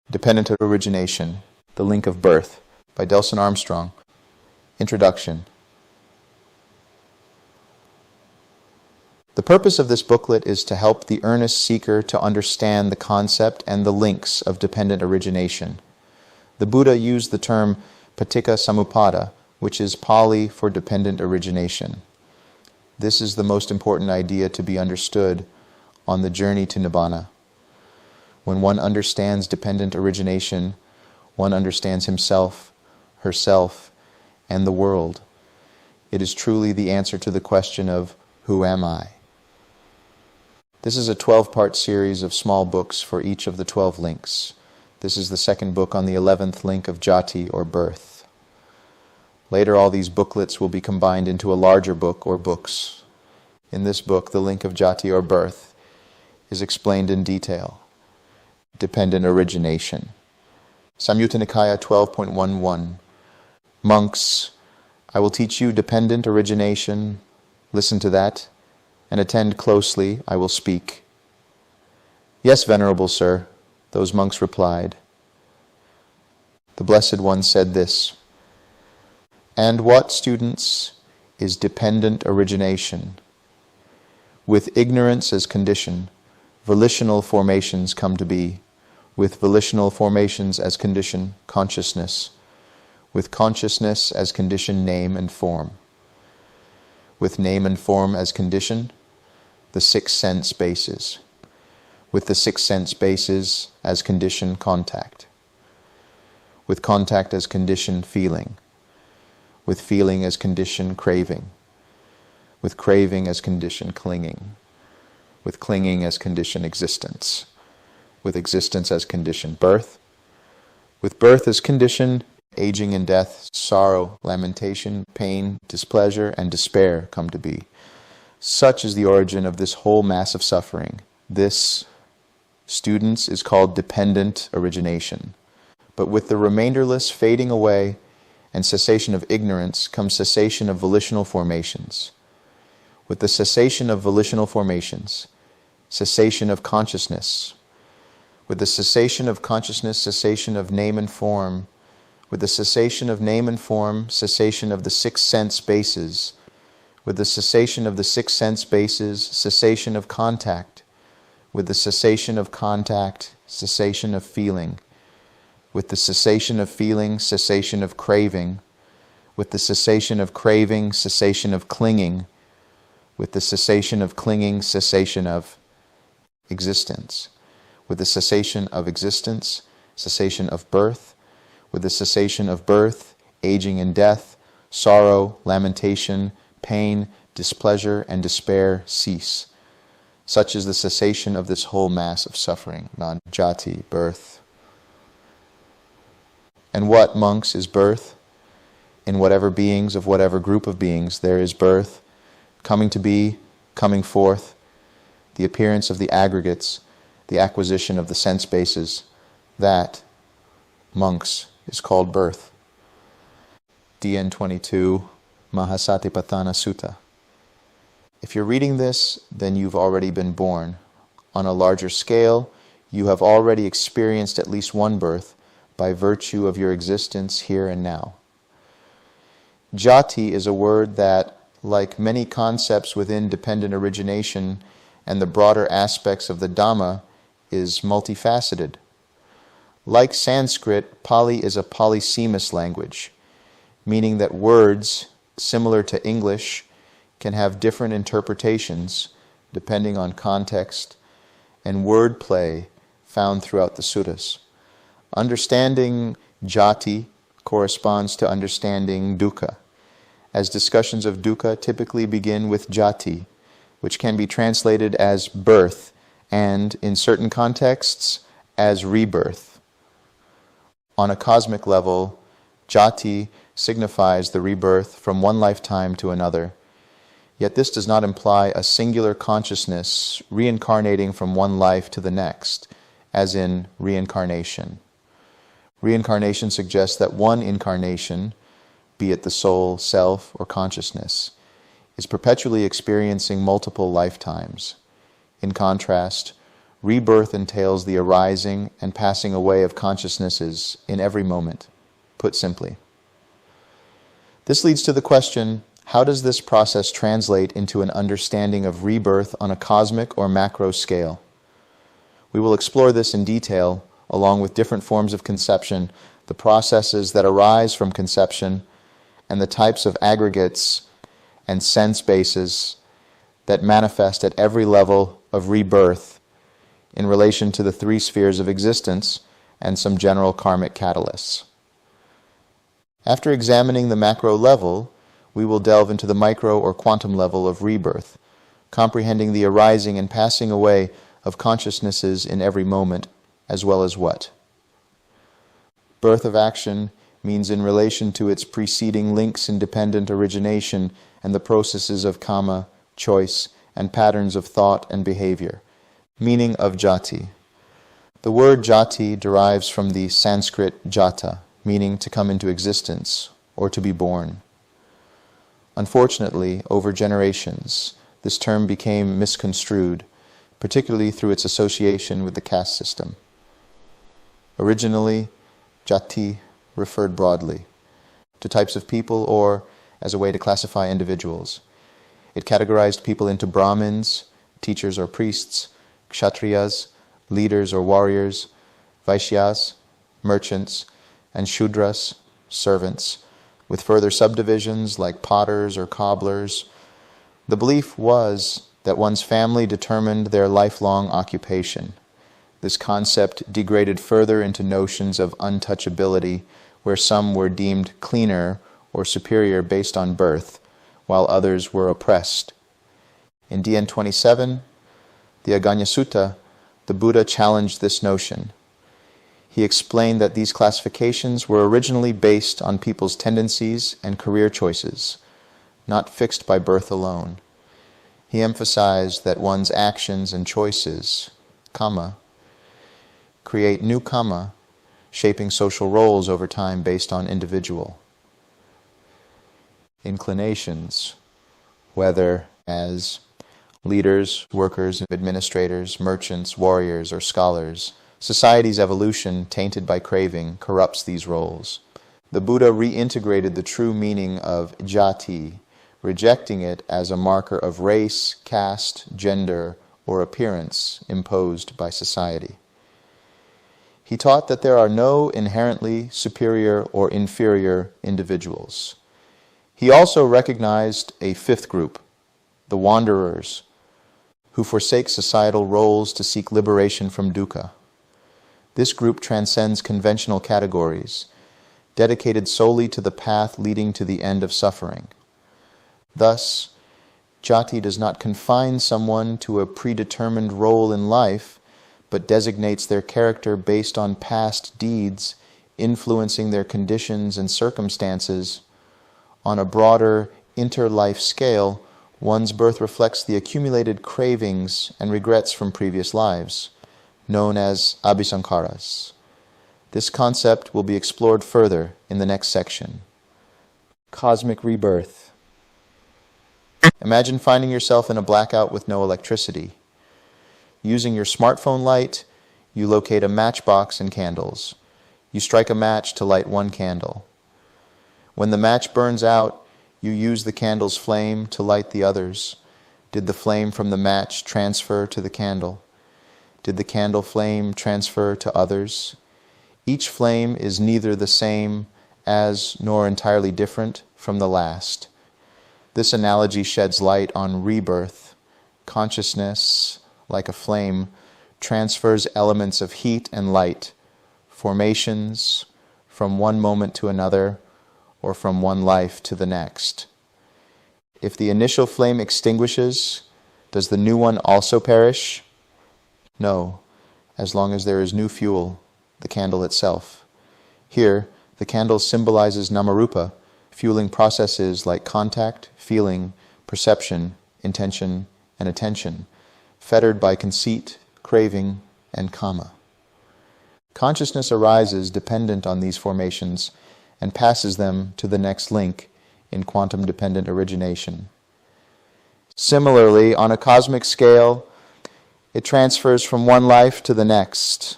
Dependent Origination, The Link of Birth, by Delson Armstrong. Introduction. The purpose of this booklet is to help the earnest seeker to understand the concept and the links of dependent origination. The Buddha used the term paticca samuppada, which is Pali for dependent origination. This is the most important idea to be understood on the journey to Nibbana. When one understands dependent origination, one understands himself, herself, and the world. It is truly the answer to the question of, who am I? This is a 12-part series of small books for each of the 12 links. This is the second book on the 11th link of Jati, or birth. Later, all these booklets will be combined into a larger book, or books. In this book, the link of Jati, or birth, is explained in detail. Dependent origination. Samyutta Nikaya 12.11. Monks, I will teach you dependent origination. Listen to that, and attend closely. I will speak. Yes, Venerable Sir, those monks replied. The Blessed One said this, and what, students, is dependent origination? With ignorance as condition, volitional formations come to be. With volitional formations as condition, consciousness. With consciousness as condition, name and form. With name and form as condition, the 6 sense bases. With the 6 sense bases as condition, contact. With contact as condition, feeling. With feeling as condition, craving. With craving as condition, clinging. With clinging as condition, existence. With existence as condition, birth. With birth as condition, aging and death, sorrow, lamentation, pain, displeasure, and despair come to be. Such is the origin of this whole mass of suffering. This, students, is called dependent origination. But with the remainderless fading away and cessation of ignorance comes cessation of volitional formations. With the cessation of volitional formations, cessation of consciousness. With the cessation of consciousness, cessation of name and form. With the cessation of name and form, cessation of the 6 sense bases. With the cessation of the 6 sense bases, cessation of contact. With the cessation of contact, cessation of feeling. With the cessation of feeling, cessation of craving. With the cessation of craving, cessation of clinging. With the cessation of clinging, cessation of existence. With the cessation of existence, cessation of birth. With the cessation of birth, aging and death, sorrow, lamentation, pain, displeasure, and despair cease. Such is the cessation of this whole mass of suffering, non-jati, birth. And what, monks, is birth? In whatever beings of whatever group of beings there is birth, coming to be, coming forth, the appearance of the aggregates, the acquisition of the sense bases, that, monks, is called birth. DN 22, Mahasatipatthana Sutta. If you're reading this, then you've already been born. On a larger scale, you have already experienced at least one birth by virtue of your existence here and now. Jati is a word that, like many concepts within dependent origination and the broader aspects of the Dhamma, is multifaceted. Like Sanskrit, Pali is a polysemous language, meaning that words, similar to English, can have different interpretations depending on context and wordplay found throughout the suttas. Understanding Jati corresponds to understanding Dukkha, as discussions of Dukkha typically begin with Jati, which can be translated as birth and, in certain contexts, as rebirth. On a cosmic level, Jati signifies the rebirth from one lifetime to another, yet this does not imply a singular consciousness reincarnating from one life to the next, as in reincarnation. Reincarnation suggests that one incarnation, be it the soul, self, or consciousness, is perpetually experiencing multiple lifetimes. In contrast, rebirth entails the arising and passing away of consciousnesses in every moment, put simply. This leads to the question, how does this process translate into an understanding of rebirth on a cosmic or macro scale? We will explore this in detail, along with different forms of conception, the processes that arise from conception, and the types of aggregates and sense bases that manifest at every level of rebirth in relation to the three spheres of existence and some general karmic catalysts. After examining the macro level, we will delve into the micro or quantum level of rebirth, comprehending the arising and passing away of consciousnesses in every moment, as well as what? Birth of action means in relation to its preceding links in dependent origination and the processes of karma, choice, and patterns of thought and behavior. Meaning of Jati. The word Jati derives from the Sanskrit jata, meaning to come into existence or to be born. Unfortunately, over generations, this term became misconstrued, particularly through its association with the caste system. Originally, Jati referred broadly to types of people or as a way to classify individuals. It categorized people into Brahmins, teachers or priests, Kshatriyas, leaders or warriors, Vaishyas, merchants, and Shudras, servants, with further subdivisions like potters or cobblers. The belief was that one's family determined their lifelong occupation. This concept degraded further into notions of untouchability, where some were deemed cleaner or superior based on birth, while others were oppressed. In DN 27, the Aganya Sutta, the Buddha challenged this notion. He explained that these classifications were originally based on people's tendencies and career choices, not fixed by birth alone. He emphasized that one's actions and choices, karma, create new karma, shaping social roles over time based on individual inclinations, whether as leaders, workers, administrators, merchants, warriors, or scholars. Society's evolution, tainted by craving, corrupts these roles. The Buddha reintegrated the true meaning of Jati, rejecting it as a marker of race, caste, gender, or appearance imposed by society. He taught that there are no inherently superior or inferior individuals. He also recognized a fifth group, the wanderers, who forsake societal roles to seek liberation from dukkha. This group transcends conventional categories, dedicated solely to the path leading to the end of suffering. Thus, Jati does not confine someone to a predetermined role in life, but designates their character based on past deeds, influencing their conditions and circumstances. On a broader inter-life scale, one's birth reflects the accumulated cravings and regrets from previous lives, known as abhisankaras. This concept will be explored further in the next section. Cosmic rebirth. Imagine finding yourself in a blackout with no electricity. Using your smartphone light, you locate a matchbox and candles. You strike a match to light one candle. When the match burns out, you use the candle's flame to light the others. Did the flame from the match transfer to the candle? Did the candle flame transfer to others? Each flame is neither the same as nor entirely different from the last. This analogy sheds light on rebirth. Consciousness, like a flame, transfers elements of heat and light, formations from one moment to another, or from one life to the next. If the initial flame extinguishes, does the new one also perish? No, as long as there is new fuel, the candle itself. Here, the candle symbolizes namarupa, fueling processes like contact, feeling, perception, intention, and attention, fettered by conceit, craving, and kama. Consciousness arises dependent on these formations and passes them to the next link in quantum-dependent origination. Similarly, on a cosmic scale, It transfers from one life to the next.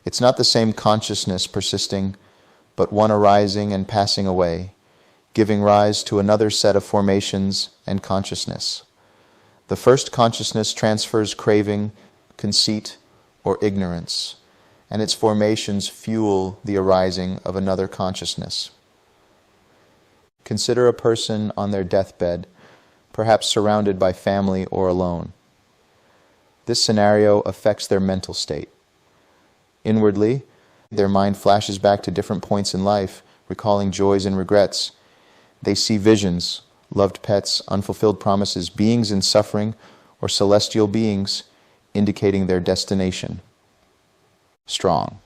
It's not the same consciousness persisting, but one arising and passing away, giving rise to another set of formations and consciousness. The first consciousness transfers craving, conceit, or ignorance, and its formations fuel the arising of another consciousness. Consider a person on their deathbed, perhaps surrounded by family or alone. This scenario affects their mental state. Inwardly, their mind flashes back to different points in life, recalling joys and regrets. They see visions, loved pets, unfulfilled promises, beings in suffering, or celestial beings, indicating their destination. Strong.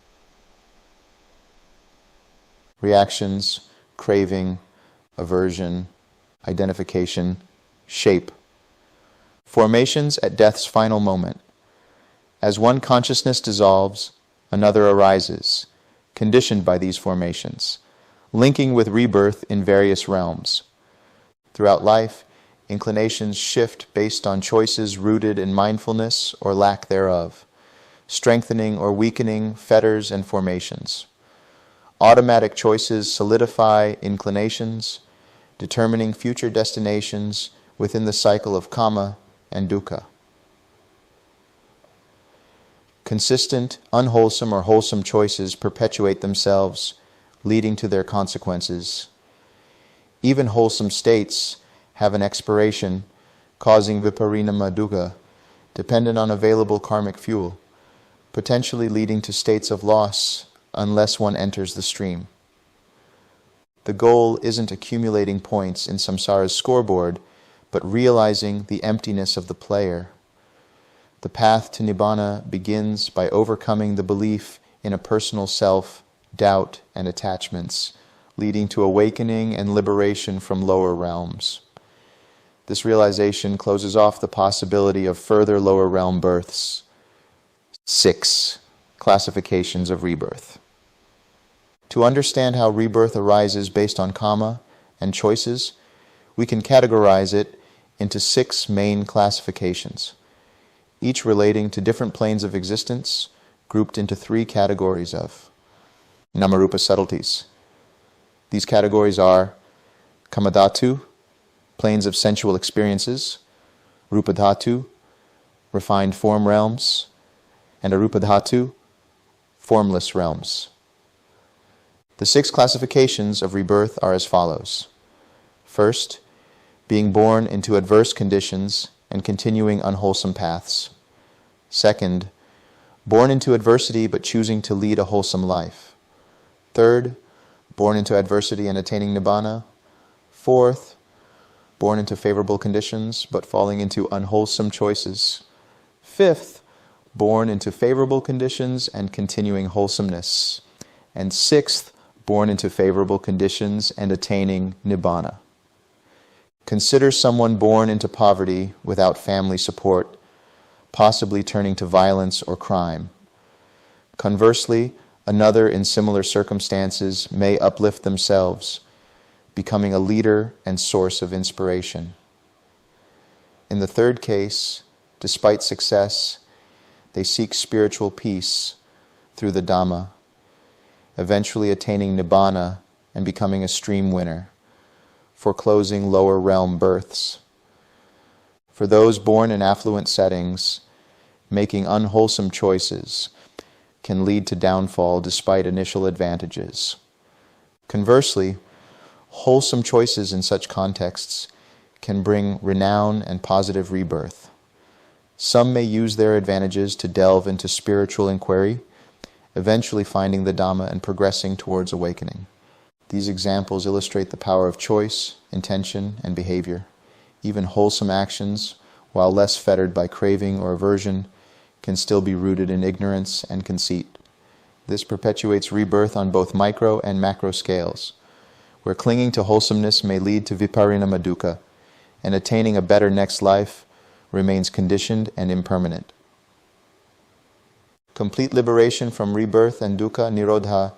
Reactions, craving, aversion, identification, shape. Formations at death's final moment. As one consciousness dissolves, another arises, conditioned by these formations, linking with rebirth in various realms. Throughout life, inclinations shift based on choices rooted in mindfulness or lack thereof, strengthening or weakening fetters and formations. Automatic choices solidify inclinations, determining future destinations within the cycle of kama and dukkha. Consistent, unwholesome or wholesome choices perpetuate themselves, leading to their consequences. Even wholesome states have an expiration, causing viparinama dukkha, dependent on available karmic fuel, potentially leading to states of loss unless one enters the stream. The goal isn't accumulating points in samsara's scoreboard, but realizing the emptiness of the player. The path to nibbana begins by overcoming the belief in a personal self, doubt, and attachments, leading to awakening and liberation from lower realms. This realization closes off the possibility of further lower realm births. 6 classifications of rebirth. To understand how rebirth arises based on kama and choices, we can categorize it into 6 main classifications, each relating to different planes of existence, grouped into 3 categories of Namarupa subtleties. These categories are Kamadhatu, planes of sensual experiences, Rupadhatu, refined form realms, and Arupadhatu, formless realms. The 6 classifications of rebirth are as follows. First, being born into adverse conditions and continuing unwholesome paths. Second, born into adversity but choosing to lead a wholesome life. Third, born into adversity and attaining nibbana. Fourth, born into favorable conditions but falling into unwholesome choices. Fifth, born into favorable conditions and continuing wholesomeness. And sixth, born into favorable conditions and attaining nibbana. Consider someone born into poverty without family support, possibly turning to violence or crime. Conversely, another in similar circumstances may uplift themselves, becoming a leader and source of inspiration. In the third case, despite success, they seek spiritual peace through the Dhamma, eventually attaining nibbana and becoming a stream winner, foreclosing lower realm births. For those born in affluent settings, making unwholesome choices can lead to downfall despite initial advantages. Conversely, wholesome choices in such contexts can bring renown and positive rebirth. Some may use their advantages to delve into spiritual inquiry, eventually finding the Dhamma and progressing towards awakening. These examples illustrate the power of choice, intention, and behavior. Even wholesome actions, while less fettered by craving or aversion, can still be rooted in ignorance and conceit. This perpetuates rebirth on both micro and macro scales, where clinging to wholesomeness may lead to viparinama dukkha, and attaining a better next life remains conditioned and impermanent. Complete liberation from rebirth and dukkha nirodha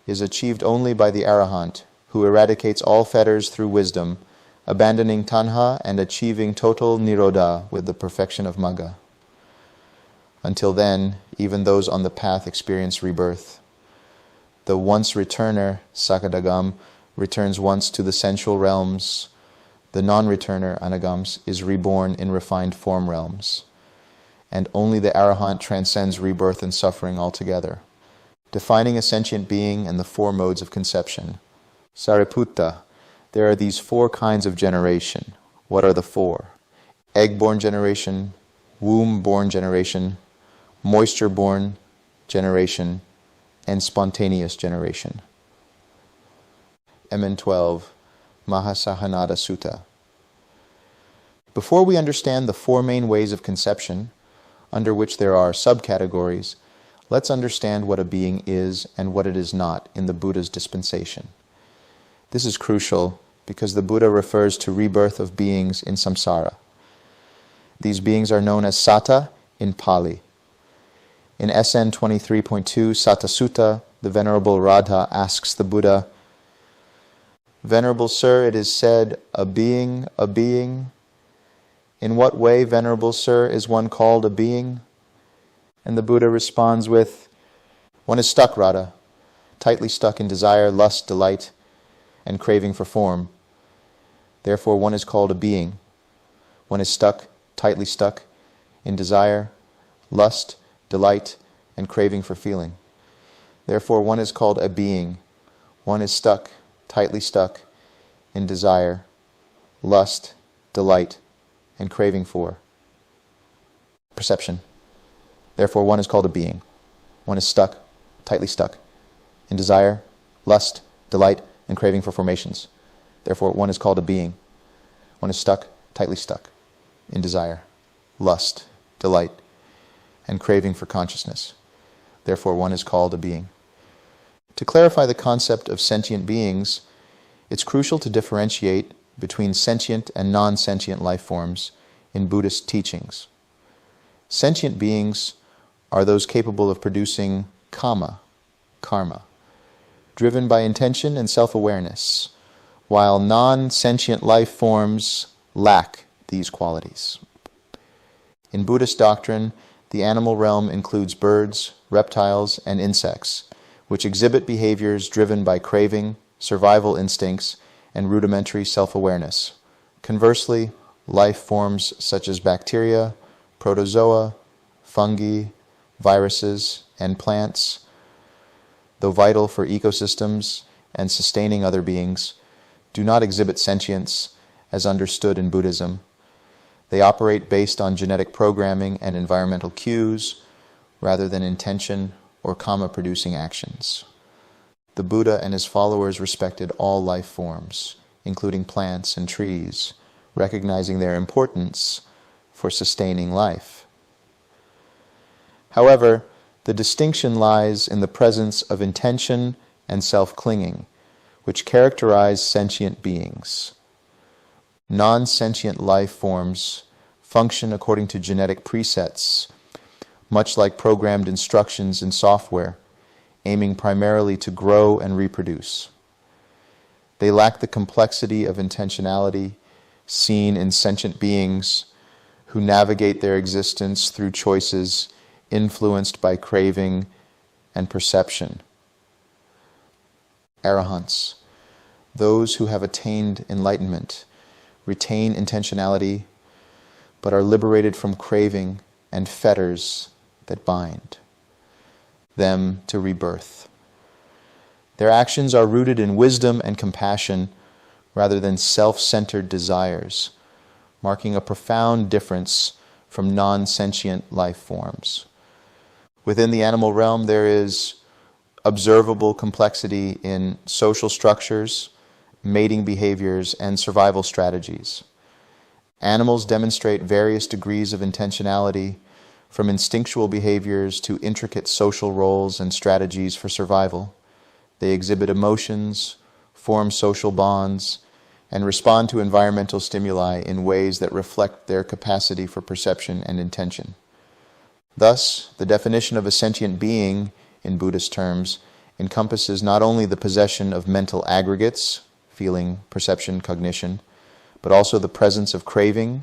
is achieved only by the arahant, who eradicates all fetters through wisdom, abandoning tanha and achieving total nirodha with the perfection of magga. Until then, even those on the path experience rebirth. The once returner, Sakadagam, returns once to the sensual realms. The non-returner, Anagams, is reborn in refined form realms. And only the Arahant transcends rebirth and suffering altogether. Defining a sentient being and the four modes of conception. Sariputta, there are these four kinds of generation. What are the four? Egg-born generation, womb-born generation, moisture-born generation, and spontaneous generation. MN 12, Mahasahanada Sutta. Before we understand the four main ways of conception, under which there are subcategories, let's understand what a being is and what it is not in the Buddha's dispensation. This is crucial because the Buddha refers to rebirth of beings in samsara. These beings are known as Sata in Pali. In SN 23.2 Sata Sutta, the Venerable Radha asks the Buddha, "Venerable Sir, it is said, a being. In what way, Venerable Sir, is one called a being?" And the Buddha responds with, "One is stuck, Radha, tightly stuck in desire, lust, delight, and craving for form. Therefore one is called a being. One is stuck, tightly stuck, in desire, lust, delight, and craving for feeling. Therefore one is called a being. One is stuck, tightly stuck, in desire, lust, delight, and craving for perception. Therefore one is called a being. One is stuck, tightly stuck, in desire, lust, delight, and craving for formations. Therefore one is called a being. One is stuck, tightly stuck, in desire, lust, delight, and craving for consciousness. Therefore one is called a being." To clarify the concept of sentient beings, it's crucial to differentiate between sentient and non-sentient life forms in Buddhist teachings. Sentient beings are those capable of producing karma, driven by intention and self-awareness, while non-sentient life forms lack these qualities. In Buddhist doctrine, the animal realm includes birds, reptiles, and insects, which exhibit behaviors driven by craving, survival instincts, and rudimentary self-awareness. Conversely, life forms such as bacteria, protozoa, fungi, viruses, and plants, though vital for ecosystems and sustaining other beings, do not exhibit sentience as understood in Buddhism. They operate based on genetic programming and environmental cues rather than intention or karma-producing actions. The Buddha and his followers respected all life forms, including plants and trees, recognizing their importance for sustaining life. However, the distinction lies in the presence of intention and self-clinging, which characterize sentient beings. Non-sentient life forms function according to genetic presets, much like programmed instructions in software, aiming primarily to grow and reproduce. They lack the complexity of intentionality seen in sentient beings who navigate their existence through choices influenced by craving and perception. Arahants, those who have attained enlightenment, retain intentionality, but are liberated from craving and fetters that bind them to rebirth. Their actions are rooted in wisdom and compassion rather than self-centered desires, marking a profound difference from non-sentient life forms. Within the animal realm, there is observable complexity in social structures, mating behaviors, and survival strategies. Animals demonstrate various degrees of intentionality, from instinctual behaviors to intricate social roles and strategies for survival. They exhibit emotions, form social bonds, and respond to environmental stimuli in ways that reflect their capacity for perception and intention. Thus, the definition of a sentient being, in Buddhist terms, encompasses not only the possession of mental aggregates, feeling, perception, cognition, but also the presence of craving,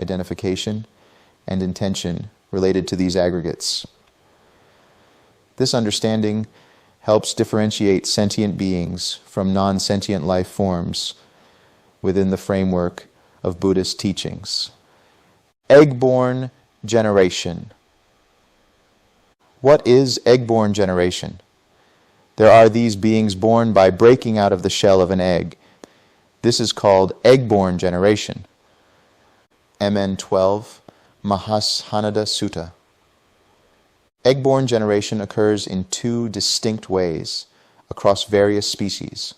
identification, and intention, related to these aggregates. This understanding helps differentiate sentient beings from non-sentient life forms within the framework of Buddhist teachings. Egg-born generation. What is egg-born generation? There are these beings born by breaking out of the shell of an egg. This is called egg-born generation. MN 12, Mahashanada Sutta. Egg-born generation occurs in two distinct ways across various species.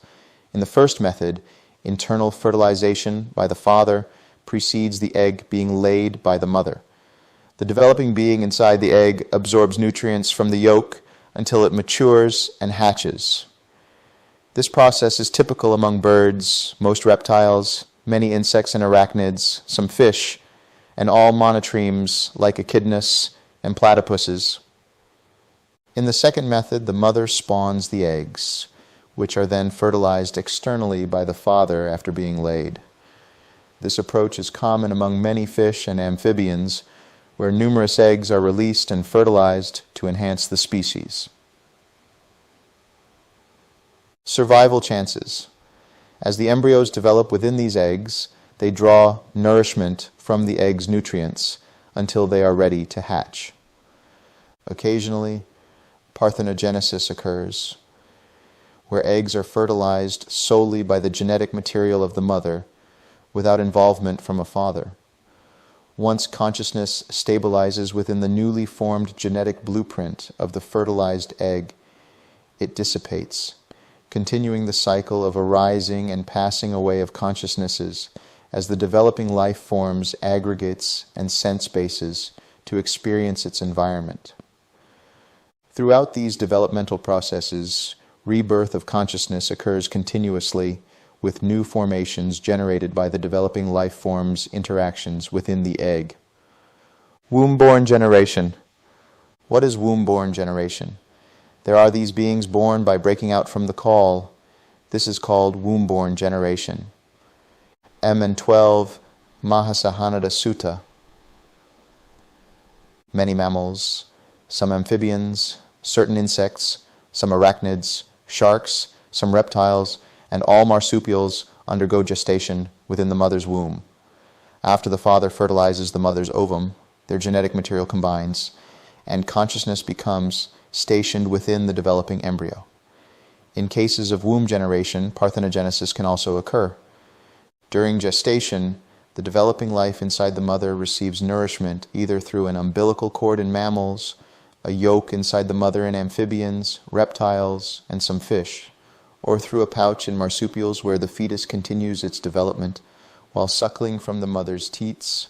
In the first method, internal fertilization by the father precedes the egg being laid by the mother. The developing being inside the egg absorbs nutrients from the yolk until it matures and hatches. This process is typical among birds, most reptiles, many insects and arachnids, some fish, and all monotremes like echidnas and platypuses. In the second method, the mother spawns the eggs, which are then fertilized externally by the father after being laid. This approach is common among many fish and amphibians, where numerous eggs are released and fertilized to enhance the species. Survival chances. As the embryos develop within these eggs, they draw nourishment from the egg's nutrients until they are ready to hatch. Occasionally, parthenogenesis occurs, where eggs are fertilized solely by the genetic material of the mother, without involvement from a father. Once consciousness stabilizes within the newly formed genetic blueprint of the fertilized egg, it dissipates, continuing the cycle of arising and passing away of consciousnesses as the developing life forms aggregates and sense bases to experience its environment. Throughout these developmental processes, rebirth of consciousness occurs continuously with new formations generated by the developing life forms' interactions within the egg. Womb-born generation. What is womb-born generation? There are these beings born by breaking out from the call. This is called womb-born generation. MN 12, Mahasahanada Sutta. Many mammals, some amphibians, certain insects, some arachnids, sharks, some reptiles, and all marsupials undergo gestation within the mother's womb. After the father fertilizes the mother's ovum, their genetic material combines, and consciousness becomes stationed within the developing embryo. In cases of womb generation, parthenogenesis can also occur. During gestation, the developing life inside the mother receives nourishment either through an umbilical cord in mammals, a yolk inside the mother in amphibians, reptiles, and some fish, or through a pouch in marsupials where the fetus continues its development while suckling from the mother's teats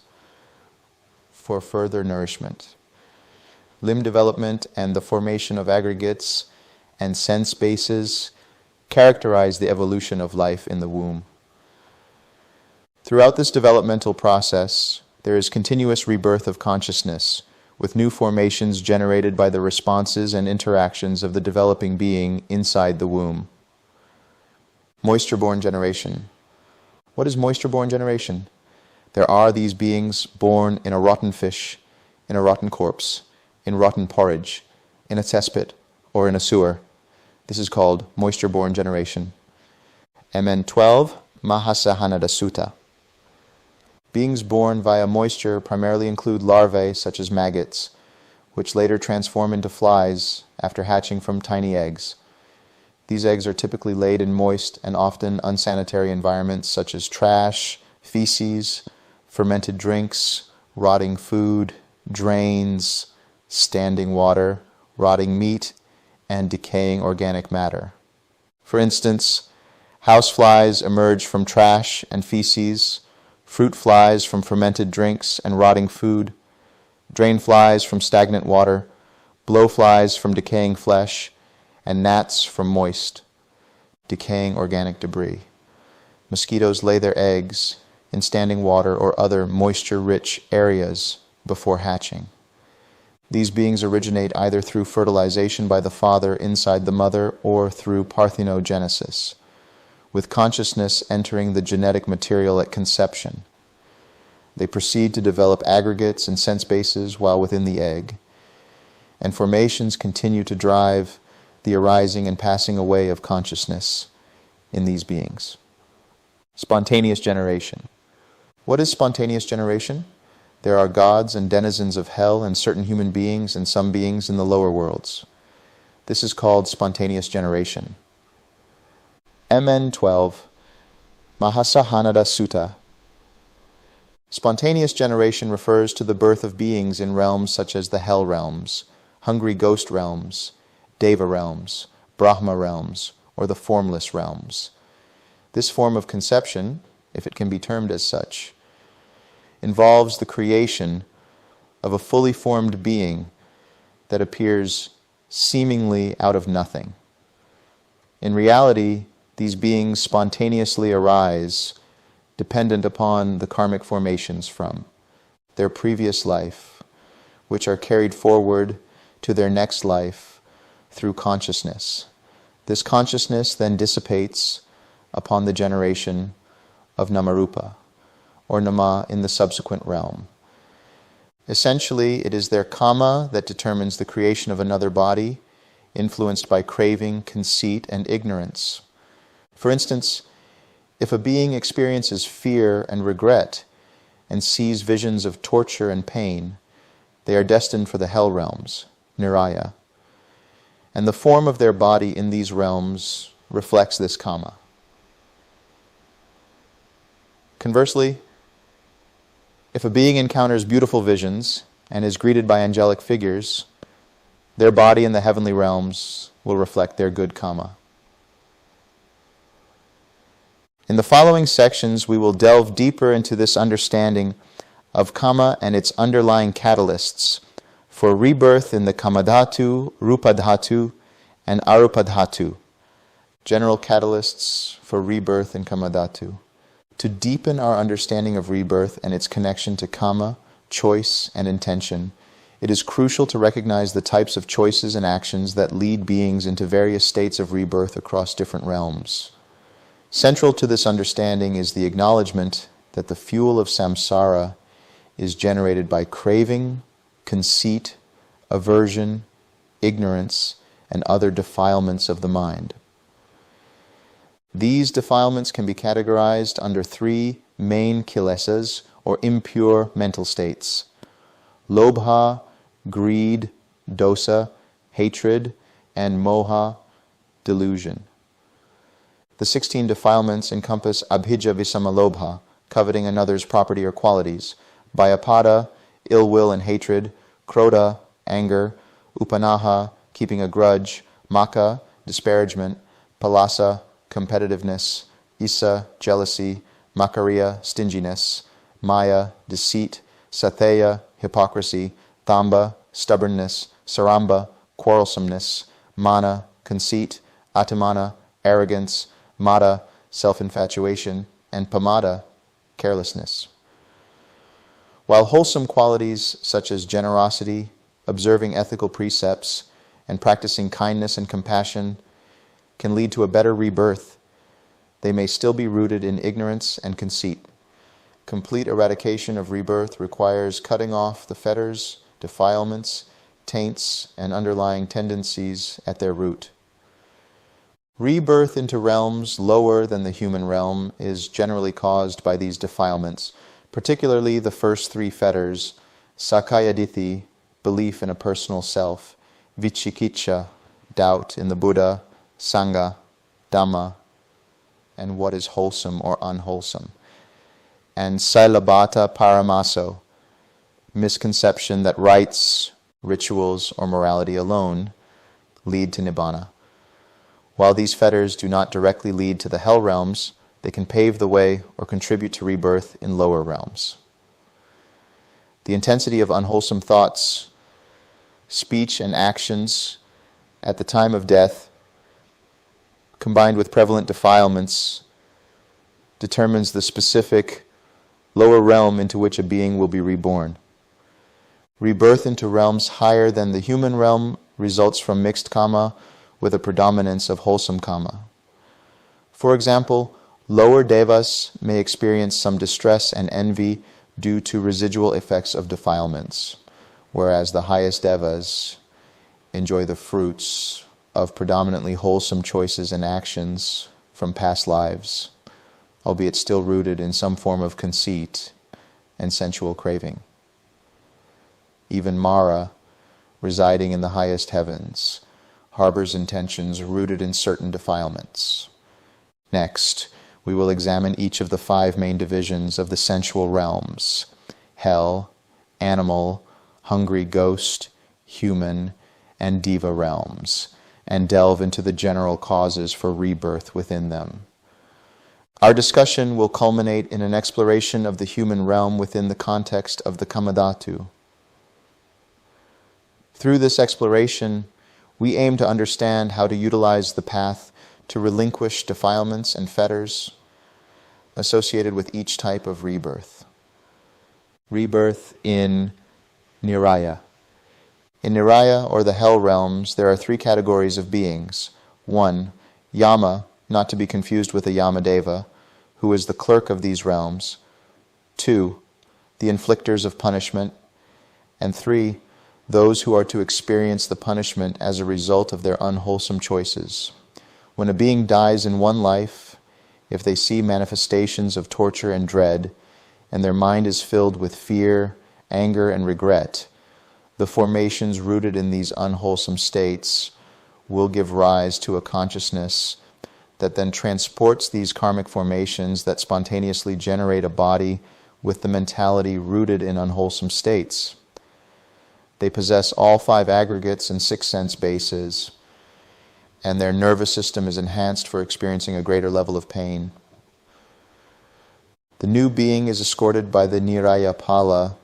for further nourishment. Limb development and the formation of aggregates and sense bases characterize the evolution of life in the womb. Throughout this developmental process, there is continuous rebirth of consciousness, with new formations generated by the responses and interactions of the developing being inside the womb. Moisture-born generation. What is moisture-born generation? There are these beings born in a rotten fish, in a rotten corpse, in rotten porridge, in a cesspit, or in a sewer. This is called moisture-born generation. MN 12, Mahasahanada Sutta. Beings born via moisture primarily include larvae such as maggots, which later transform into flies after hatching from tiny eggs. These eggs are typically laid in moist and often unsanitary environments such as trash, feces, fermented drinks, rotting food, drains, standing water, rotting meat, and decaying organic matter. For instance, houseflies emerge from trash and feces, fruit flies from fermented drinks and rotting food, drain flies from stagnant water, blowflies from decaying flesh, and gnats from moist, decaying organic debris. Mosquitoes lay their eggs in standing water or other moisture-rich areas before hatching. These beings originate either through fertilization by the father inside the mother or through parthenogenesis, with consciousness entering the genetic material at conception. They proceed to develop aggregates and sense bases while within the egg, and formations continue to drive the arising and passing away of consciousness in these beings. Spontaneous generation. What is spontaneous generation? There are gods and denizens of hell and certain human beings and some beings in the lower worlds. This is called spontaneous generation. MN 12, Mahasahanada Sutta. Spontaneous generation refers to the birth of beings in realms such as the hell realms, hungry ghost realms, Deva realms, Brahma realms, or the formless realms. This form of conception, if it can be termed as such, involves the creation of a fully formed being that appears seemingly out of nothing. In reality, these beings spontaneously arise, dependent upon the karmic formations from their previous life, which are carried forward to their next life through consciousness. This consciousness then dissipates upon the generation of Namarupa, or Nama in the subsequent realm. Essentially, it is their kama that determines the creation of another body, influenced by craving, conceit, and ignorance. For instance, if a being experiences fear and regret and sees visions of torture and pain, they are destined for the hell realms, niraya, and the form of their body in these realms reflects this kama. Conversely, if a being encounters beautiful visions and is greeted by angelic figures, their body in the heavenly realms will reflect their good kama. In the following sections, we will delve deeper into this understanding of kama and its underlying catalysts for rebirth in the kamadhatu, rupadhatu, and arupadhatu, general catalysts for rebirth in kamadhatu. To deepen our understanding of rebirth and its connection to kama, choice, and intention, it is crucial to recognize the types of choices and actions that lead beings into various states of rebirth across different realms. Central to this understanding is the acknowledgement that the fuel of samsara is generated by craving, conceit, aversion, ignorance, and other defilements of the mind. These defilements can be categorized under three main kilesas, or impure mental states: lobha, greed, dosa, hatred, and moha, delusion. The 16 defilements encompass abhijja visamalobha, coveting another's property or qualities; vyapada, ill will and hatred; krodha, anger; upanaha, keeping a grudge; maka, disparagement; palasa, competitiveness; issa, jealousy; makariya, stinginess; maya, deceit; sathaya, hypocrisy; thamba, stubbornness; saramba, quarrelsomeness; mana, conceit; atamana, arrogance; mada, self-infatuation; and pamada, carelessness. While wholesome qualities such as generosity, observing ethical precepts, and practicing kindness and compassion can lead to a better rebirth, they may still be rooted in ignorance and conceit. Complete eradication of rebirth requires cutting off the fetters, defilements, taints, and underlying tendencies at their root. Rebirth into realms lower than the human realm is generally caused by these defilements, particularly the first three fetters: sakayaditthi, belief in a personal self; vichikiccha, doubt in the Buddha, Sangha, Dhamma, and what is wholesome or unwholesome; and sailabhata paramaso, misconception that rites, rituals, or morality alone lead to nibbana. While these fetters do not directly lead to the hell realms, they can pave the way or contribute to rebirth in lower realms. The intensity of unwholesome thoughts, speech, and actions at the time of death, combined with prevalent defilements, determines the specific lower realm into which a being will be reborn. Rebirth into realms higher than the human realm results from mixed kama with a predominance of wholesome kama. For example, lower devas may experience some distress and envy due to residual effects of defilements, whereas the highest devas enjoy the fruits of predominantly wholesome choices and actions from past lives, albeit still rooted in some form of conceit and sensual craving. Even Mara, residing in the highest heavens, harbors intentions rooted in certain defilements. Next, we will examine each of the 5 main divisions of the sensual realms: hell, animal, hungry ghost, human, and Deva realms, and delve into the general causes for rebirth within them. Our discussion will culminate in an exploration of the human realm within the context of the Kamadhatu. Through this exploration, we aim to understand how to utilize the path to relinquish defilements and fetters associated with each type of rebirth. Rebirth in Niraya. In Niraya, or the hell realms, there are 3 categories of beings. 1. Yama, not to be confused with a Yamadeva, who is the clerk of these realms. 2. The inflictors of punishment. And 3. Those who are to experience the punishment as a result of their unwholesome choices. When a being dies in one life, if they see manifestations of torture and dread, and their mind is filled with fear, anger, and regret, the formations rooted in these unwholesome states will give rise to a consciousness that then transports these karmic formations that spontaneously generate a body with the mentality rooted in unwholesome states. They possess all 5 aggregates and 6 sense bases, and their nervous system is enhanced for experiencing a greater level of pain. The new being is escorted by the Nirayapala,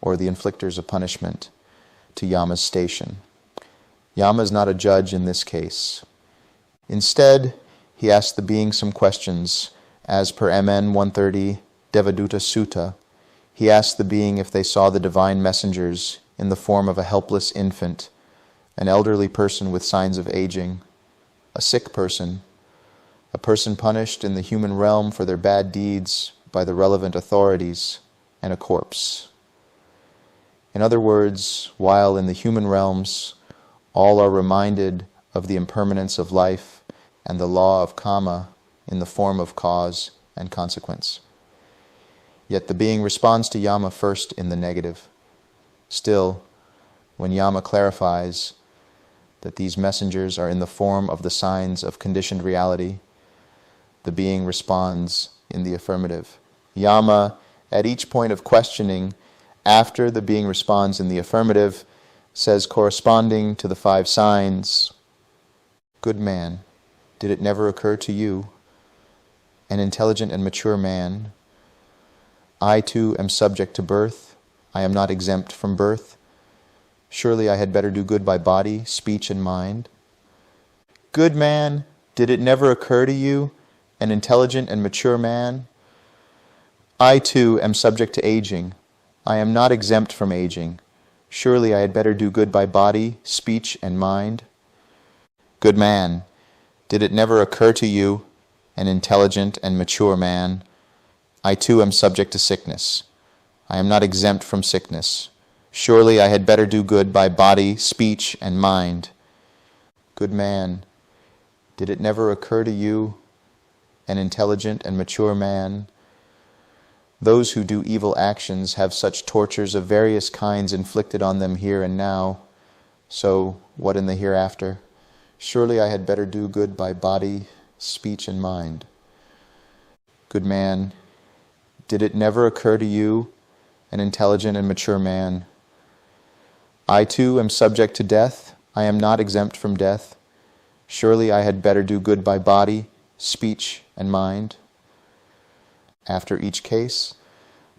or the inflictors of punishment, to Yama's station. Yama is not a judge in this case. Instead, he asks the being some questions. As per MN 130 Devaduta Sutta, he asks the being if they saw the divine messengers in the form of a helpless infant, an elderly person with signs of aging, a sick person, a person punished in the human realm for their bad deeds by the relevant authorities, and a corpse. In other words, while in the human realms, all are reminded of the impermanence of life and the law of karma in the form of cause and consequence. Yet the being responds to Yama first in the negative. Still, when Yama clarifies that these messengers are in the form of the signs of conditioned reality, the being responds in the affirmative. Yama, at each point of questioning, after the being responds in the affirmative, says corresponding to the 5 signs, "Good man, did it never occur to you, an intelligent and mature man, I too am subject to birth, I am not exempt from birth. Surely I had better do good by body, speech, and mind. Good man, did it never occur to you, an intelligent and mature man, I too am subject to aging, I am not exempt from aging. Surely I had better do good by body, speech, and mind. Good man, did it never occur to you, an intelligent and mature man, I too am subject to sickness. I am not exempt from sickness. Surely I had better do good by body, speech, and mind. Good man, did it never occur to you, an intelligent and mature man, those who do evil actions have such tortures of various kinds inflicted on them here and now, so what in the hereafter? Surely I had better do good by body, speech, and mind. Good man, did it never occur to you, an intelligent and mature man, I too am subject to death, I am not exempt from death. Surely I had better do good by body, speech, and mind. After each case,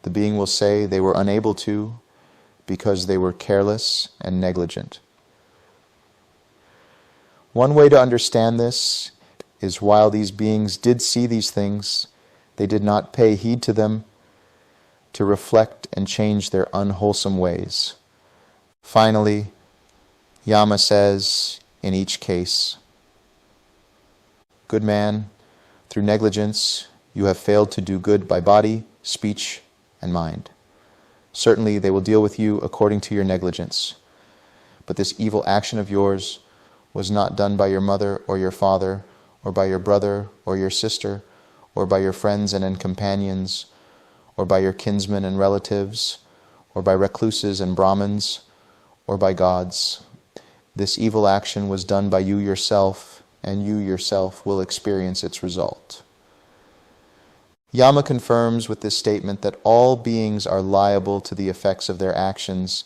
the being will say they were unable to because they were careless and negligent. One way to understand this is while these beings did see these things, they did not pay heed to them to reflect and change their unwholesome ways. Finally, Yama says in each case, Good man, through negligence you have failed to do good by body, speech, and mind. Certainly they will deal with you according to your negligence. But this evil action of yours was not done by your mother or your father, or by your brother or your sister, or by your friends and companions, or by your kinsmen and relatives, or by recluses and Brahmins, or by gods. This evil action was done by you yourself, and you yourself will experience its result. Yama confirms with this statement that all beings are liable to the effects of their actions,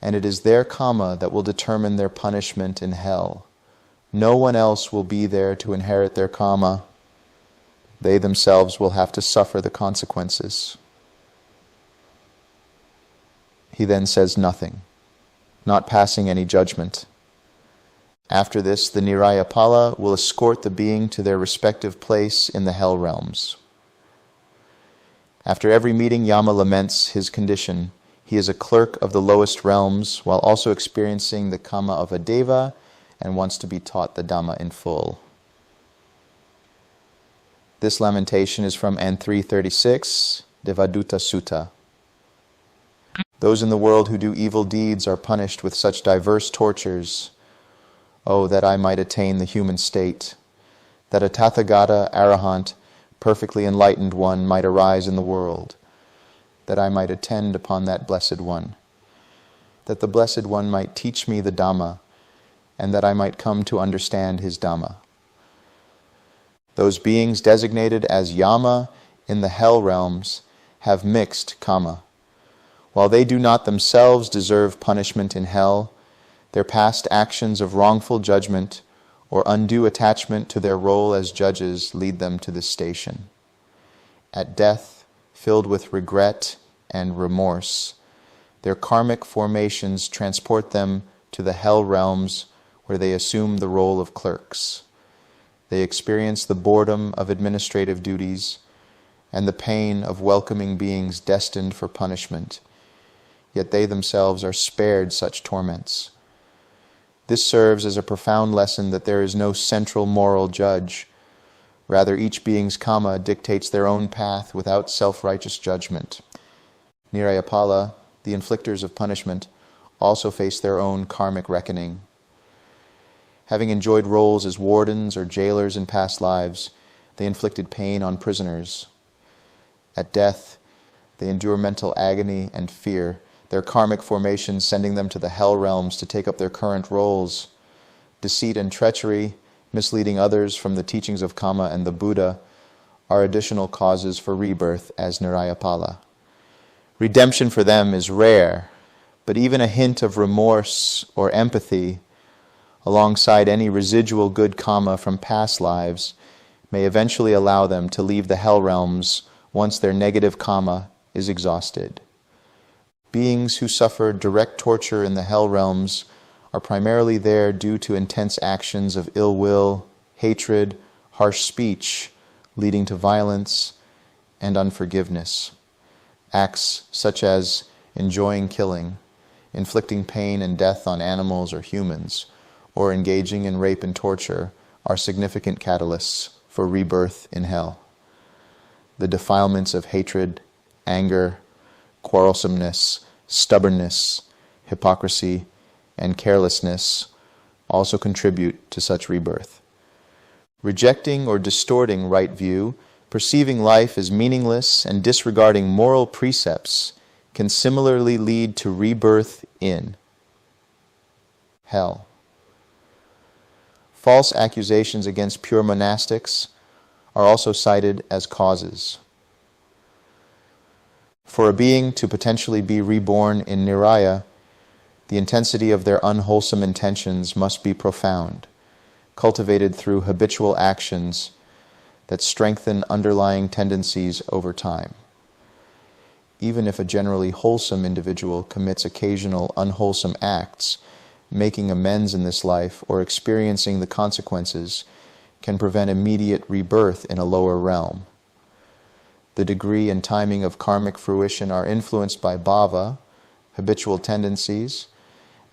and it is their karma that will determine their punishment in hell. No one else will be there to inherit their karma. They themselves will have to suffer the consequences. He then says nothing, not passing any judgment. After this, the Nirayapala will escort the being to their respective place in the hell realms. After every meeting, Yama laments his condition. He is a clerk of the lowest realms, while also experiencing the karma of a deva, and wants to be taught the Dhamma in full. This lamentation is from N336, Devadutta Sutta. Those in the world who do evil deeds are punished with such diverse tortures. Oh, that I might attain the human state, that a Tathagata Arahant, perfectly enlightened one, might arise in the world, that I might attend upon that Blessed One, that the Blessed One might teach me the Dhamma, and that I might come to understand his Dhamma. Those beings designated as Yama in the hell realms have mixed karma. While they do not themselves deserve punishment in hell, their past actions of wrongful judgment or undue attachment to their role as judges lead them to this station. At death, filled with regret and remorse, their karmic formations transport them to the hell realms where they assume the role of clerks. They experience the boredom of administrative duties and the pain of welcoming beings destined for punishment, yet they themselves are spared such torments. This serves as a profound lesson that there is no central moral judge. Rather, each being's karma dictates their own path without self-righteous judgment. Nirayapala, the inflictors of punishment, also face their own karmic reckoning. Having enjoyed roles as wardens or jailers in past lives, they inflicted pain on prisoners. At death, they endure mental agony and fear, their karmic formations sending them to the hell realms to take up their current roles. Deceit and treachery, misleading others from the teachings of Kama and the Buddha, are additional causes for rebirth as Nirayapala. Redemption for them is rare, but even a hint of remorse or empathy, alongside any residual good karma from past lives, may eventually allow them to leave the hell realms once their negative karma is exhausted. Beings who suffer direct torture in the hell realms are primarily there due to intense actions of ill will, hatred, harsh speech, leading to violence and unforgiveness. Acts such as enjoying killing, inflicting pain and death on animals or humans, or engaging in rape and torture are significant catalysts for rebirth in hell. The defilements of hatred, anger, quarrelsomeness, stubbornness, hypocrisy, and carelessness also contribute to such rebirth. Rejecting or distorting right view, perceiving life as meaningless, and disregarding moral precepts can similarly lead to rebirth in hell. False accusations against pure monastics are also cited as causes. For a being to potentially be reborn in Niraya, the intensity of their unwholesome intentions must be profound, cultivated through habitual actions that strengthen underlying tendencies over time. Even if a generally wholesome individual commits occasional unwholesome acts, making amends in this life or experiencing the consequences can prevent immediate rebirth in a lower realm. The degree and timing of karmic fruition are influenced by bhava, habitual tendencies,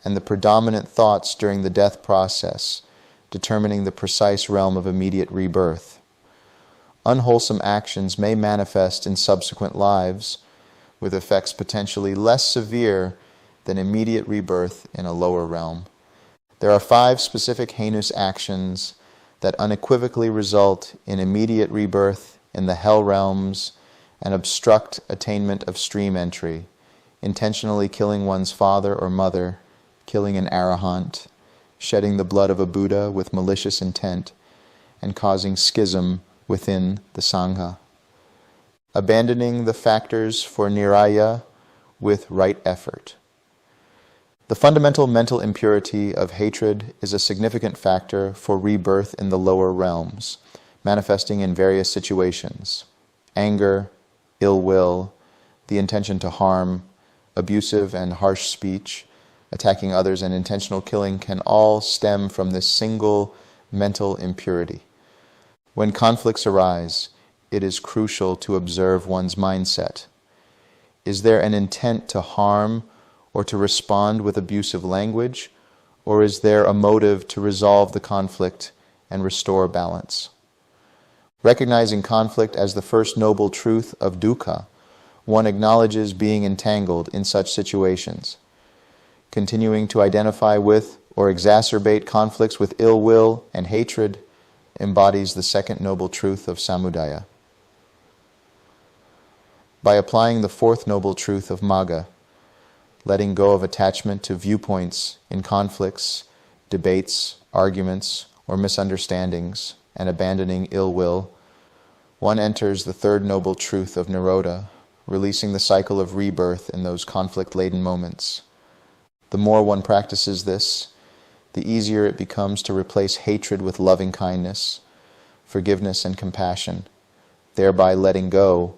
and the predominant thoughts during the death process, determining the precise realm of immediate rebirth. Unwholesome actions may manifest in subsequent lives, with effects potentially less severe than immediate rebirth in a lower realm. There are 5 specific heinous actions that unequivocally result in immediate rebirth in the hell realms and obstruct attainment of stream entry: intentionally killing one's father or mother, killing an arahant, shedding the blood of a Buddha with malicious intent, and causing schism within the Sangha. Abandoning the factors for niraya with right effort. The fundamental mental impurity of hatred is a significant factor for rebirth in the lower realms, manifesting in various situations: anger, ill will, the intention to harm, abusive and harsh speech, attacking others, and intentional killing can all stem from this single mental impurity. When conflicts arise, it is crucial to observe one's mindset. Is there an intent to harm or to respond with abusive language, or is there a motive to resolve the conflict and restore balance? Recognizing conflict as the first noble truth of dukkha, one acknowledges being entangled in such situations. Continuing to identify with or exacerbate conflicts with ill will and hatred embodies the second noble truth of samudaya. By applying the fourth noble truth of magga, letting go of attachment to viewpoints in conflicts, debates, arguments, or misunderstandings, and abandoning ill will, one enters the third noble truth of nirodha, releasing the cycle of rebirth in those conflict-laden moments. The more one practices this, the easier it becomes to replace hatred with loving kindness, forgiveness, and compassion, thereby letting go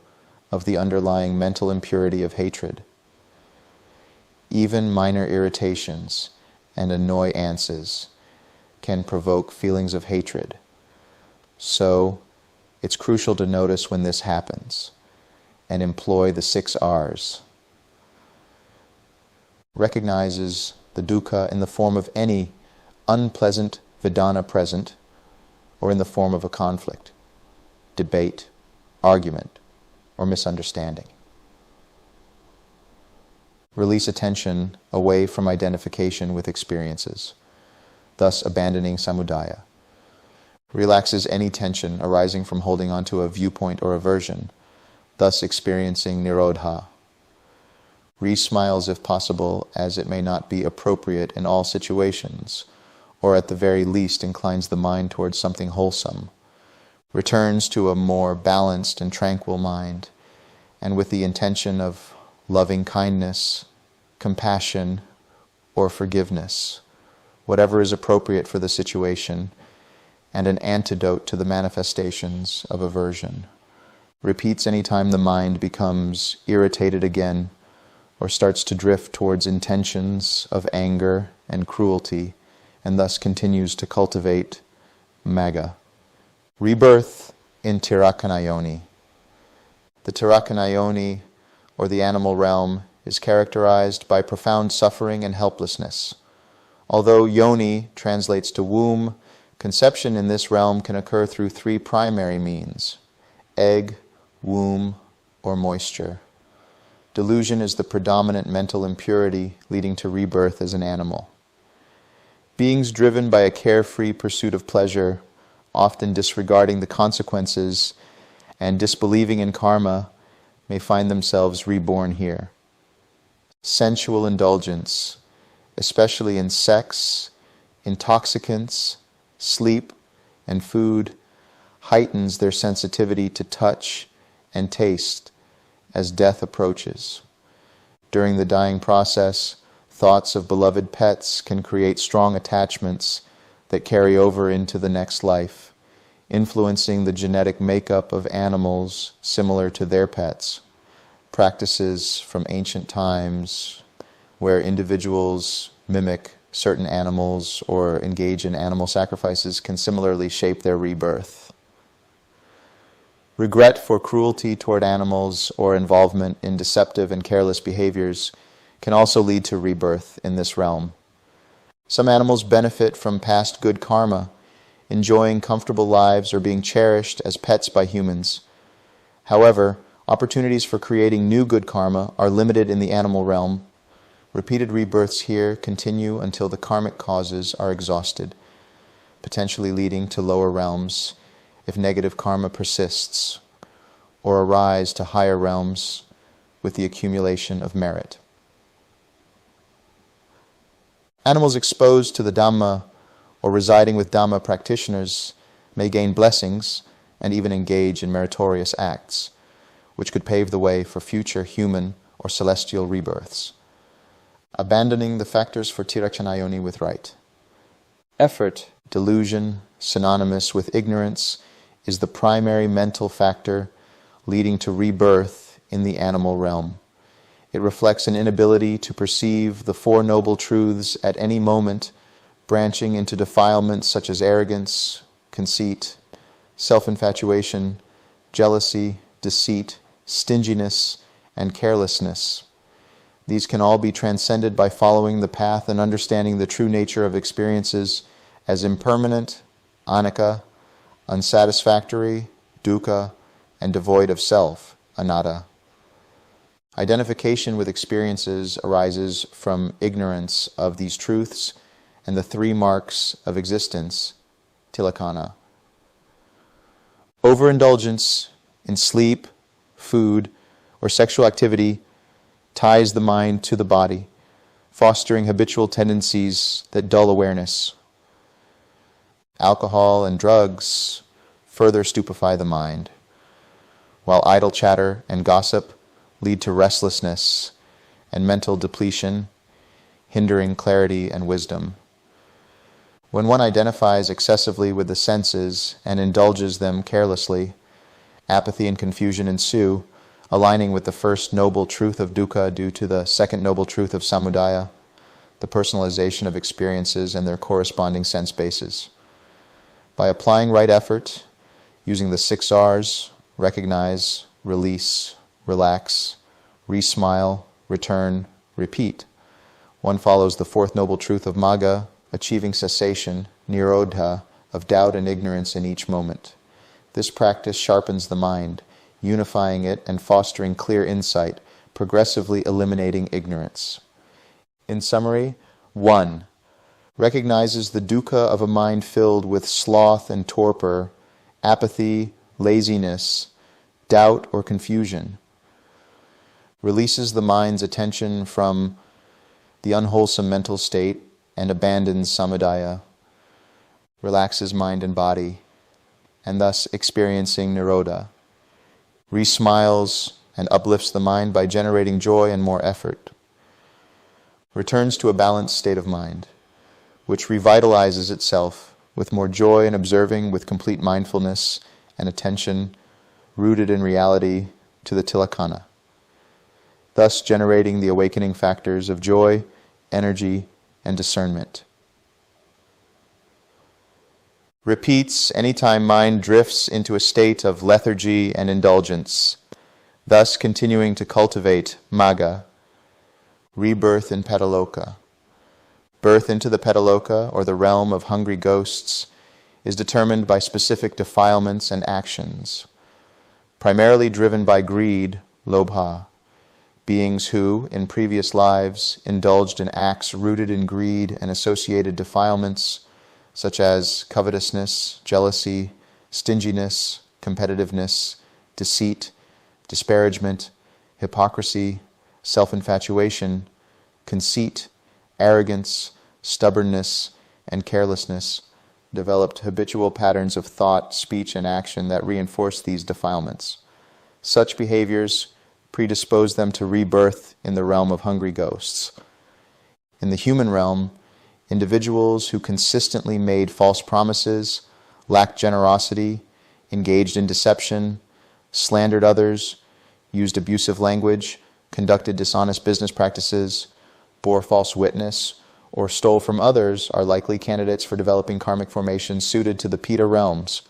of the underlying mental impurity of hatred. Even minor irritations and annoyances can provoke feelings of hatred. So, it's crucial to notice when this happens and employ the 6 R's. Recognizes the dukkha in the form of any unpleasant vedana present or in the form of a conflict, debate, argument, or misunderstanding. Release attention away from identification with experiences, thus abandoning samudaya. Relaxes any tension arising from holding on to a viewpoint or aversion, thus experiencing nirodha. Re-smiles if possible, as it may not be appropriate in all situations, or at the very least inclines the mind towards something wholesome. Returns to a more balanced and tranquil mind, and with the intention of loving kindness, compassion, or forgiveness, whatever is appropriate for the situation, and an antidote to the manifestations of aversion. Repeats any time the mind becomes irritated again, or starts to drift towards intentions of anger and cruelty, and thus continues to cultivate magga. Rebirth in Tirakanayoni. The Tirakanayoni, or the animal realm, is characterized by profound suffering and helplessness. Although yoni translates to womb, conception in this realm can occur through 3 primary means: egg, womb, or moisture. Delusion is the predominant mental impurity leading to rebirth as an animal. Beings driven by a carefree pursuit of pleasure, often disregarding the consequences and disbelieving in karma, may find themselves reborn here. Sensual indulgence, especially in sex, intoxicants, sleep, and food, heightens their sensitivity to touch and taste as death approaches. During the dying process, thoughts of beloved pets can create strong attachments that carry over into the next life, influencing the genetic makeup of animals similar to their pets. Practices from ancient times where individuals mimic certain animals or engage in animal sacrifices can similarly shape their rebirth. Regret for cruelty toward animals or involvement in deceptive and careless behaviors can also lead to rebirth in this realm. Some animals benefit from past good karma, enjoying comfortable lives or being cherished as pets by humans. However, Opportunities for creating new good karma are limited in the animal realm. Repeated rebirths here continue until the karmic causes are exhausted, potentially leading to lower realms if negative karma persists, or a rise to higher realms with the accumulation of merit. Animals exposed to the Dhamma or residing with Dhamma practitioners may gain blessings and even engage in meritorious acts, which could pave the way for future human or celestial rebirths. Abandoning the factors for Tirakshana with right. Effort, delusion, synonymous with ignorance, is the primary mental factor leading to rebirth in the animal realm. It reflects an inability to perceive the Four Noble Truths at any moment, branching into defilements such as arrogance, conceit, self-infatuation, jealousy, deceit, stinginess, and carelessness. These can all be transcended by following the path and understanding the true nature of experiences as impermanent, anicca, unsatisfactory, dukkha, and devoid of self, anatta. Identification with experiences arises from ignorance of these truths and the three marks of existence, tilakkhana. Overindulgence in sleep, food, or sexual activity ties the mind to the body, fostering habitual tendencies that dull awareness. Alcohol and drugs further stupefy the mind, while idle chatter and gossip lead to restlessness and mental depletion, hindering clarity and wisdom. When one identifies excessively with the senses and indulges them carelessly, apathy and confusion ensue, aligning with the first noble truth of dukkha due to the second noble truth of samudaya, the personalization of experiences and their corresponding sense bases. By applying right effort, using the 6 R's, recognize, release, relax, re-smile, return, repeat, one follows the fourth noble truth of magga, achieving cessation, nirodha, of doubt and ignorance in each moment. This practice sharpens the mind, unifying it and fostering clear insight, progressively eliminating ignorance. In summary, 1. Recognizes the dukkha of a mind filled with sloth and torpor, apathy, laziness, doubt or confusion. Releases the mind's attention from the unwholesome mental state and abandons samudaya, relaxes mind and body, and thus experiencing nirodha. Re-smiles and uplifts the mind by generating joy and more effort. Returns to a balanced state of mind, which revitalizes itself with more joy in observing with complete mindfulness and attention rooted in reality to the tilakkhana, thus generating the awakening factors of joy, energy, and discernment. Repeats anytime mind drifts into a state of lethargy and indulgence, thus continuing to cultivate magga, rebirth in Petaloka. Birth into the Petaloka, or the realm of hungry ghosts, is determined by specific defilements and actions, primarily driven by greed, lobha. Beings who, in previous lives, indulged in acts rooted in greed and associated defilements, such as covetousness, jealousy, stinginess, competitiveness, deceit, disparagement, hypocrisy, self-infatuation, conceit, arrogance, stubbornness, and carelessness, developed habitual patterns of thought, speech, and action that reinforce these defilements. Such behaviors predispose them to rebirth in the realm of hungry ghosts. In the human realm, individuals who consistently made false promises, lacked generosity, engaged in deception, slandered others, used abusive language, conducted dishonest business practices, bore false witness, or stole from others are likely candidates for developing karmic formations suited to the Pitta realms.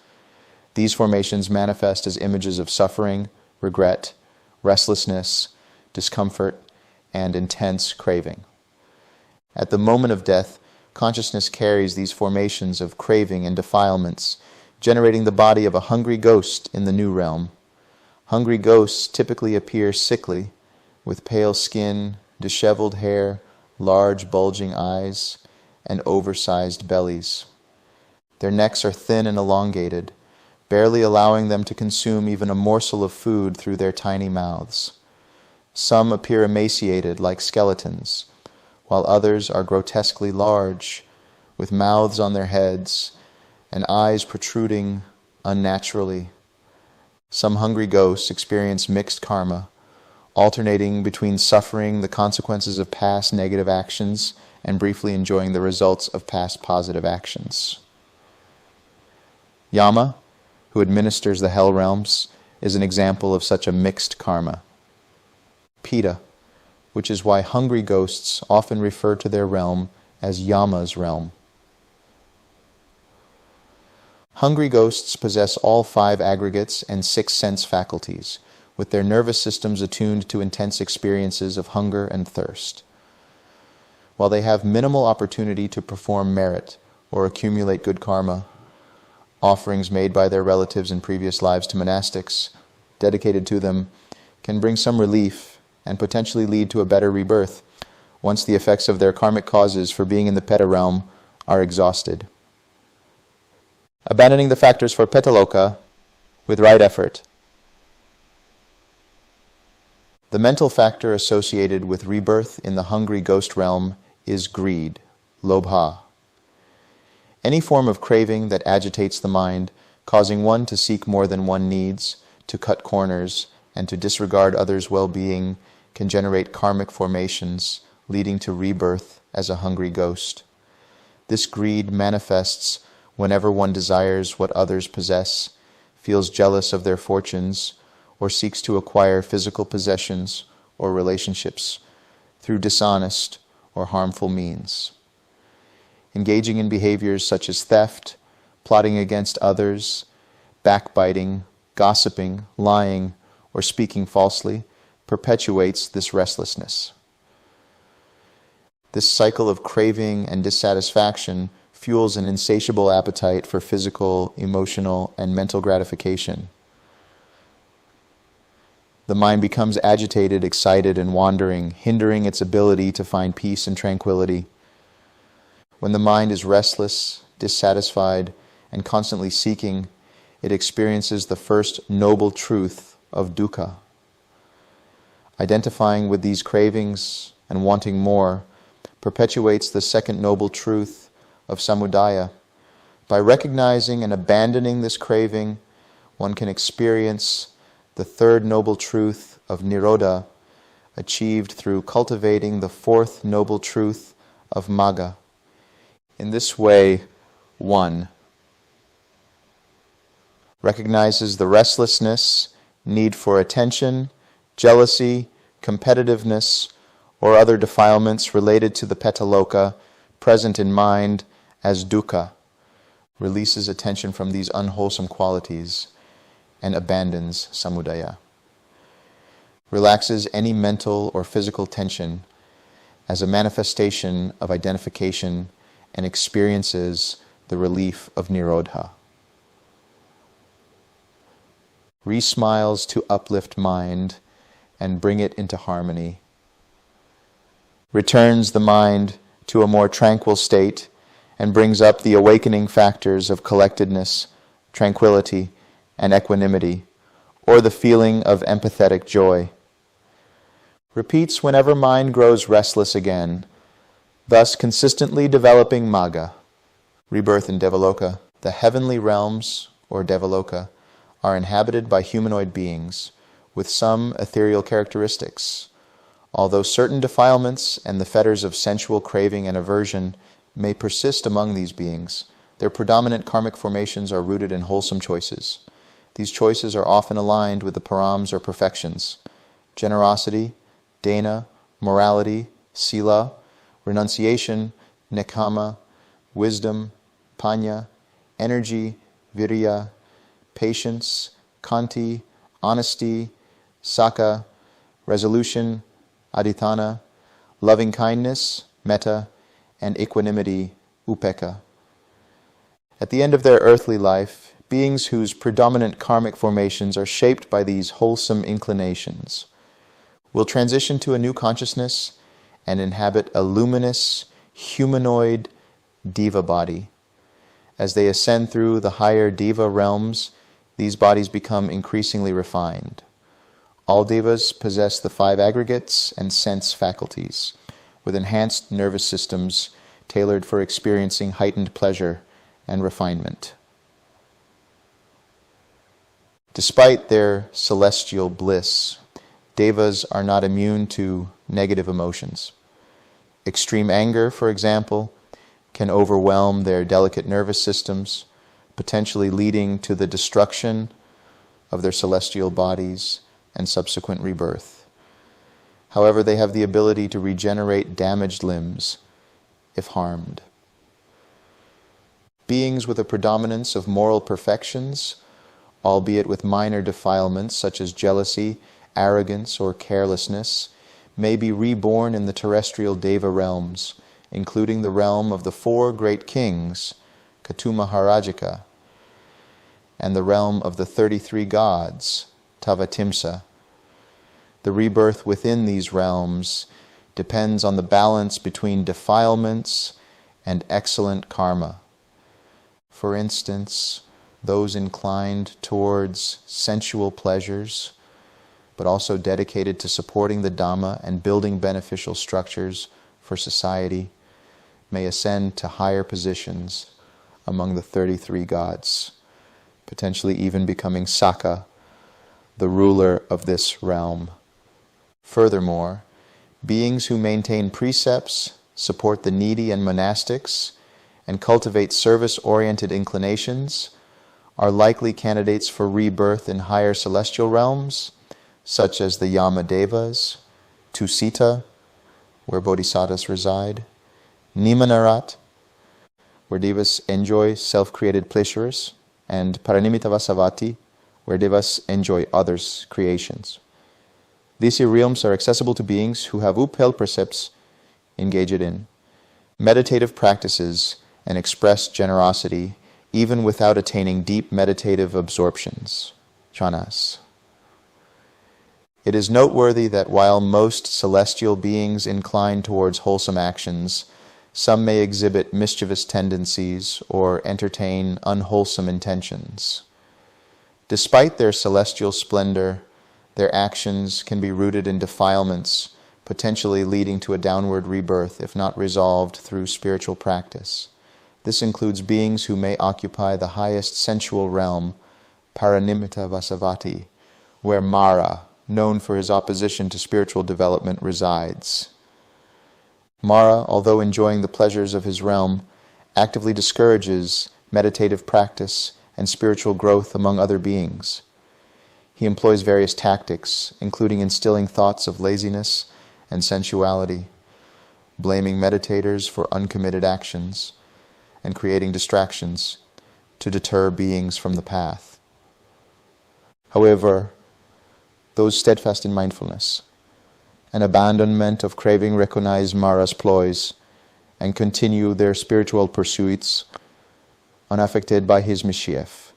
These formations manifest as images of suffering, regret, restlessness, discomfort, and intense craving. At the moment of death, consciousness carries these formations of craving and defilements, generating the body of a hungry ghost in the new realm. Hungry ghosts typically appear sickly, with pale skin, disheveled hair, large bulging eyes, and oversized bellies. Their necks are thin and elongated, barely allowing them to consume even a morsel of food through their tiny mouths. Some appear emaciated like skeletons, while others are grotesquely large, with mouths on their heads and eyes protruding unnaturally. Some hungry ghosts experience mixed karma, alternating between suffering the consequences of past negative actions and briefly enjoying the results of past positive actions. Yama, who administers the hell realms, is an example of such a mixed karma. Pitta, which is why hungry ghosts often refer to their realm as Yama's realm. Hungry ghosts possess all 5 aggregates and 6 sense faculties, with their nervous systems attuned to intense experiences of hunger and thirst. While they have minimal opportunity to perform merit or accumulate good karma, offerings made by their relatives in previous lives to monastics dedicated to them can bring some relief and potentially lead to a better rebirth once the effects of their karmic causes for being in the Peta realm are exhausted. Abandoning the factors for Petaloka with right effort. The mental factor associated with rebirth in the hungry ghost realm is greed, lobha. Any form of craving that agitates the mind, causing one to seek more than one needs, to cut corners, and to disregard others' well-being, can generate karmic formations, leading to rebirth as a hungry ghost. This greed manifests whenever one desires what others possess, feels jealous of their fortunes, or seeks to acquire physical possessions or relationships through dishonest or harmful means. Engaging in behaviors such as theft, plotting against others, backbiting, gossiping, lying, or speaking falsely perpetuates this restlessness. This cycle of craving and dissatisfaction fuels an insatiable appetite for physical, emotional, and mental gratification. The mind becomes agitated, excited, and wandering, hindering its ability to find peace and tranquility. When the mind is restless, dissatisfied, and constantly seeking, it experiences the first noble truth of dukkha. Identifying with these cravings and wanting more perpetuates the second noble truth of samudaya. By recognizing and abandoning this craving, one can experience the third noble truth of nirodha, achieved through cultivating the fourth noble truth of magga. In this way, one recognizes the restlessness, need for attention, jealousy, competitiveness, or other defilements related to the petaloka present in mind as dukkha, releases attention from these unwholesome qualities, and abandons samudaya. Relaxes any mental or physical tension as a manifestation of identification and experiences the relief of nirodha. Re-smiles to uplift mind and bring it into harmony. Returns the mind to a more tranquil state and brings up the awakening factors of collectedness, tranquility, and equanimity, or the feeling of empathetic joy. Repeats whenever mind grows restless again, thus consistently developing magga. Rebirth in Devaloka. The heavenly realms, or Devaloka, are inhabited by humanoid beings with some ethereal characteristics. Although certain defilements and the fetters of sensual craving and aversion may persist among these beings, their predominant karmic formations are rooted in wholesome choices. These choices are often aligned with the params or perfections: generosity, dana, morality, sila, renunciation, nekama, wisdom, panya, energy, virya, patience, kanti, honesty, saka, resolution, adhitthana, loving kindness, metta, and equanimity, upekkha. At the end of their earthly life, beings whose predominant karmic formations are shaped by these wholesome inclinations will transition to a new consciousness and inhabit a luminous, humanoid deva body. As they ascend through the higher deva realms, these bodies become increasingly refined. All devas possess the 5 aggregates and sense faculties, with enhanced nervous systems tailored for experiencing heightened pleasure and refinement. Despite their celestial bliss, devas are not immune to negative emotions. Extreme anger, for example, can overwhelm their delicate nervous systems, potentially leading to the destruction of their celestial bodies and subsequent rebirth. However, they have the ability to regenerate damaged limbs if harmed. Beings with a predominance of moral perfections, albeit with minor defilements such as jealousy, arrogance, or carelessness, may be reborn in the terrestrial deva realms, including the realm of the 4 great kings, Katumaharajika, and the realm of the 33 gods, Tavatimsa. The rebirth within these realms depends on the balance between defilements and excellent karma. For instance, those inclined towards sensual pleasures, but also dedicated to supporting the Dhamma and building beneficial structures for society, may ascend to higher positions among the 33 gods, potentially even becoming Sukha, the ruler of this realm. Furthermore, beings who maintain precepts, support the needy and monastics, and cultivate service-oriented inclinations are likely candidates for rebirth in higher celestial realms, such as the Yamadevas, Tusita, where bodhisattvas reside, Nimanarat, where devas enjoy self-created pleasures, and Paranimittavasavati, where devas enjoy others' creations. These realms are accessible to beings who have upheld precepts engaged in meditative practices and express generosity, even without attaining deep meditative absorptions, jhanas. It is noteworthy that while most celestial beings incline towards wholesome actions, some may exhibit mischievous tendencies or entertain unwholesome intentions. Despite their celestial splendor, their actions can be rooted in defilements, potentially leading to a downward rebirth if not resolved through spiritual practice. This includes beings who may occupy the highest sensual realm, Paranimittavasavati, where Mara, known for his opposition to spiritual development, resides. Mara, although enjoying the pleasures of his realm, actively discourages meditative practice and spiritual growth among other beings. He employs various tactics, including instilling thoughts of laziness and sensuality, blaming meditators for uncommitted actions, and creating distractions to deter beings from the path. However, those steadfast in mindfulness and abandonment of craving recognize Mara's ploys and continue their spiritual pursuits unaffected by his mischief.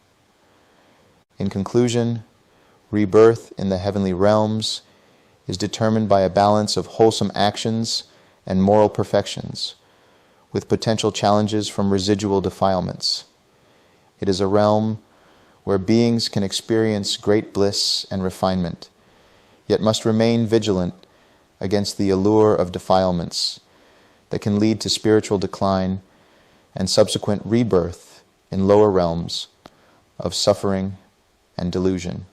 In conclusion, rebirth in the heavenly realms is determined by a balance of wholesome actions and moral perfections, with potential challenges from residual defilements. It is a realm where beings can experience great bliss and refinement, yet must remain vigilant against the allure of defilements that can lead to spiritual decline and subsequent rebirth in lower realms of suffering and delusion.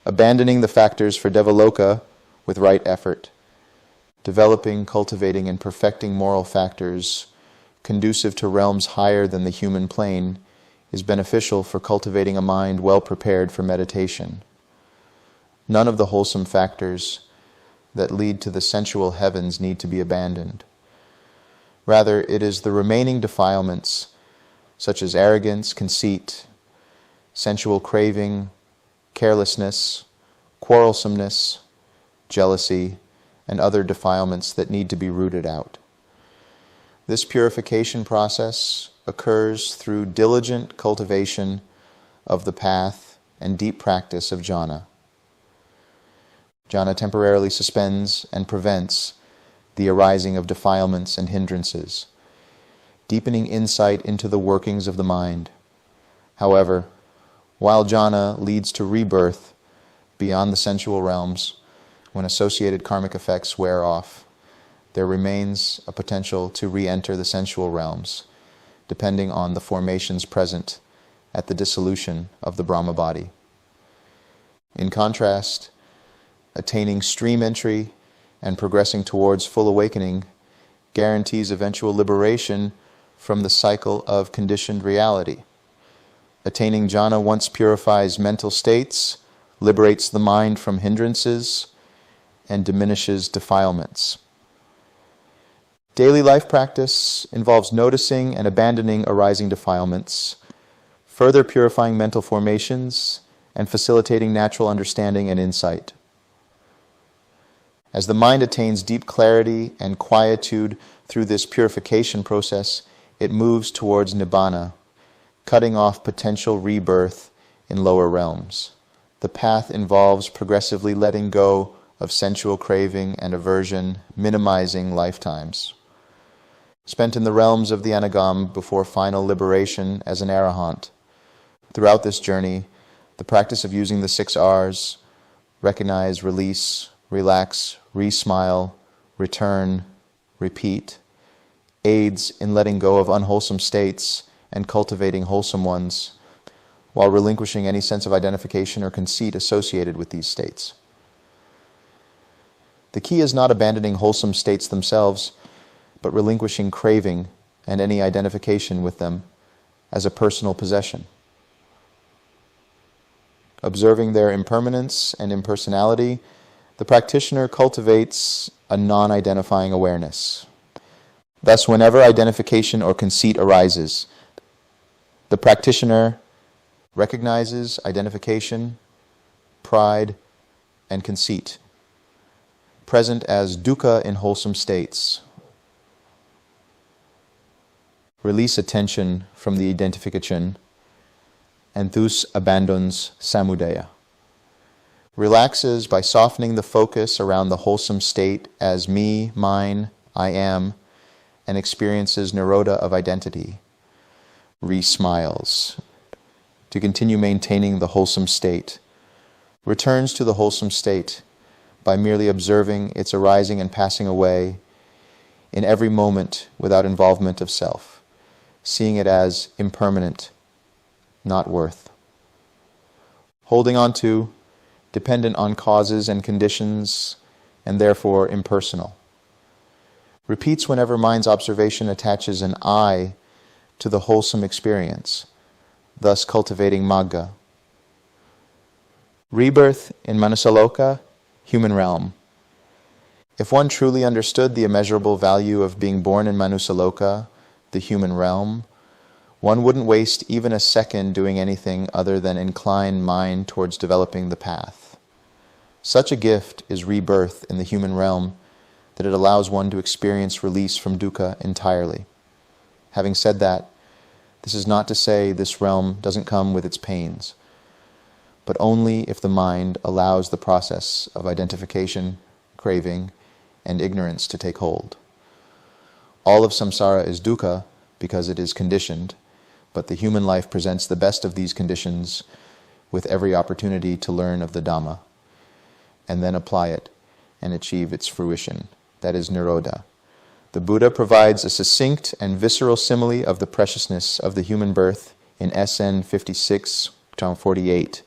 Abandoning the factors for Devaloka with right effort, developing, cultivating, and perfecting moral factors conducive to realms higher than the human plane is beneficial for cultivating a mind well prepared for meditation. None of the wholesome factors that lead to the sensual heavens need to be abandoned. Rather, it is the remaining defilements, such as arrogance, conceit, sensual craving, carelessness, quarrelsomeness, jealousy, and other defilements that need to be rooted out. This purification process occurs through diligent cultivation of the path and deep practice of jhana. Jhana temporarily suspends and prevents the arising of defilements and hindrances, deepening insight into the workings of the mind. However, while jhana leads to rebirth beyond the sensual realms, when associated karmic effects wear off, there remains a potential to re-enter the sensual realms, depending on the formations present at the dissolution of the Brahma body. In contrast, attaining stream entry and progressing towards full awakening guarantees eventual liberation from the cycle of conditioned reality. Attaining jhana once purifies mental states, liberates the mind from hindrances, and diminishes defilements. Daily life practice involves noticing and abandoning arising defilements, further purifying mental formations, and facilitating natural understanding and insight. As the mind attains deep clarity and quietude through this purification process, it moves towards nibbana, cutting off potential rebirth in lower realms. The path involves progressively letting go of sensual craving and aversion, minimizing lifetimes. Spent in the realms of the anagam before final liberation as an arahant. Throughout this journey, the practice of using the 6 R's, recognize, release, relax, re-smile, return, repeat, aids in letting go of unwholesome states and cultivating wholesome ones, while relinquishing any sense of identification or conceit associated with these states. The key is not abandoning wholesome states themselves, but relinquishing craving and any identification with them as a personal possession. Observing their impermanence and impersonality, the practitioner cultivates a non-identifying awareness. Thus, whenever identification or conceit arises, the practitioner recognizes identification, pride, and conceit, present as dukkha in wholesome states. Release attention from the identification and thus abandons samudaya. Relaxes by softening the focus around the wholesome state as me, mine, I am, and experiences nirodha of identity. Re-smiles to continue maintaining the wholesome state. Returns to the wholesome state by merely observing its arising and passing away in every moment without involvement of self, seeing it as impermanent, not worth. Holding on to, dependent on causes and conditions, and therefore impersonal. Repeats whenever mind's observation attaches an I to the wholesome experience, thus cultivating magga. Rebirth in Manusaloka, human realm. If one truly understood the immeasurable value of being born in Manusaloka, the human realm, one wouldn't waste even a second doing anything other than incline mind towards developing the path. Such a gift is rebirth in the human realm that it allows one to experience release from dukkha entirely. Having said that, this is not to say this realm doesn't come with its pains, but only if the mind allows the process of identification, craving, and ignorance to take hold. All of samsara is dukkha because it is conditioned, but the human life presents the best of these conditions with every opportunity to learn of the Dhamma, and then apply it and achieve its fruition, that is nirodha. The Buddha provides a succinct and visceral simile of the preciousness of the human birth in SN 56, 48,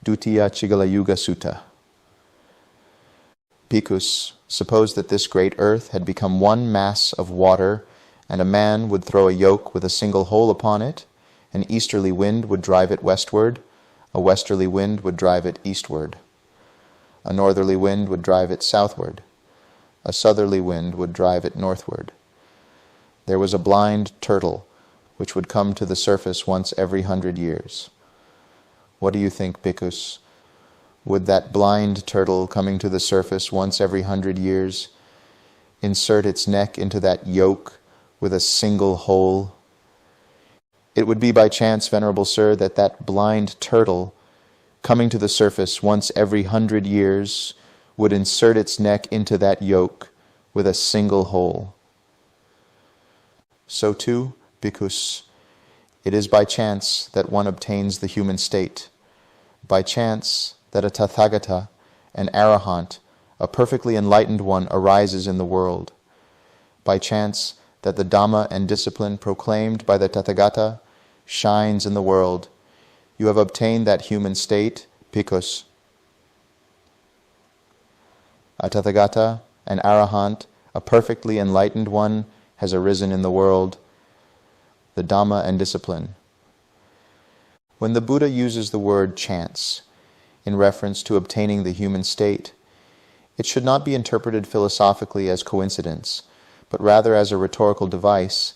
Dutiya Chigalayuga Sutta. Bhikkhus, suppose that this great earth had become one mass of water, and a man would throw a yoke with a single hole upon it. An easterly wind would drive it westward, a westerly wind would drive it eastward. A northerly wind would drive it southward, a southerly wind would drive it northward. There was a blind turtle which would come to the surface once every 100 years. What do you think, bhikkhus? Would that blind turtle coming to the surface once every 100 years insert its neck into that yoke with a single hole It would be by chance, Venerable Sir, that that blind turtle, coming to the surface once every 100 years, would insert its neck into that yoke with a single hole. So too, bhikkhus, it is by chance that one obtains the human state, by chance that a Tathagata, an arahant, a perfectly enlightened one arises in the world, by chance that the Dhamma and discipline proclaimed by the Tathagata shines in the world. You have obtained that human state, bhikkhus. A Tathagata, an arahant, a perfectly enlightened one has arisen in the world, the Dhamma and discipline. When the Buddha uses the word chance in reference to obtaining the human state, it should not be interpreted philosophically as coincidence, but rather as a rhetorical device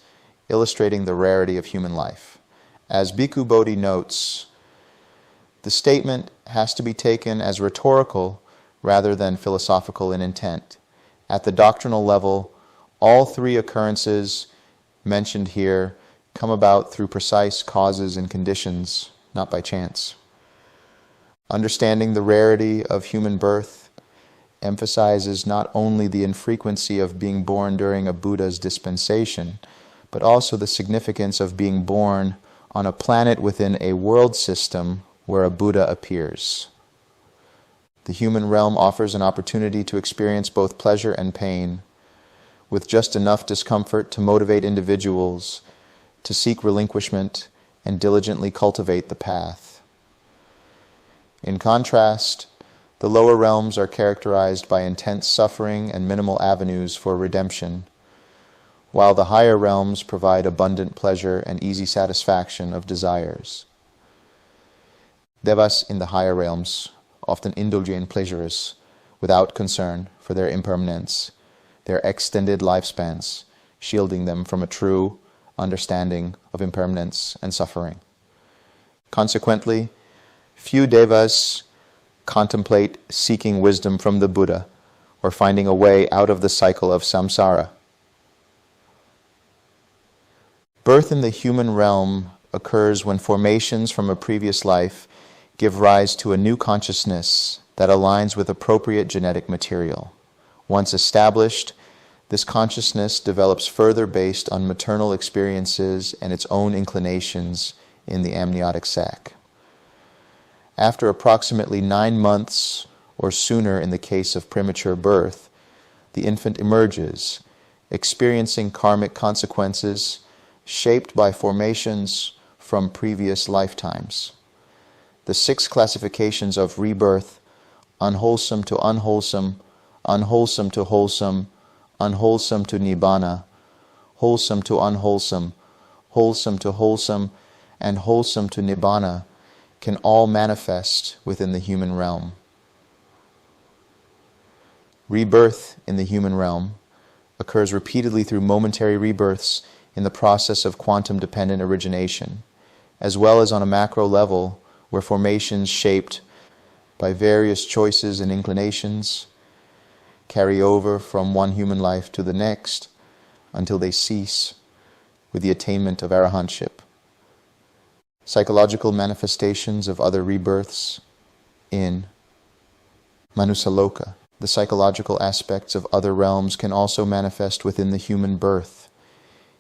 illustrating the rarity of human life. As Bhikkhu Bodhi notes, the statement has to be taken as rhetorical rather than philosophical in intent. At the doctrinal level, all three occurrences mentioned here come about through precise causes and conditions, not by chance. Understanding the rarity of human birth emphasizes not only the infrequency of being born during a Buddha's dispensation, but also the significance of being born on a planet within a world system where a Buddha appears. The human realm offers an opportunity to experience both pleasure and pain, with just enough discomfort to motivate individuals to seek relinquishment and diligently cultivate the path. In contrast, the lower realms are characterized by intense suffering and minimal avenues for redemption, while the higher realms provide abundant pleasure and easy satisfaction of desires. Devas in the higher realms often indulge in pleasures without concern for their impermanence, their extended lifespans, shielding them from a true understanding of impermanence and suffering. Consequently, few devas contemplate seeking wisdom from the Buddha or finding a way out of the cycle of samsara. Birth in the human realm occurs when formations from a previous life give rise to a new consciousness that aligns with appropriate genetic material. Once established, this consciousness develops further based on maternal experiences and its own inclinations in the amniotic sac. After approximately 9 months, or sooner in the case of premature birth, the infant emerges, experiencing karmic consequences shaped by formations from previous lifetimes. The 6 classifications of rebirth, unwholesome to unwholesome, unwholesome to wholesome, unwholesome to nibbana, wholesome to unwholesome, wholesome to wholesome, and wholesome to nibbana, can all manifest within the human realm. Rebirth in the human realm occurs repeatedly through momentary rebirths in the process of quantum-dependent origination, as well as on a macro level where formations shaped by various choices and inclinations carry over from one human life to the next until they cease with the attainment of arahantship. Psychological manifestations of other rebirths in Manusaloka. The psychological aspects of other realms can also manifest within the human birth.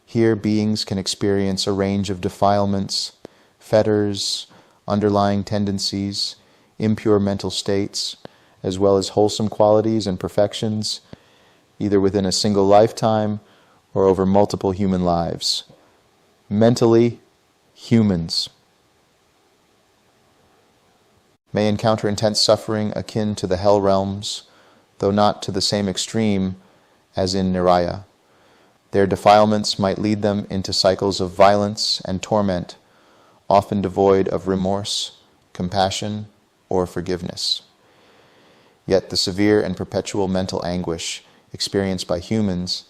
Here beings can experience a range of defilements, fetters, underlying tendencies, impure mental states, as well as wholesome qualities and perfections, either within a single lifetime or over multiple human lives. Mentally, humans may encounter intense suffering akin to the hell realms, though not to the same extreme as in Niraya. Their defilements might lead them into cycles of violence and torment, often devoid of remorse, compassion, or forgiveness. Yet the severe and perpetual mental anguish experienced by humans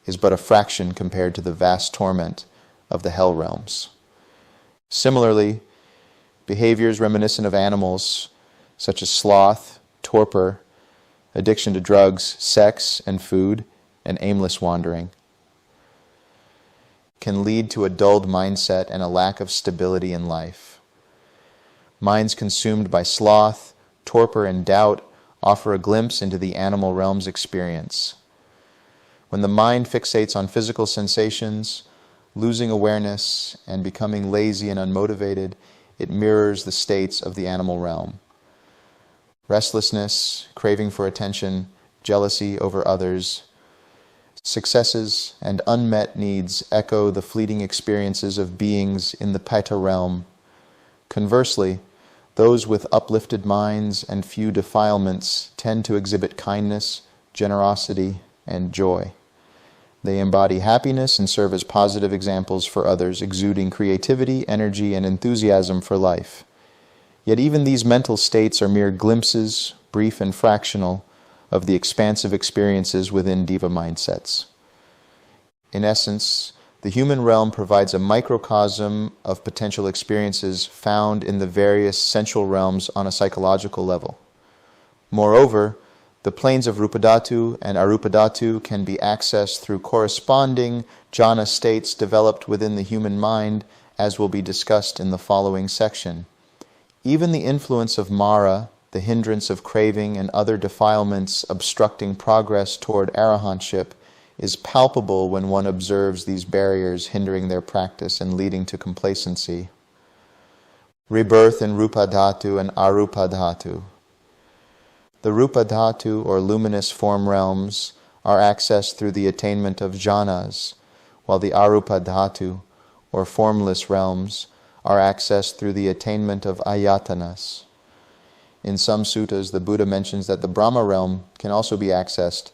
is but a fraction compared to the vast torment of the hell realms. Similarly, behaviors reminiscent of animals, such as sloth, torpor, addiction to drugs, sex and food, and aimless wandering. can lead to a dulled mindset and a lack of stability in life. Minds consumed by sloth, torpor, and doubt offer a glimpse into the animal realm's experience. When the mind fixates on physical sensations, losing awareness and becoming lazy and unmotivated, it mirrors the states of the animal realm. Restlessness, craving for attention, jealousy over others, successes, and unmet needs echo the fleeting experiences of beings in the Pitta realm. Conversely, those with uplifted minds and few defilements tend to exhibit kindness, generosity, and joy. They embody happiness and serve as positive examples for others, exuding creativity, energy, and enthusiasm for life. Yet even these mental states are mere glimpses, brief and fractional, of the expansive experiences within Diva mindsets. In essence, the human realm provides a microcosm of potential experiences found in the various sensual realms on a psychological level. Moreover, the planes of Rupadhatu and Arupadhatu can be accessed through corresponding jhana states developed within the human mind, as will be discussed in the following section. Even the influence of Mara, the hindrance of craving and other defilements obstructing progress toward arahantship, is palpable when one observes these barriers hindering their practice and leading to complacency. Rebirth in Rupadhatu and Arupadhatu. The Rupadhatu, or luminous form realms, are accessed through the attainment of jhanas, while the Arupadhatu, or formless realms, are accessed through the attainment of ayatanas. In some suttas, the Buddha mentions that the Brahma realm can also be accessed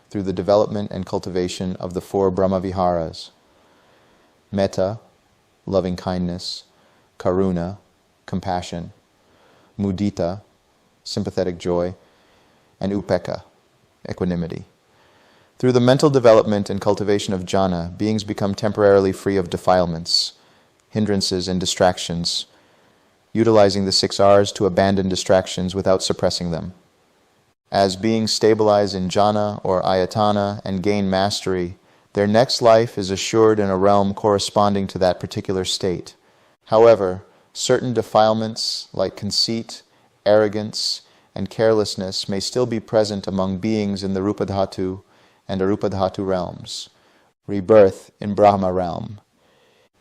through the development and cultivation of the 4 Brahma-viharas: Metta, loving-kindness; Karuna, compassion; Mudita, sympathetic joy; and Upekkha, equanimity. Through the mental development and cultivation of jhana, beings become temporarily free of defilements, hindrances, and distractions, utilizing the 6 R's to abandon distractions without suppressing them. As beings stabilize in jhana or ayatana and gain mastery, their next life is assured in a realm corresponding to that particular state. However, certain defilements like conceit, arrogance, and carelessness may still be present among beings in the Rupadhatu and Arupadhatu realms. Rebirth in Brahma realm.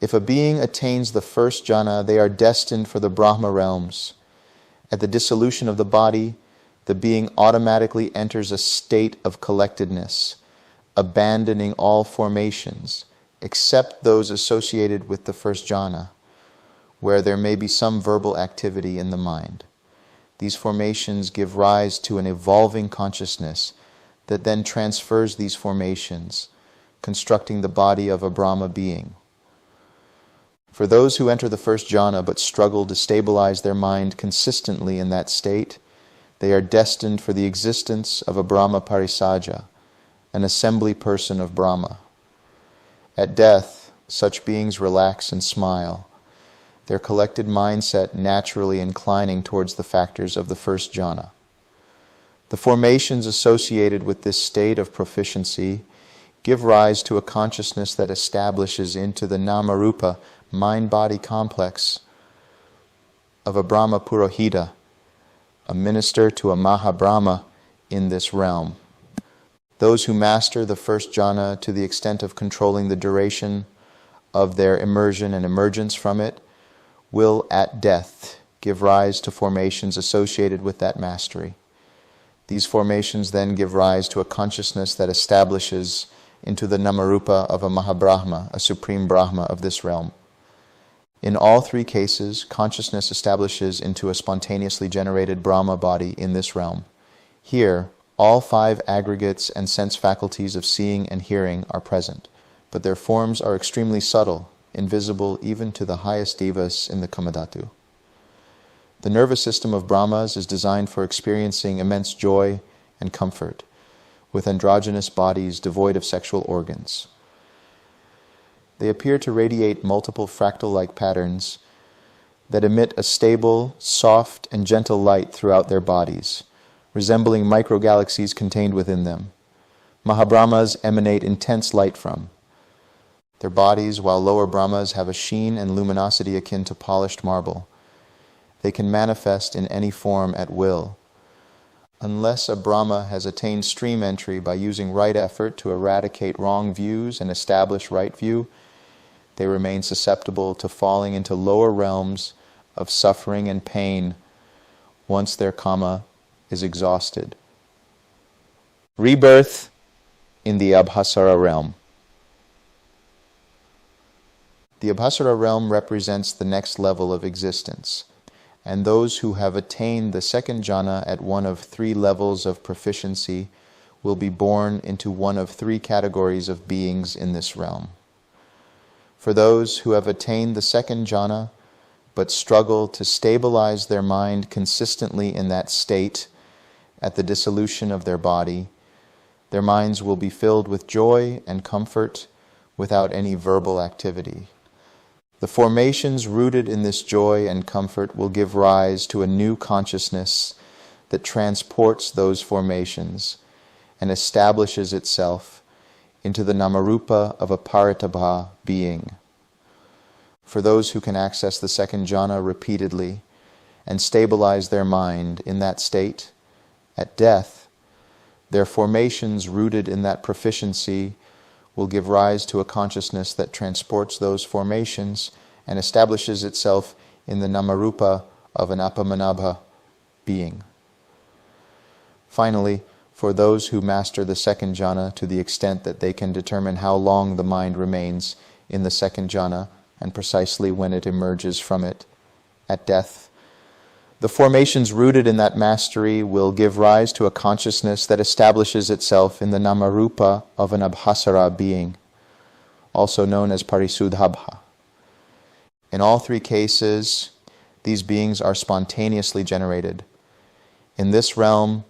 If a being attains the first jhana, they are destined for the Brahma realms. At the dissolution of the body, the being automatically enters a state of collectedness, abandoning all formations, except those associated with the first jhana, where there may be some verbal activity in the mind. These formations give rise to an evolving consciousness that then transfers these formations, constructing the body of a Brahma being. For those who enter the first jhana but struggle to stabilize their mind consistently in that state, they are destined for the existence of a Brahma Parisaja, an assembly person of Brahma. At death, such beings relax and smile, their collected mindset naturally inclining towards the factors of the first jhana. The formations associated with this state of proficiency give rise to a consciousness that establishes into the Namarupa mind-body complex of a Brahma Purohita, a minister to a Mahabrahma in this realm. Those who master the first jhana to the extent of controlling the duration of their immersion and emergence from it will at death give rise to formations associated with that mastery. These formations then give rise to a consciousness that establishes into the Namarupa of a Mahabrahma, a supreme Brahma of this realm. In all 3 cases, consciousness establishes into a spontaneously generated Brahma body in this realm. Here, all 5 aggregates and sense faculties of seeing and hearing are present, but their forms are extremely subtle, invisible even to the highest devas in the Kamadhatu. The nervous system of Brahmas is designed for experiencing immense joy and comfort, with androgynous bodies devoid of sexual organs. They appear to radiate multiple fractal-like patterns that emit a stable, soft, and gentle light throughout their bodies, resembling microgalaxies contained within them. Mahabrahmas emanate intense light from. Their bodies, while lower Brahmas, have a sheen and luminosity akin to polished marble. They can manifest in any form at will. Unless a Brahma has attained stream entry by using right effort to eradicate wrong views and establish right view, they remain susceptible to falling into lower realms of suffering and pain once their kama is exhausted. Rebirth in the Abhasara realm. The Abhasara realm represents the next level of existence, and those who have attained the second jhana at one of 3 levels of proficiency will be born into one of 3 categories of beings in this realm. For those who have attained the second jhana but struggle to stabilize their mind consistently in that state at the dissolution of their body, their minds will be filled with joy and comfort without any verbal activity. The formations rooted in this joy and comfort will give rise to a new consciousness that transports those formations and establishes itself into the namarupa of a paritabha being. For those who can access the second jhana repeatedly and stabilize their mind in that state, at death, their formations rooted in that proficiency will give rise to a consciousness that transports those formations and establishes itself in the namarupa of an apamanabha being. Finally, for those who master the second jhana to the extent that they can determine how long the mind remains in the second jhana and precisely when it emerges from it at death, the formations rooted in that mastery will give rise to a consciousness that establishes itself in the namarupa of an abhasara being, also known as parisuddhabha. In all 3 cases, these beings are spontaneously generated. In this realm,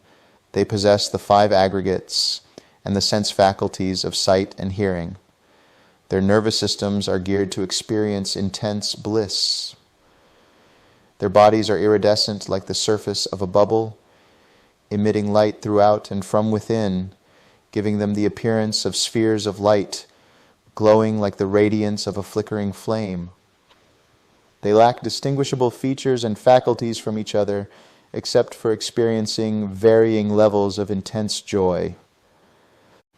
they possess the 5 aggregates and the sense faculties of sight and hearing. Their nervous systems are geared to experience intense bliss. Their bodies are iridescent like the surface of a bubble, emitting light throughout and from within, giving them the appearance of spheres of light, glowing like the radiance of a flickering flame. They lack distinguishable features and faculties from each other, except for experiencing varying levels of intense joy.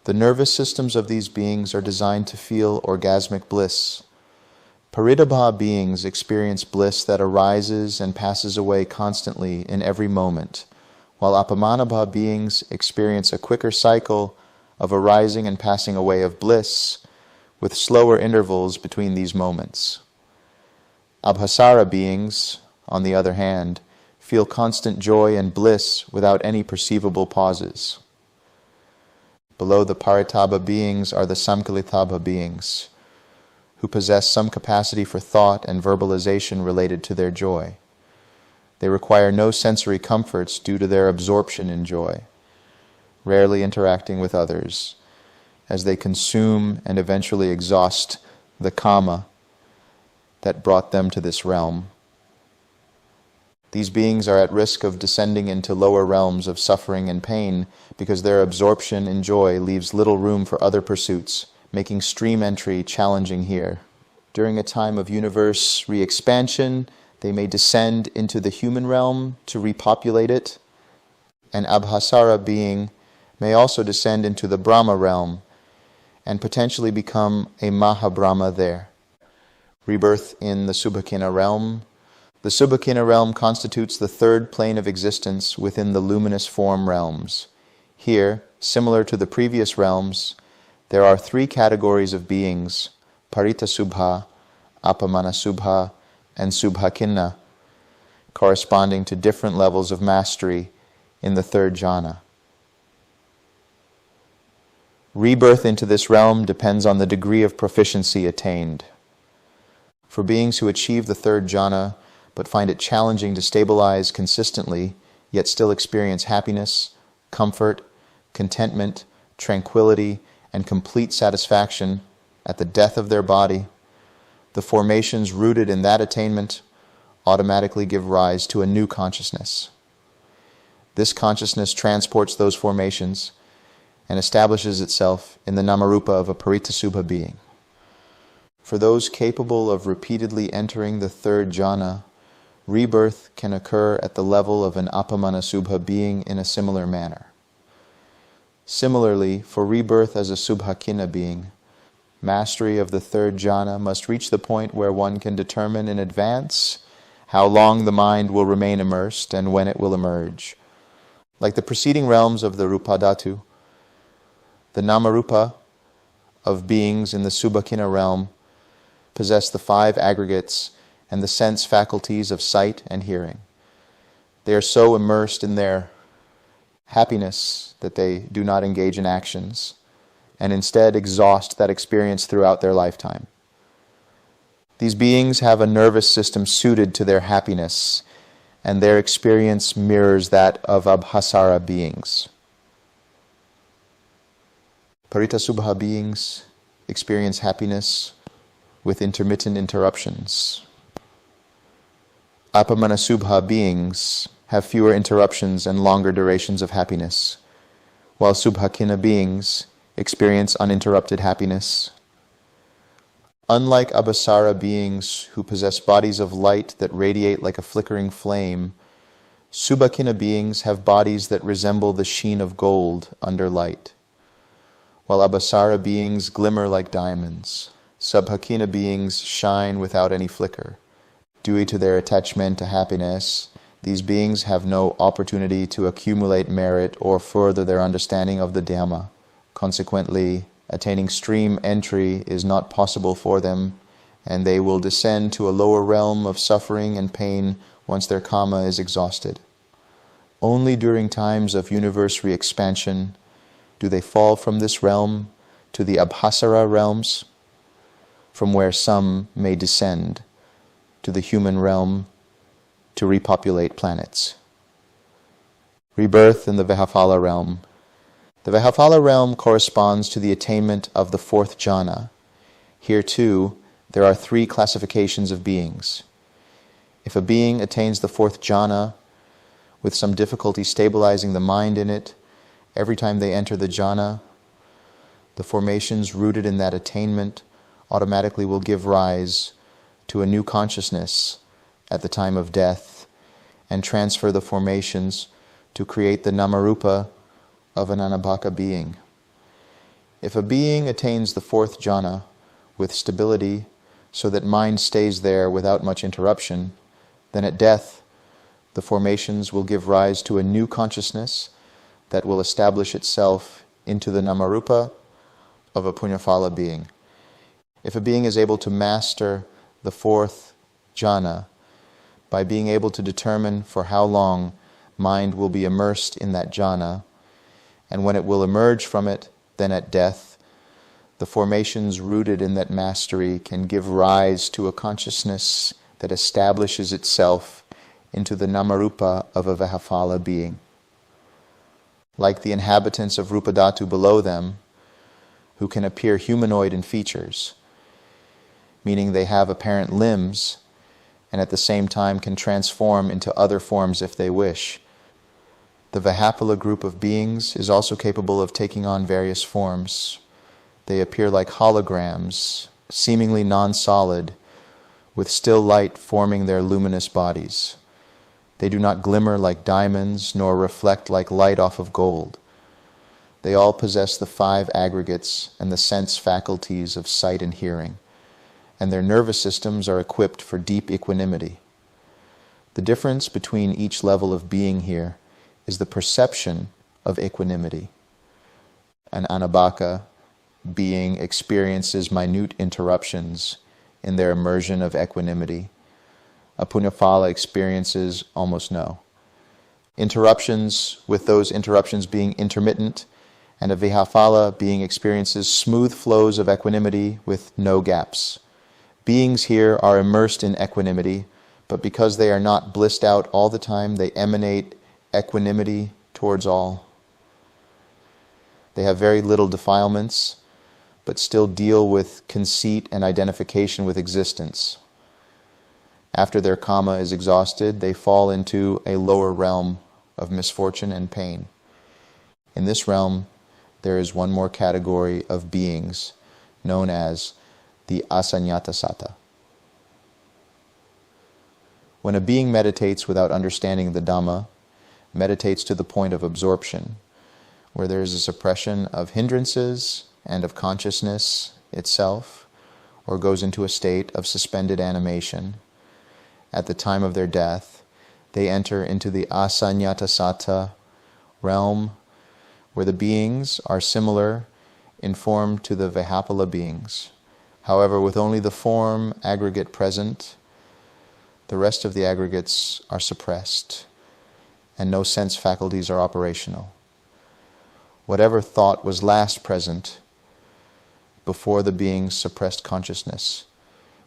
The nervous systems of these beings are designed to feel orgasmic bliss. Paridabha beings experience bliss that arises and passes away constantly in every moment, while apamanabha beings experience a quicker cycle of arising and passing away of bliss, with slower intervals between these moments. Abhasara beings, on the other hand, feel constant joy and bliss without any perceivable pauses. Below the Paritabha beings are the Samkalitabha beings, who possess some capacity for thought and verbalization related to their joy. They require no sensory comforts due to their absorption in joy, rarely interacting with others, as they consume and eventually exhaust the kama that brought them to this realm. These beings are at risk of descending into lower realms of suffering and pain because their absorption in joy leaves little room for other pursuits, making stream entry challenging here. During a time of universe re-expansion, they may descend into the human realm to repopulate it. An Abhasara being may also descend into the Brahma realm and potentially become a Mahabrahma there. Rebirth in the Subhakina realm. The Subhakina realm constitutes the 3rd plane of existence within the luminous form realms. Here, similar to the previous realms, there are 3 categories of beings, Paritasubha, Apamanasubha, and Subhakina, corresponding to different levels of mastery in the 3rd jhana. Rebirth into this realm depends on the degree of proficiency attained. For beings who achieve the 3rd jhana but find it challenging to stabilize consistently, yet still experience happiness, comfort, contentment, tranquility, and complete satisfaction at the death of their body, the formations rooted in that attainment automatically give rise to a new consciousness. This consciousness transports those formations and establishes itself in the namarupa of a Paritasubha being. For those capable of repeatedly entering the third jhana, rebirth can occur at the level of an Apamanasubha being in a similar manner. Similarly, for rebirth as a Subhakina being, mastery of the third jhana must reach the point where one can determine in advance how long the mind will remain immersed and when it will emerge. Like the preceding realms of the Rupadhatu, the Namarupa of beings in the Subhakina realm possess the 5 aggregates and the sense faculties of sight and hearing. They are so immersed in their happiness that they do not engage in actions, and instead exhaust that experience throughout their lifetime. These beings have a nervous system suited to their happiness, and their experience mirrors that of Abhasara beings. Paritasubha beings experience happiness with intermittent interruptions. Apamanasubha beings have fewer interruptions and longer durations of happiness, while Subhakina beings experience uninterrupted happiness. Unlike Abhasara beings who possess bodies of light that radiate like a flickering flame, Subhakina beings have bodies that resemble the sheen of gold under light. While Abhasara beings glimmer like diamonds, Subhakina beings shine without any flicker. Due to their attachment to happiness, these beings have no opportunity to accumulate merit or further their understanding of the Dhamma. Consequently, attaining stream entry is not possible for them, and they will descend to a lower realm of suffering and pain once their karma is exhausted. Only during times of universal expansion do they fall from this realm to the Abhasara realms, from where some may descend to the human realm to repopulate planets. Rebirth in the Vihafala realm. The Vihafala realm corresponds to the attainment of the 4th jhana. Here too, there are 3 classifications of beings. If a being attains the 4th jhana with some difficulty stabilizing the mind in it, every time they enter the jhana, the formations rooted in that attainment automatically will give rise to a new consciousness at the time of death and transfer the formations to create the Namarupa of an Anabhaka being. If a being attains the 4th jhana with stability so that mind stays there without much interruption, then at death the formations will give rise to a new consciousness that will establish itself into the Namarupa of a Punyafala being. If a being is able to master the 4th jhana by being able to determine for how long mind will be immersed in that jhana, and when it will emerge from it, then at death, the formations rooted in that mastery can give rise to a consciousness that establishes itself into the Namarupa of a Vihafala being. Like the inhabitants of Rupadhatu below them, who can appear humanoid in features, meaning they have apparent limbs, and at the same time can transform into other forms if they wish. The Vihapala group of beings is also capable of taking on various forms. They appear like holograms, seemingly non-solid, with still light forming their luminous bodies. They do not glimmer like diamonds, nor reflect like light off of gold. They all possess the 5 aggregates and the sense faculties of sight and hearing, and their nervous systems are equipped for deep equanimity. The difference between each level of being here is the perception of equanimity. An Anabhaka being experiences minute interruptions in their immersion of equanimity. A Punyafala experiences almost no interruptions, with those interruptions being intermittent, and a Vihafala being experiences smooth flows of equanimity with no gaps. Beings here are immersed in equanimity, but because they are not blissed out all the time, they emanate equanimity towards all. They have very little defilements, but still deal with conceit and identification with existence. After their karma is exhausted, they fall into a lower realm of misfortune and pain. In this realm, there is one more category of beings known as the asaññata sata. When a being meditates without understanding the Dhamma, meditates to the point of absorption, where there is a suppression of hindrances and of consciousness itself, or goes into a state of suspended animation, at the time of their death, they enter into the asaññata sata realm, where the beings are similar in form to the Vihapala beings. However, with only the form aggregate present, the rest of the aggregates are suppressed, and no sense faculties are operational. Whatever thought was last present before the being's suppressed consciousness,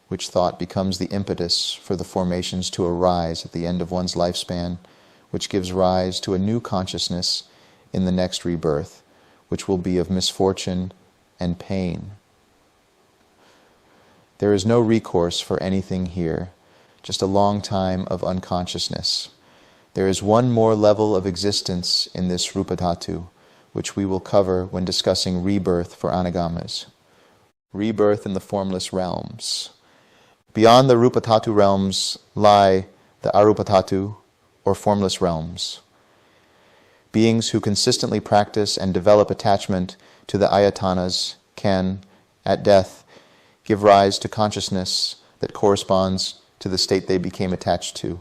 which thought becomes the impetus for the formations to arise at the end of one's lifespan, which gives rise to a new consciousness in the next rebirth, which will be of misfortune and pain. There is no recourse for anything here, just a long time of unconsciousness. There is one more level of existence in this Rupa Dhatu, which we will cover when discussing rebirth for Anagamas. Rebirth in the formless realms. Beyond the Rupa Dhatu realms lie the Arupa Dhatu, or formless realms. Beings who consistently practice and develop attachment to the ayatanas can, at death, give rise to consciousness that corresponds to the state they became attached to: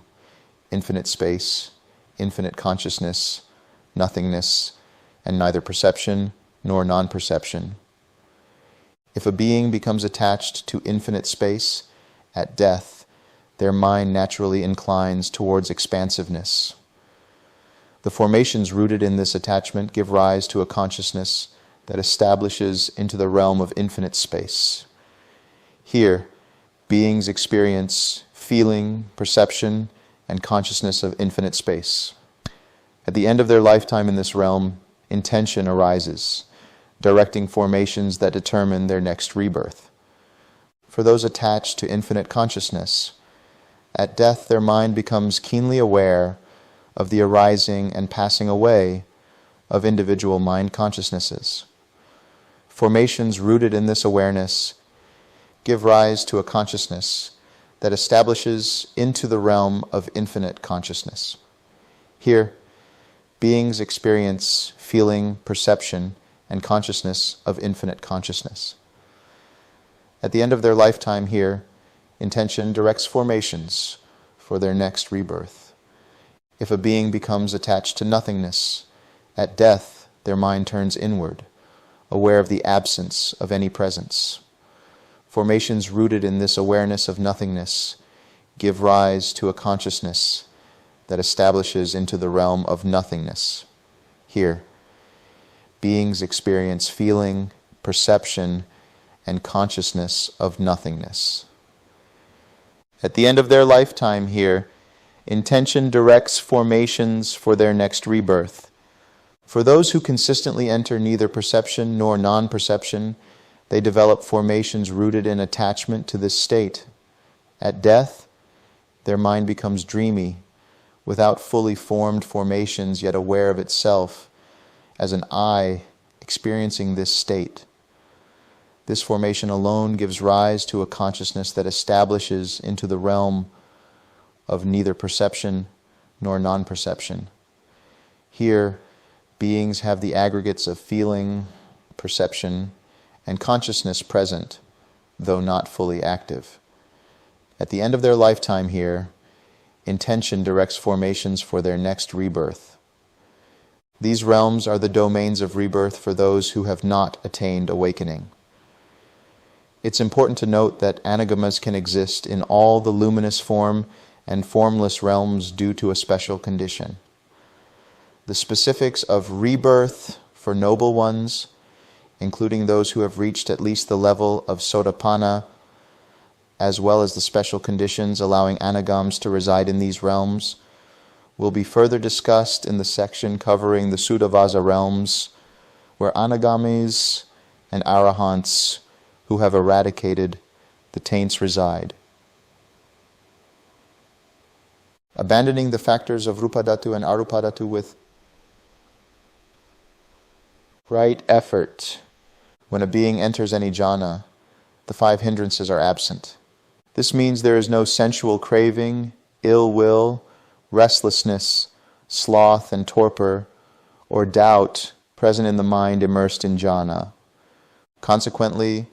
infinite space, infinite consciousness, nothingness, and neither perception nor non-perception. If a being becomes attached to infinite space, at death, their mind naturally inclines towards expansiveness. The formations rooted in this attachment give rise to a consciousness that establishes into the realm of infinite space. Here, beings experience feeling, perception, and consciousness of infinite space. At the end of their lifetime in this realm, intention arises, directing formations that determine their next rebirth. For those attached to infinite consciousness, at death their mind becomes keenly aware of the arising and passing away of individual mind consciousnesses. Formations rooted in this awareness give rise to a consciousness that establishes into the realm of infinite consciousness. Here, beings experience feeling, perception, and consciousness of infinite consciousness. At the end of their lifetime here, intention directs formations for their next rebirth. If a being becomes attached to nothingness, at death their mind turns inward, aware of the absence of any presence. Formations rooted in this awareness of nothingness give rise to a consciousness that establishes into the realm of nothingness. Here, beings experience feeling, perception, and consciousness of nothingness. At the end of their lifetime here, intention directs formations for their next rebirth. For those who consistently enter neither perception nor non-perception, they develop formations rooted in attachment to this state. At death, their mind becomes dreamy, without fully formed formations, yet aware of itself as an I experiencing this state. This formation alone gives rise to a consciousness that establishes into the realm of neither perception nor non-perception. Here, beings have the aggregates of feeling, perception, and consciousness present, though not fully active. At the end of their lifetime here, intention directs formations for their next rebirth. These realms are the domains of rebirth for those who have not attained awakening. It's important to note that anagamas can exist in all the luminous form and formless realms due to a special condition. The specifics of rebirth for noble ones, including those who have reached at least the level of Sotapanna, as well as the special conditions allowing anagams to reside in these realms, will be further discussed in the section covering the Suddhavasa realms, where anagamis and arahants who have eradicated the taints reside. Abandoning the factors of Rupadhatu and Arupadhatu with right effort, when a being enters any jhana, the 5 hindrances are absent. This means there is no sensual craving, ill will, restlessness, sloth and torpor, or doubt present in the mind immersed in jhana. Consequently,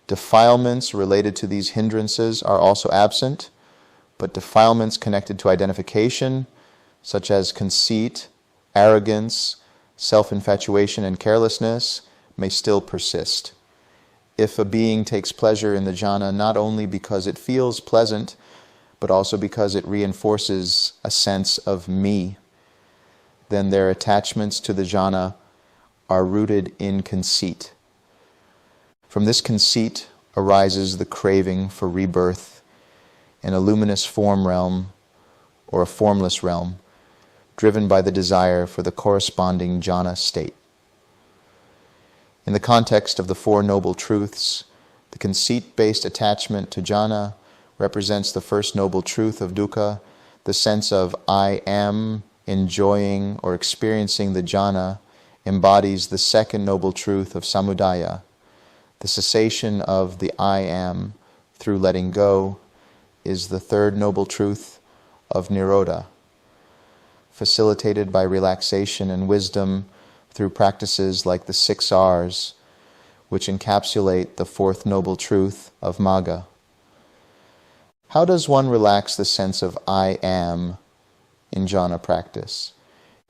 defilements related to these hindrances are also absent, but defilements connected to identification, such as conceit, arrogance, self-infatuation, and carelessness, may still persist. If a being takes pleasure in the jhana not only because it feels pleasant, but also because it reinforces a sense of me, then their attachments to the jhana are rooted in conceit. From this conceit arises the craving for rebirth in a luminous form realm or a formless realm, driven by the desire for the corresponding jhana state. In the context of the Four Noble Truths, the conceit-based attachment to jhana represents the first noble truth of dukkha, the sense of I am enjoying or experiencing the jhana embodies the second noble truth of samudaya. The cessation of the I am through letting go is the third noble truth of nirodha, facilitated by relaxation and wisdom through practices like the 6 R's, which encapsulate the fourth noble truth of magga. How does one relax the sense of I am in jhana practice?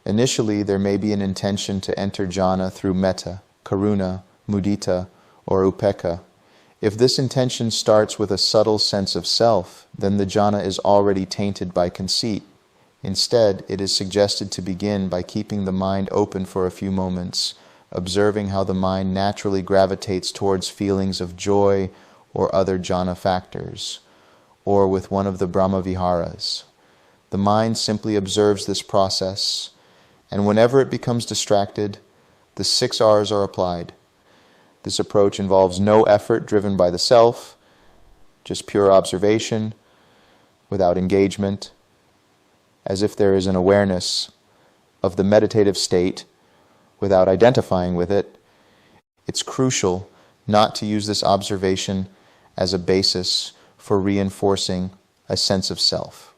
Initially, there may be an intention to enter jhana through metta, karuna, mudita, or upekkha. If this intention starts with a subtle sense of self, then the jhana is already tainted by conceit. Instead, it is suggested to begin by keeping the mind open for a few moments, observing how the mind naturally gravitates towards feelings of joy or other jhana factors, or with one of the Brahma Viharas. The mind simply observes this process, and whenever it becomes distracted, the 6 R's are applied. This approach involves no effort driven by the self, just pure observation, without engagement, as if there is an awareness of the meditative state without identifying with it. It's crucial not to use this observation as a basis for reinforcing a sense of self.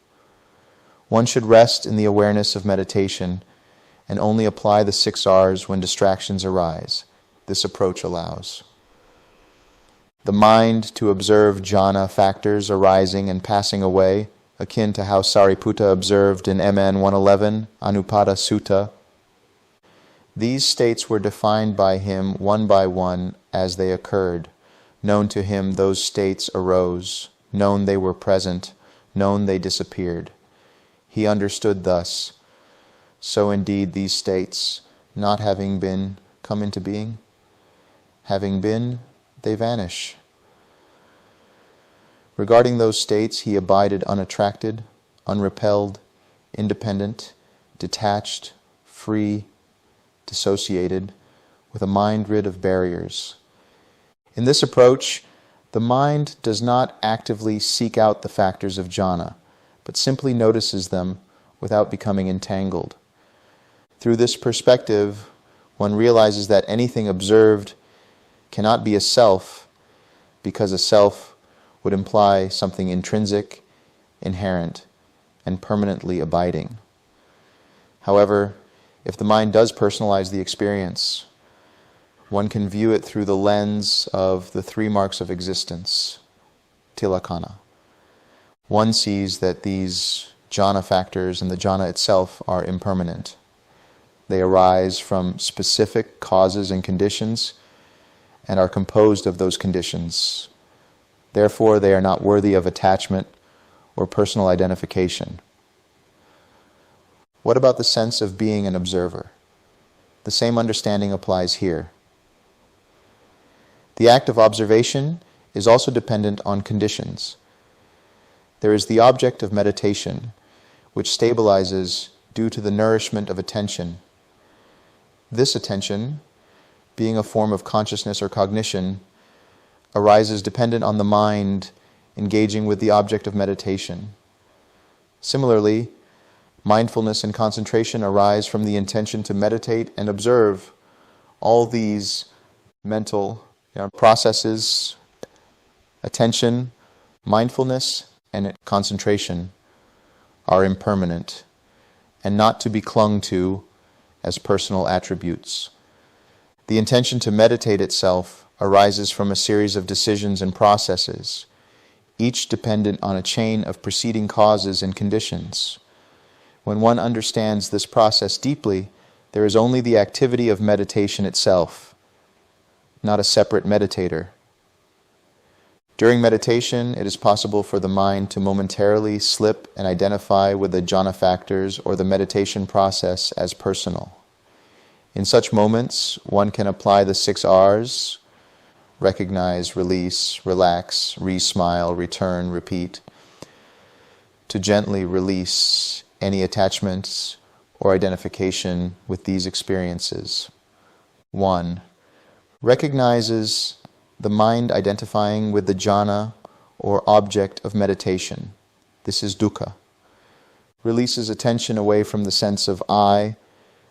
One should rest in the awareness of meditation and only apply the 6 R's when distractions arise. This approach allows the mind to observe jhana factors arising and passing away, akin to how Sariputta observed in MN 111, Anupada Sutta. These states were defined by him one by one as they occurred. Known to him those states arose, known they were present, known they disappeared. He understood thus, so indeed these states, not having been, come into being. Having been, they vanish. Regarding those states, he abided unattracted, unrepelled, independent, detached, free, dissociated, with a mind rid of barriers. In this approach, the mind does not actively seek out the factors of jhana, but simply notices them without becoming entangled. Through this perspective, one realizes that anything observed cannot be a self, because a self would imply something intrinsic, inherent, and permanently abiding. However, if the mind does personalize the experience, one can view it through the lens of the 3 marks of existence, tilakkhana. One sees that these jhana factors and the jhana itself are impermanent. They arise from specific causes and conditions and are composed of those conditions. Therefore, they are not worthy of attachment or personal identification. What about the sense of being an observer? The same understanding applies here. The act of observation is also dependent on conditions. There is the object of meditation, which stabilizes due to the nourishment of attention. This attention, being a form of consciousness or cognition, arises dependent on the mind engaging with the object of meditation. Similarly, mindfulness and concentration arise from the intention to meditate and observe. All these mental processes Attention, mindfulness, and concentration are impermanent and not to be clung to as personal attributes. The intention to meditate itself arises from a series of decisions and processes, each dependent on a chain of preceding causes and conditions. When one understands this process deeply, there is only the activity of meditation itself, not a separate meditator. During meditation, it is possible for the mind to momentarily slip and identify with the jhana factors or the meditation process as personal. In such moments, one can apply the 6 R's: recognize, release, relax, re-smile, return, repeat, to gently release any attachments or identification with these experiences. 1. Recognizes the mind identifying with the jhana or object of meditation. This is dukkha. Releases attention away from the sense of I.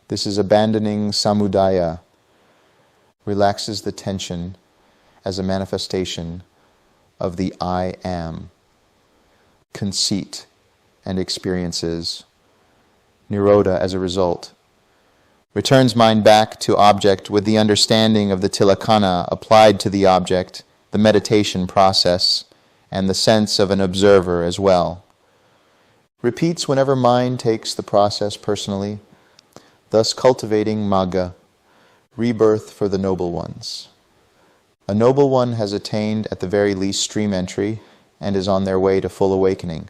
This is abandoning samudaya. Relaxes the tension as a manifestation of the I am. Conceit and experiences. Nirodha as a result. Returns mind back to object with the understanding of the tilakkhana applied to the object, the meditation process, and the sense of an observer as well. Repeats whenever mind takes the process personally, thus cultivating magga, rebirth for the noble ones. A noble one has attained at the very least stream entry and is on their way to full awakening,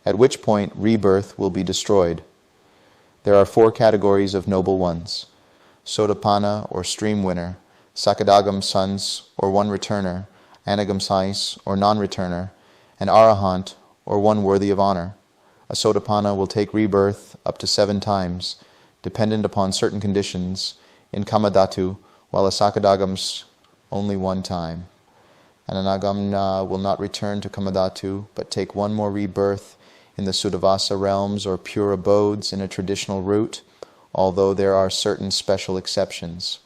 at which point rebirth will be destroyed. There are 4 categories of noble ones: Sotapanna or stream winner, Sakadagam sons or one returner, Anagam sais or non-returner, and Arahant or one worthy of honor. A Sotapanna will take rebirth up to 7 times, dependent upon certain conditions, in Kamadhatu, while a Sakadagam's only 1 time. An Anagamna will not return to Kamadhatu, but take 1 more rebirth in the Sudavasa realms or pure abodes in a traditional route, although there are certain special exceptions.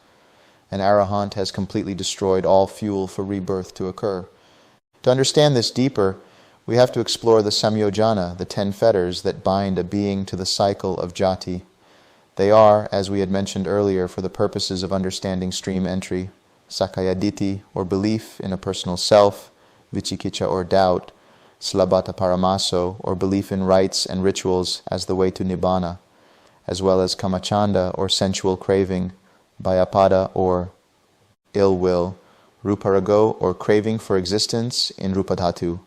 An Arahant has completely destroyed all fuel for rebirth to occur. To understand this deeper, we have to explore the Samyojana, the 10 fetters that bind a being to the cycle of Jati. They are, as we had mentioned earlier, for the purposes of understanding stream entry: Sakayaditi, or belief in a personal self; Vichikicha, or doubt; Slabhata Paramaso, or belief in rites and rituals as the way to Nibbana, as well as Kamachanda, or sensual craving; Bhayapada, or ill will; Ruparago, or craving for existence in Rupadhatu;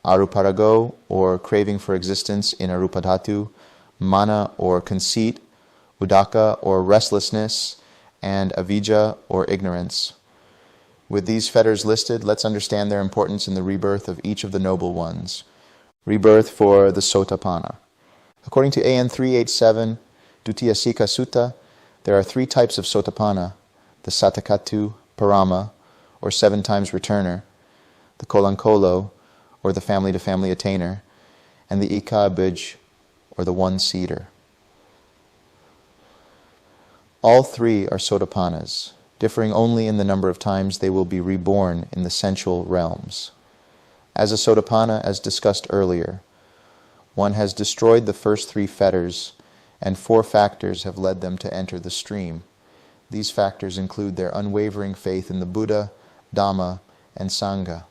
Aruparago, or craving for existence in Arupadhatu; Mana, or conceit; Udaka, or restlessness; and Avijja, or ignorance. With these fetters listed, let's understand their importance in the rebirth of each of the noble ones. Rebirth for the Sotapanna. According to AN 387, Dutiya Sika Sutta, there are 3 types of Sotapanna: the Satakatu Parama, or 7 times returner; the Kolankolo, or the family-to-family attainer; and the Ikabij, or the one-seater. All 3 are Sotapannas, differing only in the number of times they will be reborn in the sensual realms. As a Sotapanna, as discussed earlier, one has destroyed the first 3 fetters, and 4 factors have led them to enter the stream. These factors include their unwavering faith in the Buddha, Dhamma, and Sangha.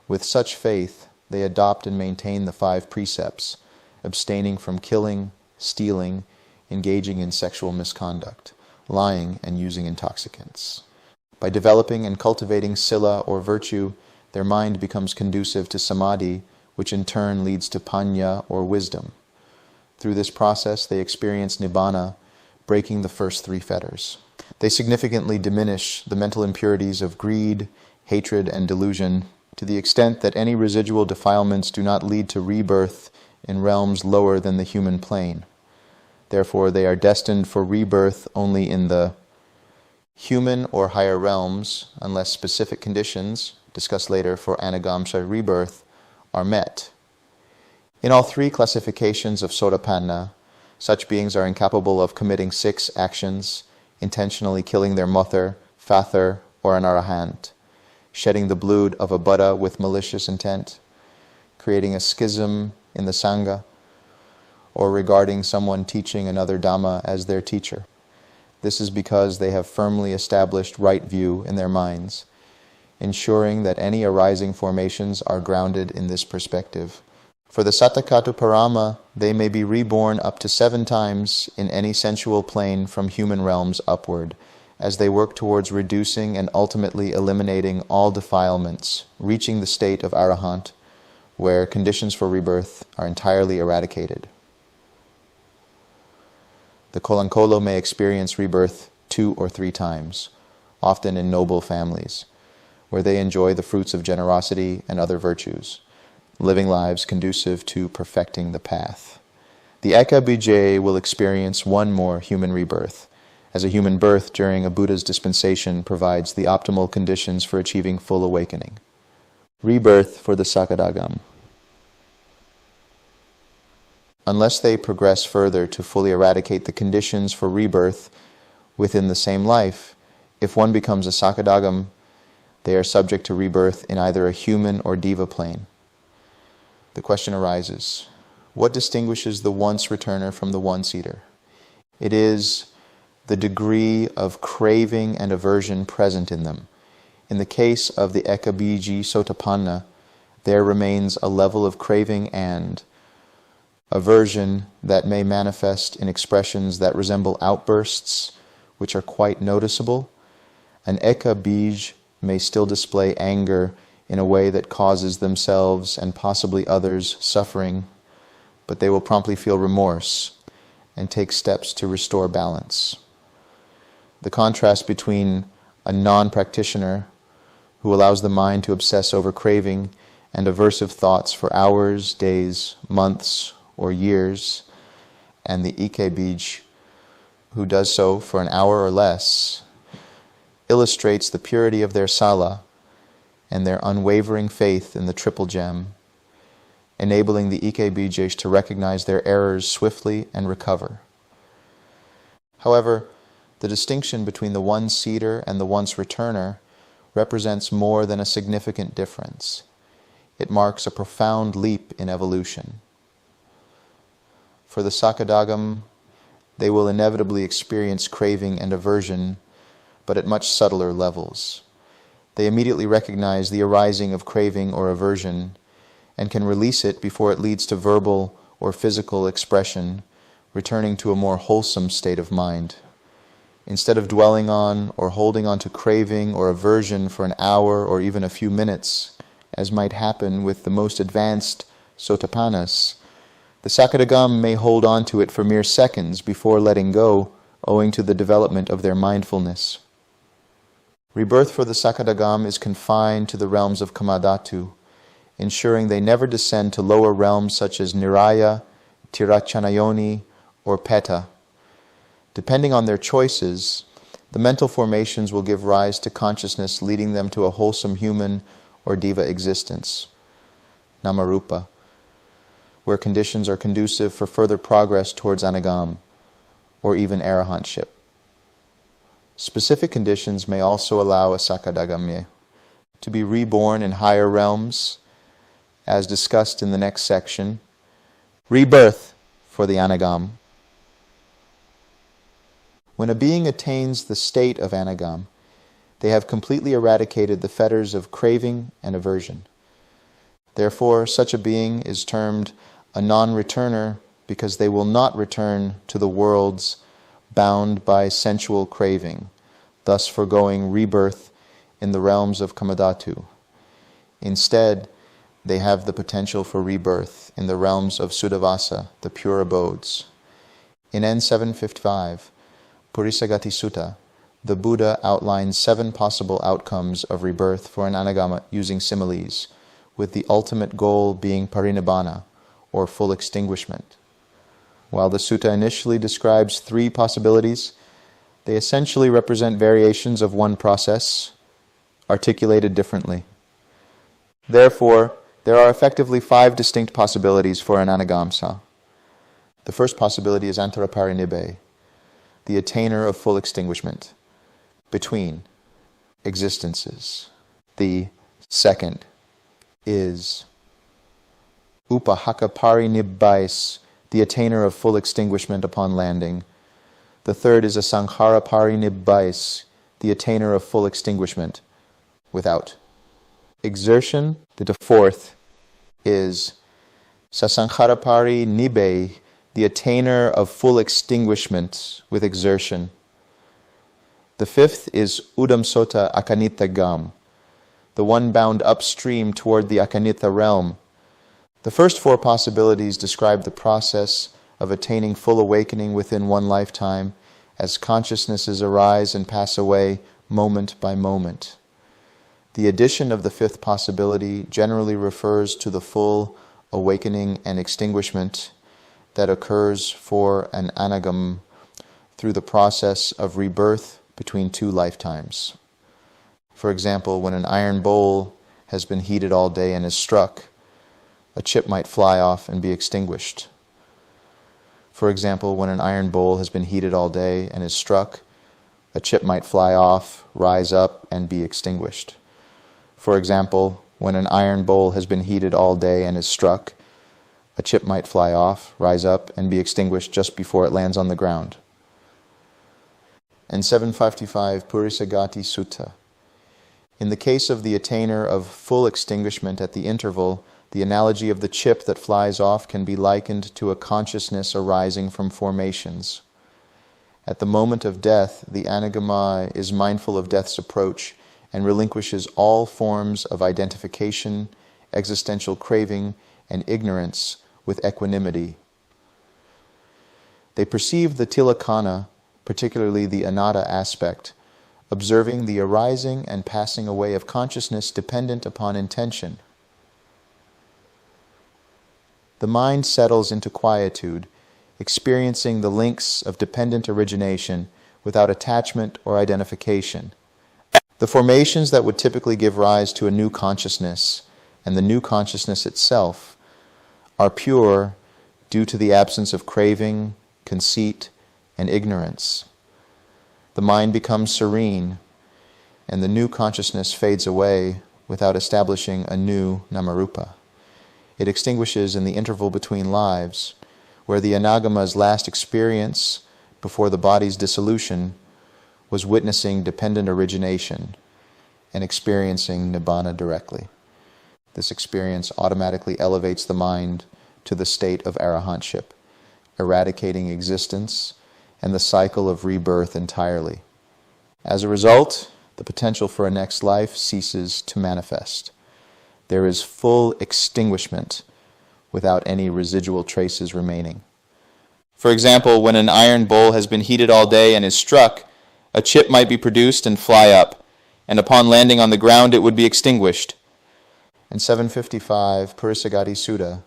With such faith, they adopt and maintain the 5 precepts, abstaining from killing, stealing, engaging in sexual misconduct, lying, and using intoxicants. By developing and cultivating sila or virtue, their mind becomes conducive to samadhi, which in turn leads to panya or wisdom. Through this process, they experience nibbana, breaking the first 3 fetters. They significantly diminish the mental impurities of greed, hatred, and delusion, to the extent that any residual defilements do not lead to rebirth in realms lower than the human plane. Therefore, they are destined for rebirth only in the human or higher realms, unless specific conditions, discussed later for anagamsa rebirth, are met. In all 3 classifications of Sotapanna, such beings are incapable of committing 6 actions, intentionally killing their mother, father, or an arahant. shedding the blood of a Buddha with malicious intent, creating a schism in the Sangha, or regarding someone teaching another Dhamma as their teacher. This is because they have firmly established right view in their minds, ensuring that any arising formations are grounded in this perspective. For the Satakatu Parama, they may be reborn up to 7 times in any sensual plane from human realms upward, as they work towards reducing and ultimately eliminating all defilements, reaching the state of Arahant, where conditions for rebirth are entirely eradicated. The Kolankolo may experience rebirth 2 or 3 times, often in noble families, where they enjoy the fruits of generosity and other virtues, living lives conducive to perfecting the path. The Eka Bijay will experience 1 more human rebirth, as a human birth during a Buddha's dispensation provides the optimal conditions for achieving full awakening. Rebirth for the Sakadagam. Unless they progress further to fully eradicate the conditions for rebirth within the same life, if one becomes a Sakadagam, they are subject to rebirth in either a human or Deva plane. The question arises, what distinguishes the once-returner from the one-seater? It is the degree of craving and aversion present in them. In the case of the Ekabiji Sotapanna, there remains a level of craving and aversion that may manifest in expressions that resemble outbursts, which are quite noticeable. An Ekabij may still display anger in a way that causes themselves and possibly others suffering, but they will promptly feel remorse and take steps to restore balance. The contrast between a non-practitioner who allows the mind to obsess over craving and aversive thoughts for hours, days, months, or years, and the Ikebij who does so for an hour or less, illustrates the purity of their sala and their unwavering faith in the triple gem, enabling the Ikebijesh to recognize their errors swiftly and recover. However, the distinction between the one-seater and the once-returner represents more than a significant difference. It marks a profound leap in evolution. For the Sakadagam, they will inevitably experience craving and aversion, but at much subtler levels. They immediately recognize the arising of craving or aversion and can release it before it leads to verbal or physical expression, returning to a more wholesome state of mind. Instead of dwelling on or holding on to craving or aversion for an hour or even a few minutes, as might happen with the most advanced Sotapannas, the Sakadagam may hold on to it for mere seconds before letting go, owing to the development of their mindfulness. Rebirth for the Sakadagam is confined to the realms of Kamadhatu, ensuring they never descend to lower realms such as Niraya, Tirachanayoni, or Peta. Depending on their choices, the mental formations will give rise to consciousness leading them to a wholesome human or Deva existence, Namarupa, where conditions are conducive for further progress towards Anagam, or even Arahantship. Specific conditions may also allow a Sakadagamya to be reborn in higher realms, as discussed in the next section. Rebirth for the Anagam. When a being attains the state of Anagam, they have completely eradicated the fetters of craving and aversion. Therefore, such a being is termed a non-returner because they will not return to the worlds bound by sensual craving, thus foregoing rebirth in the realms of Kamadhatu. Instead, they have the potential for rebirth in the realms of Suddhavasa, the pure abodes. In N755, Purisagati Sutta, the Buddha outlines 7 possible outcomes of rebirth for an anagama using similes, with the ultimate goal being parinibbana, or full extinguishment. While the sutta initially describes 3 possibilities, they essentially represent variations of one process, articulated differently. Therefore, there are effectively 5 distinct possibilities for an anagamsa. The first possibility is antaraparinibbe, the attainer of full extinguishment, between existences. The second is Upahakaparinibbais, the attainer of full extinguishment upon landing. The third is Asankharaparinibbais, the attainer of full extinguishment without exertion. The fourth is Sasankharaparinibbe, the attainer of full extinguishment with exertion. The fifth is Udamsota Akanitagam, the one bound upstream toward the Akanita realm. The first four possibilities describe the process of attaining full awakening within one lifetime as consciousnesses arise and pass away moment by moment. The addition of the fifth possibility generally refers to the full awakening and extinguishment that occurs for an anagam through the process of rebirth between two lifetimes. For example, when an iron bowl has been heated all day and is struck, a chip might fly off and be extinguished. For example, when an iron bowl has been heated all day and is struck, a chip might fly off, rise up, and be extinguished. For example, when an iron bowl has been heated all day and is struck, a chip might fly off, rise up, and be extinguished just before it lands on the ground. And 755 Purisagati Sutta. In the case of the attainer of full extinguishment at the interval, the analogy of the chip that flies off can be likened to a consciousness arising from formations. At the moment of death, the anagama is mindful of death's approach and relinquishes all forms of identification, existential craving, and ignorance with equanimity. They perceive the tilakkhana, particularly the anatta aspect, observing the arising and passing away of consciousness dependent upon intention. The mind settles into quietude, experiencing the links of dependent origination without attachment or identification. The formations that would typically give rise to a new consciousness, and the new consciousness itself, are pure due to the absence of craving, conceit, and ignorance. The mind becomes serene, and the new consciousness fades away without establishing a new namarupa. It extinguishes in the interval between lives, where the anagama's last experience before the body's dissolution was witnessing dependent origination and experiencing nibbana directly. This experience automatically elevates the mind to the state of arahantship, eradicating existence and the cycle of rebirth entirely. As a result, the potential for a next life ceases to manifest. There is full extinguishment without any residual traces remaining. For example, when an iron bowl has been heated all day and is struck, a chip might be produced and fly up, and upon landing on the ground it would be extinguished. In 755 Purisagati Sutta,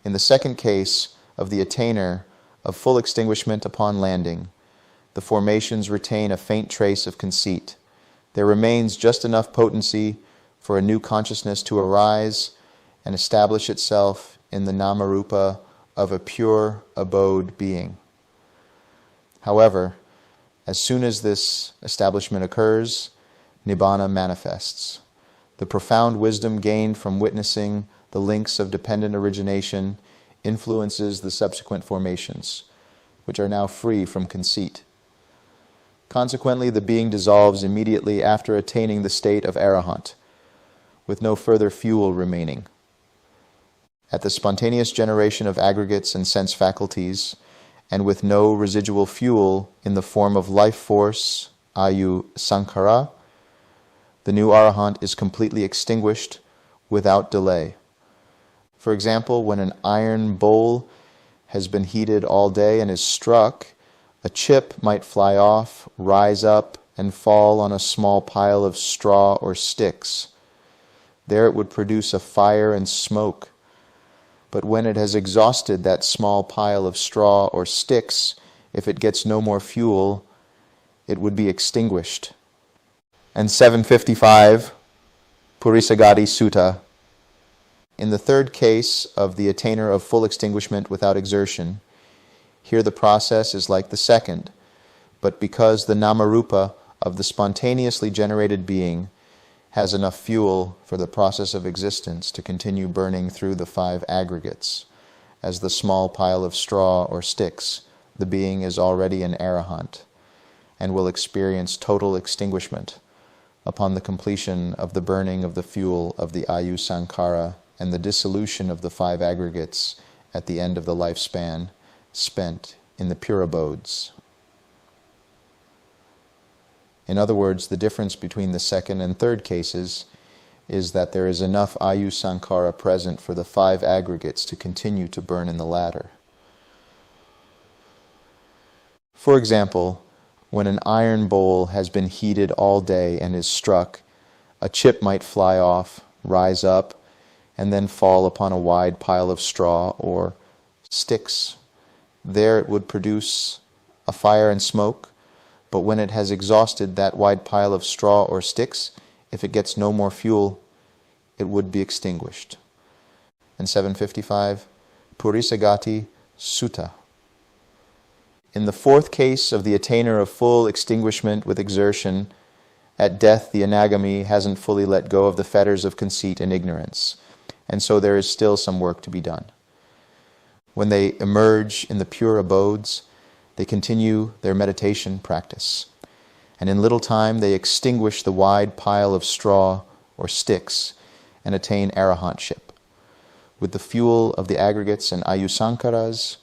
in the second case of the attainer of full extinguishment upon landing, the formations retain a faint trace of conceit. There remains just enough potency for a new consciousness to arise and establish itself in the namarupa of a pure abode being. However, as soon as this establishment occurs, nibbana manifests. The profound wisdom gained from witnessing the links of dependent origination influences the subsequent formations, which are now free from conceit. Consequently, the being dissolves immediately after attaining the state of arahant, with no further fuel remaining. At the spontaneous generation of aggregates and sense faculties, and with no residual fuel in the form of life force, ayu sankhara, the new arahant is completely extinguished without delay. For example, when an iron bowl has been heated all day and is struck, a chip might fly off, rise up, and fall on a small pile of straw or sticks. There it would produce a fire and smoke. But when it has exhausted that small pile of straw or sticks, if it gets no more fuel, it would be extinguished. And 755, Purisagati Sutta. In the third case of the attainer of full extinguishment without exertion, here the process is like the second, but because the namarupa of the spontaneously generated being has enough fuel for the process of existence to continue burning through the 5 aggregates. As the small pile of straw or sticks, the being is already an arahant and will experience total extinguishment upon the completion of the burning of the fuel of the ayu sankhara and the dissolution of the 5 aggregates at the end of the lifespan spent in the pure abodes. In other words, the difference between the second and third cases is that there is enough ayu sankhara present for the 5 aggregates to continue to burn in the latter. For example, when an iron bowl has been heated all day and is struck, a chip might fly off, rise up, and then fall upon a wide pile of straw or sticks. There it would produce a fire and smoke, but when it has exhausted that wide pile of straw or sticks, if it gets no more fuel, it would be extinguished. And 755, Purisagati Sutta. In the 4th case of the attainer of full extinguishment with exertion, at death the anagami hasn't fully let go of the fetters of conceit and ignorance, and so there is still some work to be done. When they emerge in the pure abodes, they continue their meditation practice, and in little time they extinguish the wide pile of straw or sticks and attain arahantship. With the fuel of the aggregates and ayusankaras,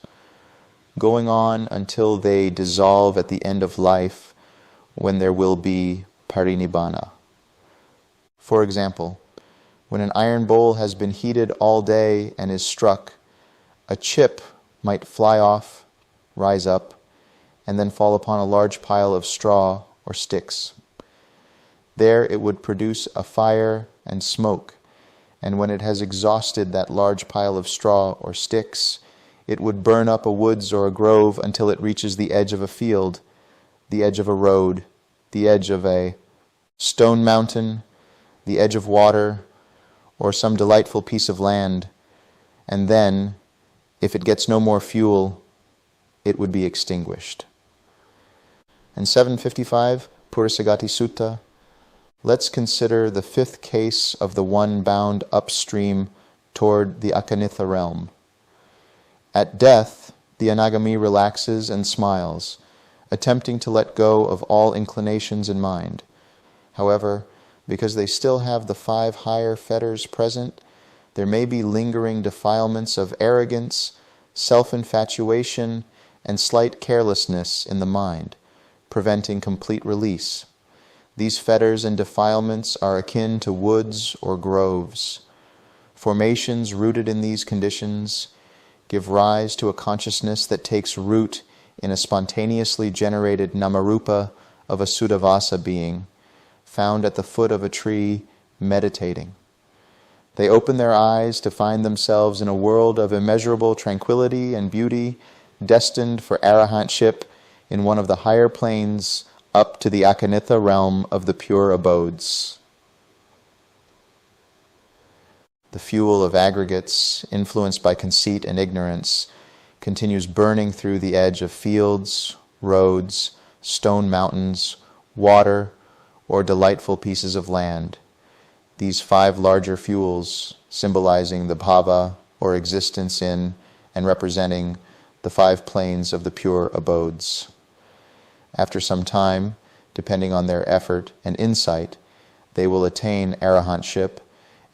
going on until they dissolve at the end of life when there will be parinibbana. For example, when an iron bowl has been heated all day and is struck, a chip might fly off, rise up, and then fall upon a large pile of straw or sticks. There it would produce a fire and smoke, and when it has exhausted that large pile of straw or sticks, it would burn up a woods or a grove until it reaches the edge of a field, the edge of a road, the edge of a stone mountain, the edge of water, or some delightful piece of land, and then, if it gets no more fuel, it would be extinguished. And 755, Purisagati Sutta, let's consider the 5th case of the one bound upstream toward the Akanitha realm. At death, the anagami relaxes and smiles, attempting to let go of all inclinations in mind. However, because they still have the 5 higher fetters present, there may be lingering defilements of arrogance, self-infatuation, and slight carelessness in the mind, preventing complete release. These fetters and defilements are akin to woods or groves. Formations rooted in these conditions give rise to a consciousness that takes root in a spontaneously generated namarupa of a Suddhavasa being, found at the foot of a tree, meditating. They open their eyes to find themselves in a world of immeasurable tranquility and beauty, destined for arahantship in one of the higher planes up to the Akanitha realm of the pure abodes. The fuel of aggregates, influenced by conceit and ignorance, continues burning through the edge of fields, roads, stone mountains, water, or delightful pieces of land. These 5 larger fuels, symbolizing the bhava, or existence in, and representing the 5 planes of the pure abodes. After some time, depending on their effort and insight, they will attain arahantship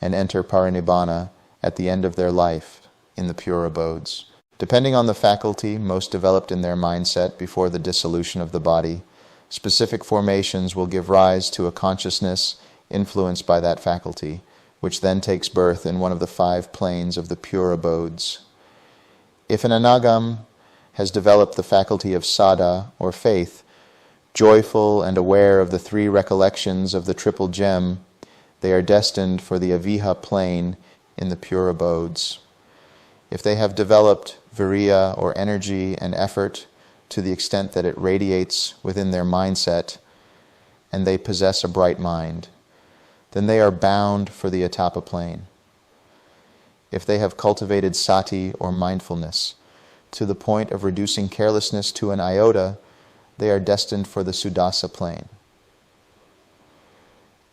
and enter parinibbana at the end of their life in the pure abodes. Depending on the faculty most developed in their mindset before the dissolution of the body, specific formations will give rise to a consciousness influenced by that faculty, which then takes birth in one of the 5 planes of the pure abodes. If an anagam has developed the faculty of sada, or faith, joyful and aware of the 3 recollections of the triple gem, they are destined for the aviha plane in the pure abodes. If they have developed viriya, or energy and effort, to the extent that it radiates within their mindset, and they possess a bright mind, then they are bound for the atapa plane. If they have cultivated sati, or mindfulness, to the point of reducing carelessness to an iota, they are destined for the Suddhasa plane.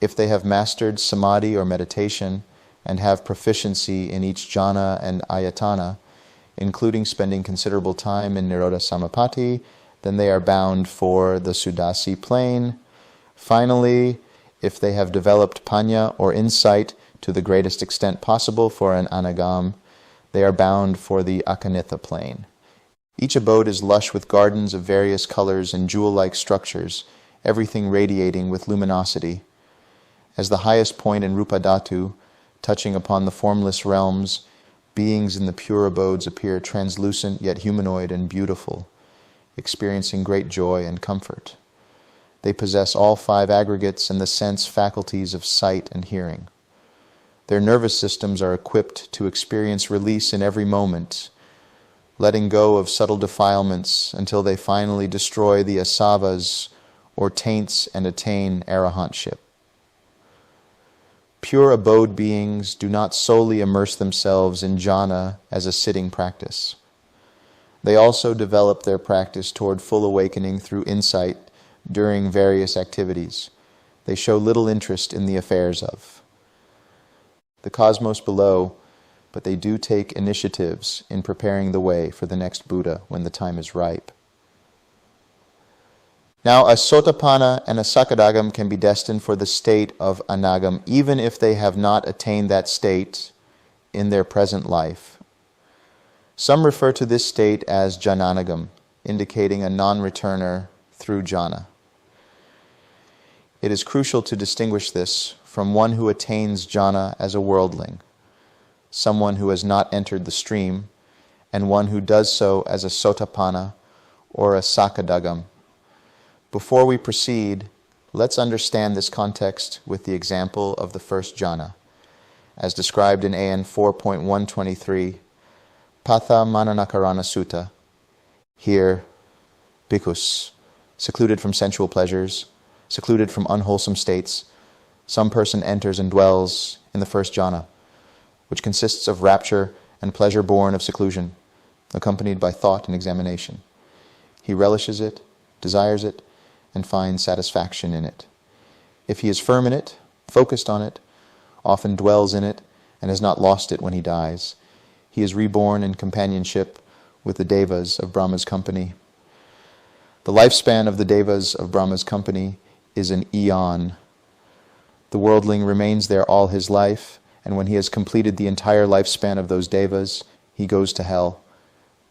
If they have mastered samadhi or meditation and have proficiency in each jhana and ayatana, including spending considerable time in Nirodha Samapatti, then they are bound for the Sudasi plane. Finally, if they have developed panya or insight to the greatest extent possible for an anagam, they are bound for the akanitha plane. Each abode is lush with gardens of various colors and jewel-like structures, everything radiating with luminosity. As the highest point in Rupa Dhatu, touching upon the formless realms, beings in the pure abodes appear translucent yet humanoid and beautiful, experiencing great joy and comfort. They possess all 5 aggregates and the sense faculties of sight and hearing. Their nervous systems are equipped to experience release in every moment, letting go of subtle defilements until they finally destroy the asavas or taints and attain arahantship. Pure abode beings do not solely immerse themselves in jhana as a sitting practice. They also develop their practice toward full awakening through insight during various activities. They show little interest in the affairs of the cosmos below, but they do take initiatives in preparing the way for the next Buddha when the time is ripe. Now, a Sotapanna and a Sakadagam can be destined for the state of Anagam, even if they have not attained that state in their present life. Some refer to this state as Jnananagam, indicating a non-returner through jhana. It is crucial to distinguish this from one who attains jhana as a worldling, someone who has not entered the stream, and one who does so as a Sotapanna or a Sakadagam. Before we proceed, let's understand this context with the example of the first jhana, as described in AN 4.123, Patha Mananakarana Sutta. Here, bhikkhus, secluded from sensual pleasures, secluded from unwholesome states, some person enters and dwells in the first jhana, which consists of rapture and pleasure born of seclusion, accompanied by thought and examination. He relishes it, desires it, and finds satisfaction in it. If he is firm in it, focused on it, often dwells in it, and has not lost it when he dies, he is reborn in companionship with the devas of Brahma's company. The lifespan of the devas of Brahma's company is an eon. The worldling remains there all his life, and when he has completed the entire lifespan of those devas, he goes to hell,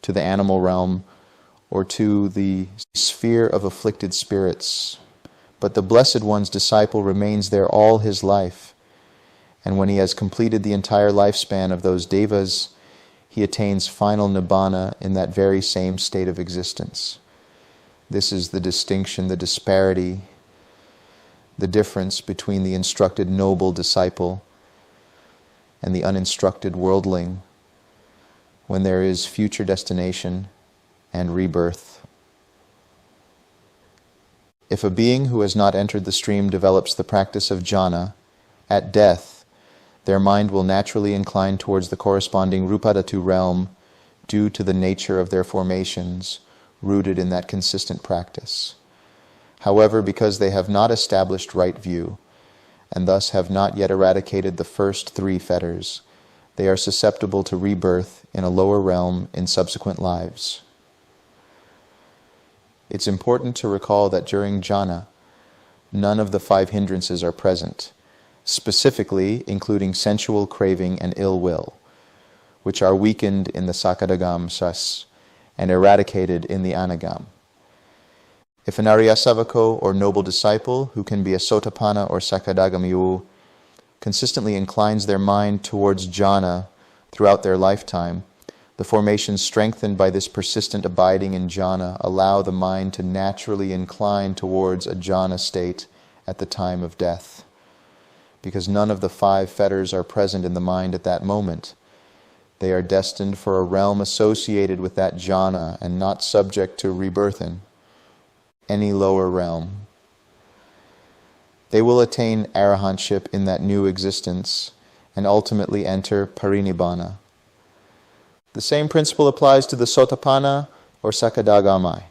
to the animal realm, or to the sphere of afflicted spirits. But the Blessed One's disciple remains there all his life, and when he has completed the entire lifespan of those devas, he attains final nibbana in that very same state of existence. This is the distinction, the disparity, the difference between the instructed noble disciple and the uninstructed worldling, when there is future destination and rebirth. If a being who has not entered the stream develops the practice of jhana, at death, their mind will naturally incline towards the corresponding Rupadhatu realm due to the nature of their formations rooted in that consistent practice. However, because they have not established right view, and thus have not yet eradicated the first 3 fetters, they are susceptible to rebirth in a lower realm in subsequent lives. It's important to recall that during jhana, none of the 5 hindrances are present, specifically including sensual craving and ill will, which are weakened in the Sakadagam sas and eradicated in the Anagam. If an Aryasavako or noble disciple, who can be a Sotapanna or Sakadagamiyu, consistently inclines their mind towards jhana throughout their lifetime, the formations strengthened by this persistent abiding in jhana allow the mind to naturally incline towards a jhana state at the time of death. Because none of the 5 fetters are present in the mind at that moment, they are destined for a realm associated with that jhana and not subject to rebirth in any lower realm. They will attain arahantship in that new existence and ultimately enter parinibbana. The same principle applies to the Sotapanna or Sakadagamai,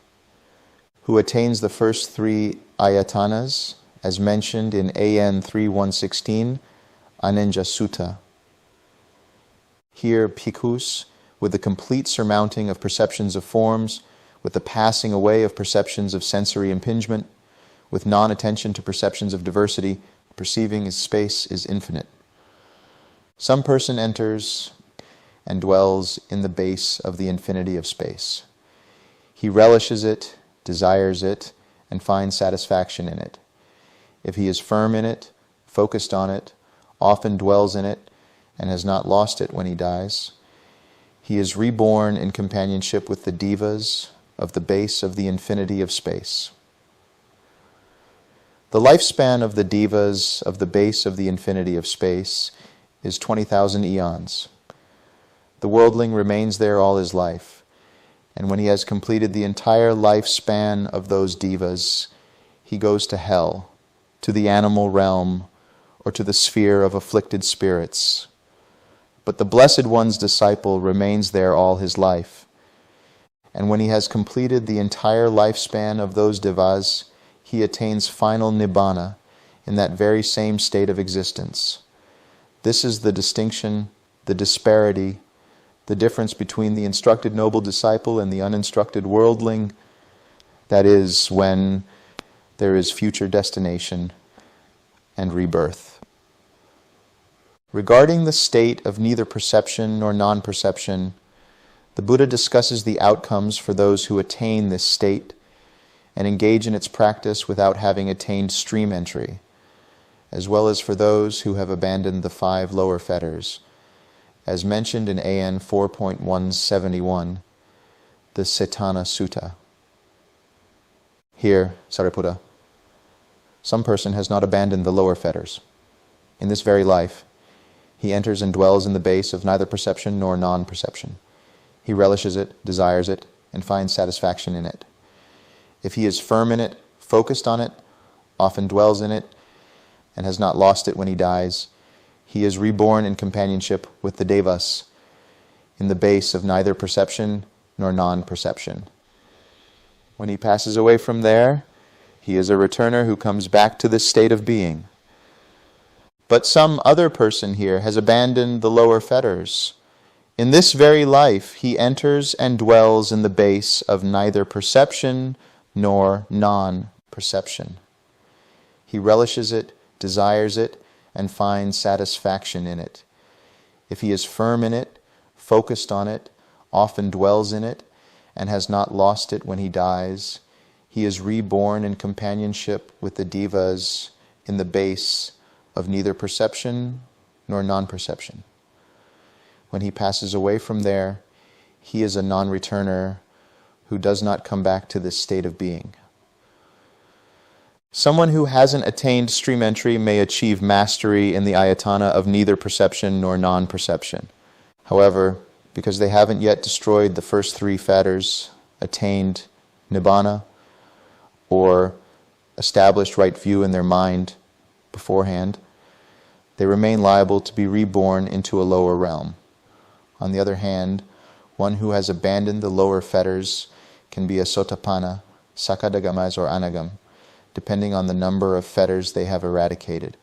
who attains the first 3 ayatanas, as mentioned in AN 3116, Anenja Sutta. Here, bhikkhus, with the complete surmounting of perceptions of forms, with the passing away of perceptions of sensory impingement, with non-attention to perceptions of diversity, perceiving as space is infinite. Some person enters and dwells in the base of the infinity of space. He relishes it, desires it, and finds satisfaction in it. If he is firm in it, focused on it, often dwells in it, and has not lost it when he dies, he is reborn in companionship with the devas of the base of the infinity of space. The lifespan of the devas of the base of the infinity of space is 20,000 eons. The worldling remains there all his life, and when he has completed the entire lifespan of those devas, he goes to hell, to the animal realm, or to the sphere of afflicted spirits. But the Blessed One's disciple remains there all his life, and when he has completed the entire lifespan of those devas, he attains final nibbana in that very same state of existence. This is the distinction, the disparity, the difference between the instructed noble disciple and the uninstructed worldling. That is when there is future destination and rebirth. Regarding the state of neither perception nor non-perception, the Buddha discusses the outcomes for those who attain this state and engage in its practice without having attained stream entry, as well as for those who have abandoned the 5 lower fetters, as mentioned in AN 4.171, the Setana Sutta. Here, Sariputta, some person has not abandoned the lower fetters. In this very life, he enters and dwells in the base of neither perception nor non-perception. He relishes it, desires it, and finds satisfaction in it. If he is firm in it, focused on it, often dwells in it, and has not lost it when he dies, he is reborn in companionship with the devas, in the base of neither perception nor non-perception. When he passes away from there, he is a returner who comes back to this state of being. But some other person here has abandoned the lower fetters. In this very life, he enters and dwells in the base of neither perception nor non-perception. He relishes it, desires it, and finds satisfaction in it. If he is firm in it, focused on it, often dwells in it, and has not lost it when he dies, he is reborn in companionship with the devas in the base of neither perception nor non-perception. When he passes away from there, he is a non-returner who does not come back to this state of being. Someone who hasn't attained stream entry may achieve mastery in the ayatana of neither perception nor non-perception. However, because they haven't yet destroyed the first 3 fetters, attained nibbana, or established right view in their mind beforehand, they remain liable to be reborn into a lower realm. On the other hand, one who has abandoned the lower fetters can be a sotapanna, sakadagamas, or anagam, depending on the number of fetters they have eradicated.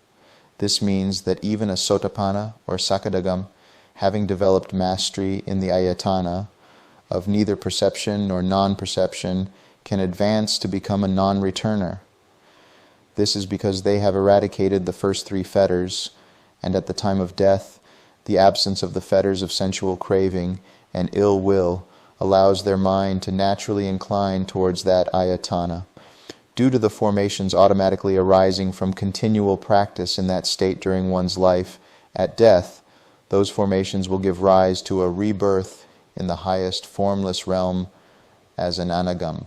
This means that even a sotapanna or sakadagam, having developed mastery in the ayatana of neither perception nor non-perception, can advance to become a non-returner. This is because they have eradicated the first 3 fetters, and at the time of death, the absence of the fetters of sensual craving and ill will allows their mind to naturally incline towards that ayatana. Due to the formations automatically arising from continual practice in that state during one's life, at death, those formations will give rise to a rebirth in the highest formless realm as an anagam.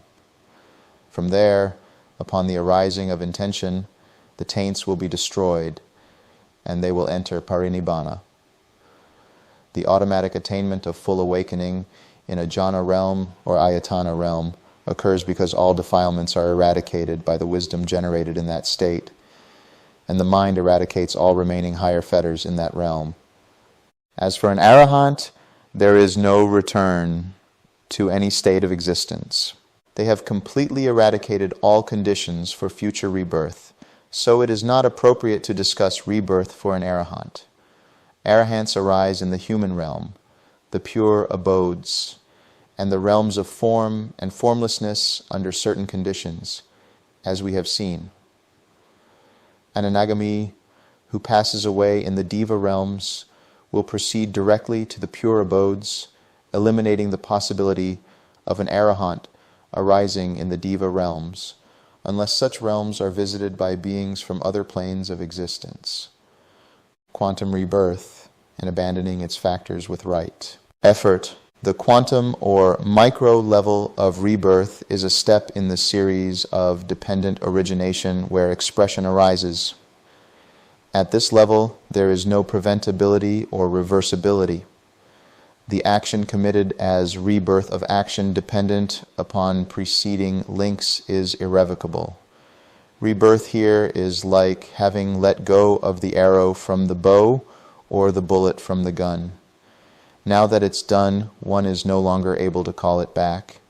From there, upon the arising of intention, the taints will be destroyed, and they will enter parinibbana. The automatic attainment of full awakening in a jhana realm or ayatana realm occurs because all defilements are eradicated by the wisdom generated in that state, and the mind eradicates all remaining higher fetters in that realm. As for an arahant, there is no return to any state of existence. They have completely eradicated all conditions for future rebirth. So it is not appropriate to discuss rebirth for an arahant. Arahants arise in the human realm, the pure abodes, and the realms of form and formlessness under certain conditions, as we have seen. An anagami who passes away in the diva realms will proceed directly to the pure abodes, eliminating the possibility of an arahant arising in the diva realms, unless such realms are visited by beings from other planes of existence. Quantum rebirth and abandoning its factors with right. Effort. The quantum or micro level of rebirth is a step in the series of dependent origination where expression arises. At this level, there is no preventability or reversibility. The action committed as rebirth of action dependent upon preceding links is irrevocable. Rebirth here is like having let go of the arrow from the bow or the bullet from the gun. Now that it's done, one is no longer able to call it back.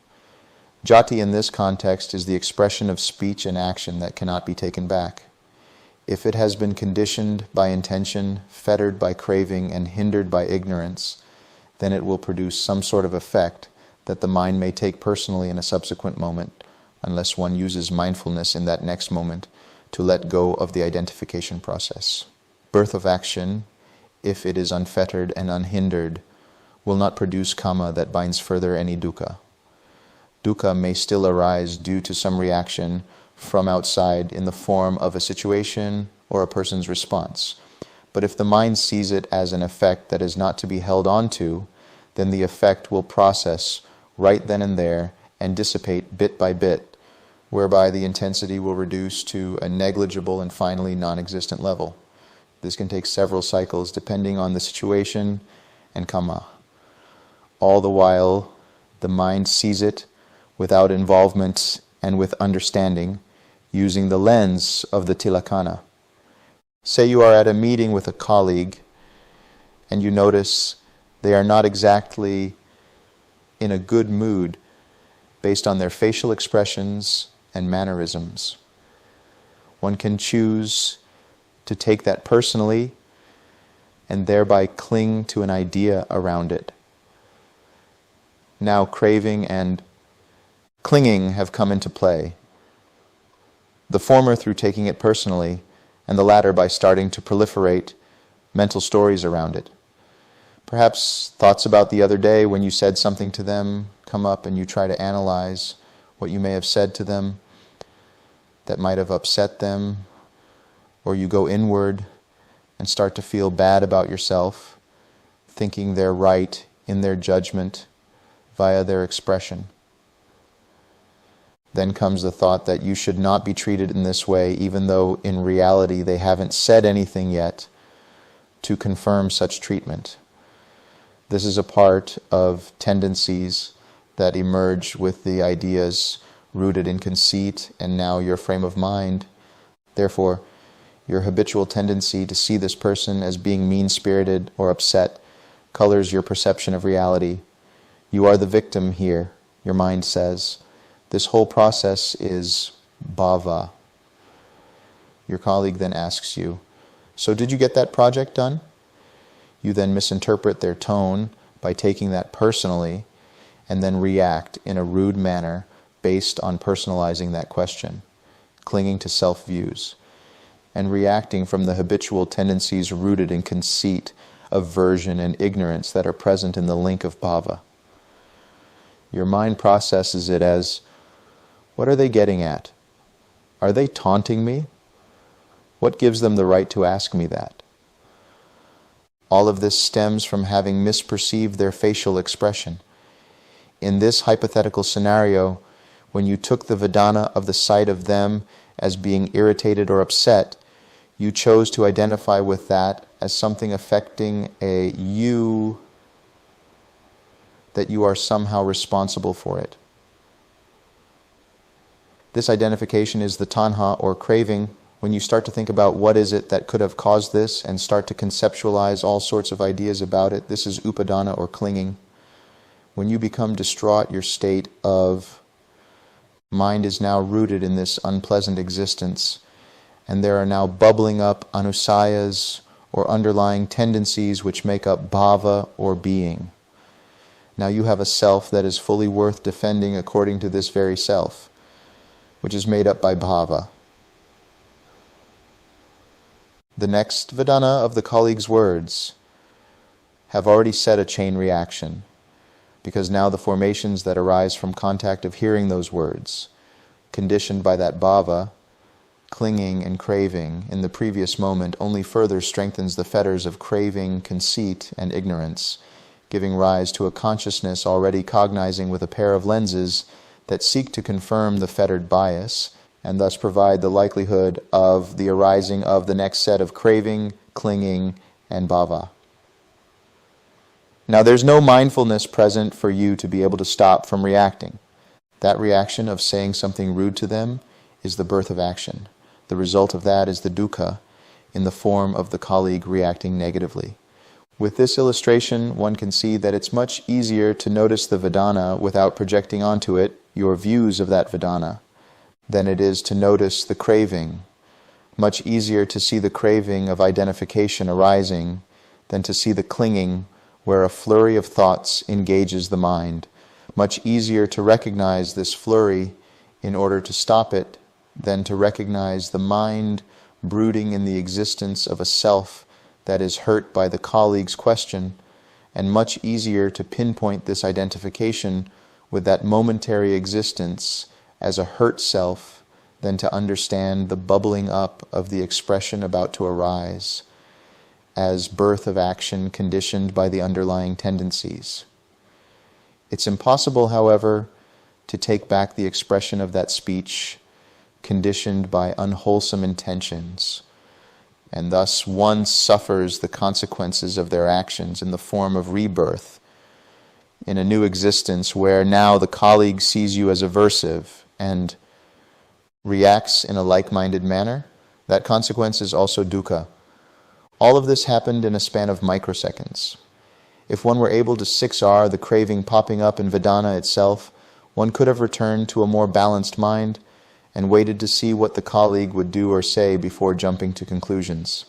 Jati in this context is the expression of speech and action that cannot be taken back. If it has been conditioned by intention, fettered by craving, and hindered by ignorance, then it will produce some sort of effect that the mind may take personally in a subsequent moment, unless one uses mindfulness in that next moment to let go of the identification process. Birth of action, if it is unfettered and unhindered, will not produce kama that binds further any dukkha. Dukkha may still arise due to some reaction from outside in the form of a situation or a person's response. But if the mind sees it as an effect that is not to be held on to, then the effect will process right then and there and dissipate bit by bit, whereby the intensity will reduce to a negligible and finally non-existent level. This can take several cycles depending on the situation and kama. All the while, the mind sees it without involvement and with understanding, using the lens of the tilakkhana. Say you are at a meeting with a colleague and you notice they are not exactly in a good mood based on their facial expressions and mannerisms. One can choose to take that personally and thereby cling to an idea around it. Now craving and clinging have come into play. The former through taking it personally, and the latter by starting to proliferate mental stories around it. Perhaps thoughts about the other day when you said something to them come up and you try to analyze what you may have said to them that might have upset them, or you go inward and start to feel bad about yourself, thinking they're right in their judgment via their expression. Then comes the thought that you should not be treated in this way, even though in reality they haven't said anything yet to confirm such treatment. This is a part of tendencies that emerge with the ideas rooted in conceit and now your frame of mind. Therefore, your habitual tendency to see this person as being mean-spirited or upset colors your perception of reality. You are the victim here, your mind says. This whole process is bhava. Your colleague then asks you, "So did you get that project done?" You then misinterpret their tone by taking that personally and then react in a rude manner based on personalizing that question, clinging to self-views, and reacting from the habitual tendencies rooted in conceit, aversion, and ignorance that are present in the link of bhava. Your mind processes it as, what are they getting at? Are they taunting me? What gives them the right to ask me that? All of this stems from having misperceived their facial expression. In this hypothetical scenario, when you took the Vedana of the sight of them as being irritated or upset, you chose to identify with that as something affecting a you, that you are somehow responsible for it. This identification is the tanha or craving. When you start to think about what is it that could have caused this and start to conceptualize all sorts of ideas about it, this is upadana or clinging. When you become distraught, your state of mind is now rooted in this unpleasant existence, and there are now bubbling up anusayas, or underlying tendencies which make up bhava, or being. Now you have a self that is fully worth defending according to this very self, which is made up by bhava. The next Vedana of the colleague's words have already set a chain reaction, because now the formations that arise from contact of hearing those words, conditioned by that bhava, clinging and craving in the previous moment, only further strengthens the fetters of craving, conceit, and ignorance, giving rise to a consciousness already cognizing with a pair of lenses that seek to confirm the fettered bias, and thus provide the likelihood of the arising of the next set of craving, clinging, and bhava. Now there's no mindfulness present for you to be able to stop from reacting. That reaction of saying something rude to them is the birth of action. The result of that is the dukkha in the form of the colleague reacting negatively. With this illustration, one can see that it's much easier to notice the Vedana without projecting onto it your views of that Vedana than it is to notice the craving. Much easier to see the craving of identification arising than to see the clinging where a flurry of thoughts engages the mind. Much easier to recognize this flurry in order to stop it than to recognize the mind brooding in the existence of a self that is hurt by the colleague's question, and much easier to pinpoint this identification with that momentary existence as a hurt self than to understand the bubbling up of the expression about to arise as birth of action conditioned by the underlying tendencies. It's impossible, however, to take back the expression of that speech conditioned by unwholesome intentions, and thus one suffers the consequences of their actions in the form of rebirth in a new existence where now the colleague sees you as aversive and reacts in a like-minded manner. That consequence is also dukkha. All of this happened in a span of microseconds. If one were able to 6R the craving popping up in Vedana itself, one could have returned to a more balanced mind and waited to see what the colleague would do or say before jumping to conclusions.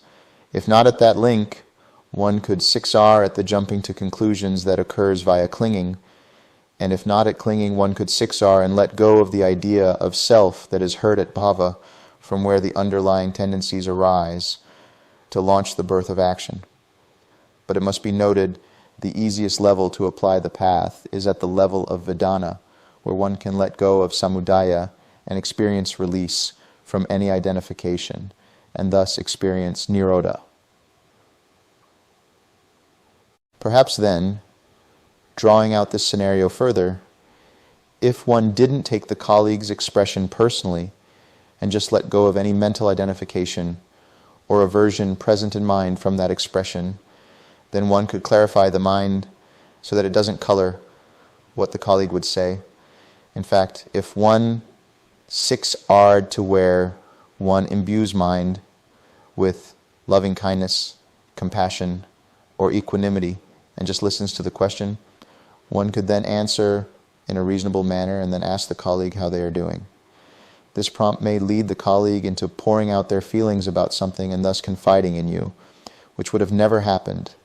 If not at that link, one could 6R at the jumping to conclusions that occurs via clinging, and if not at clinging, one could 6R and let go of the idea of self that is hurt at bhava, from where the underlying tendencies arise, to launch the birth of action. But it must be noted, the easiest level to apply the path is at the level of Vedana, where one can let go of samudaya and experience release from any identification, and thus experience nirodha. Perhaps then, drawing out this scenario further, if one didn't take the colleague's expression personally and just let go of any mental identification or aversion present in mind from that expression, then one could clarify the mind so that it doesn't color what the colleague would say. In fact, if one 6R'd to where one imbues mind with loving kindness, compassion, or equanimity, and just listens to the question, one could then answer in a reasonable manner and then ask the colleague how they are doing. This prompt may lead the colleague into pouring out their feelings about something and thus confiding in you, which would have never happened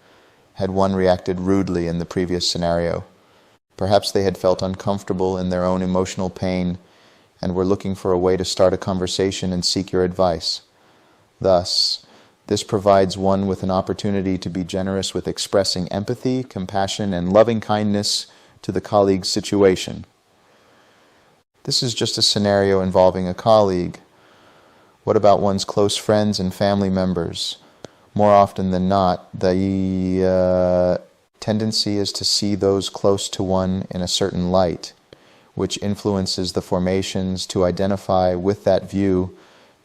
had one reacted rudely in the previous scenario. Perhaps they had felt uncomfortable in their own emotional pain and were looking for a way to start a conversation and seek your advice. Thus, this provides one with an opportunity to be generous with expressing empathy, compassion, and loving kindness to the colleague's situation. This is just a scenario involving a colleague. What about one's close friends and family members? More often than not, the tendency is to see those close to one in a certain light, which influences the formations to identify with that view,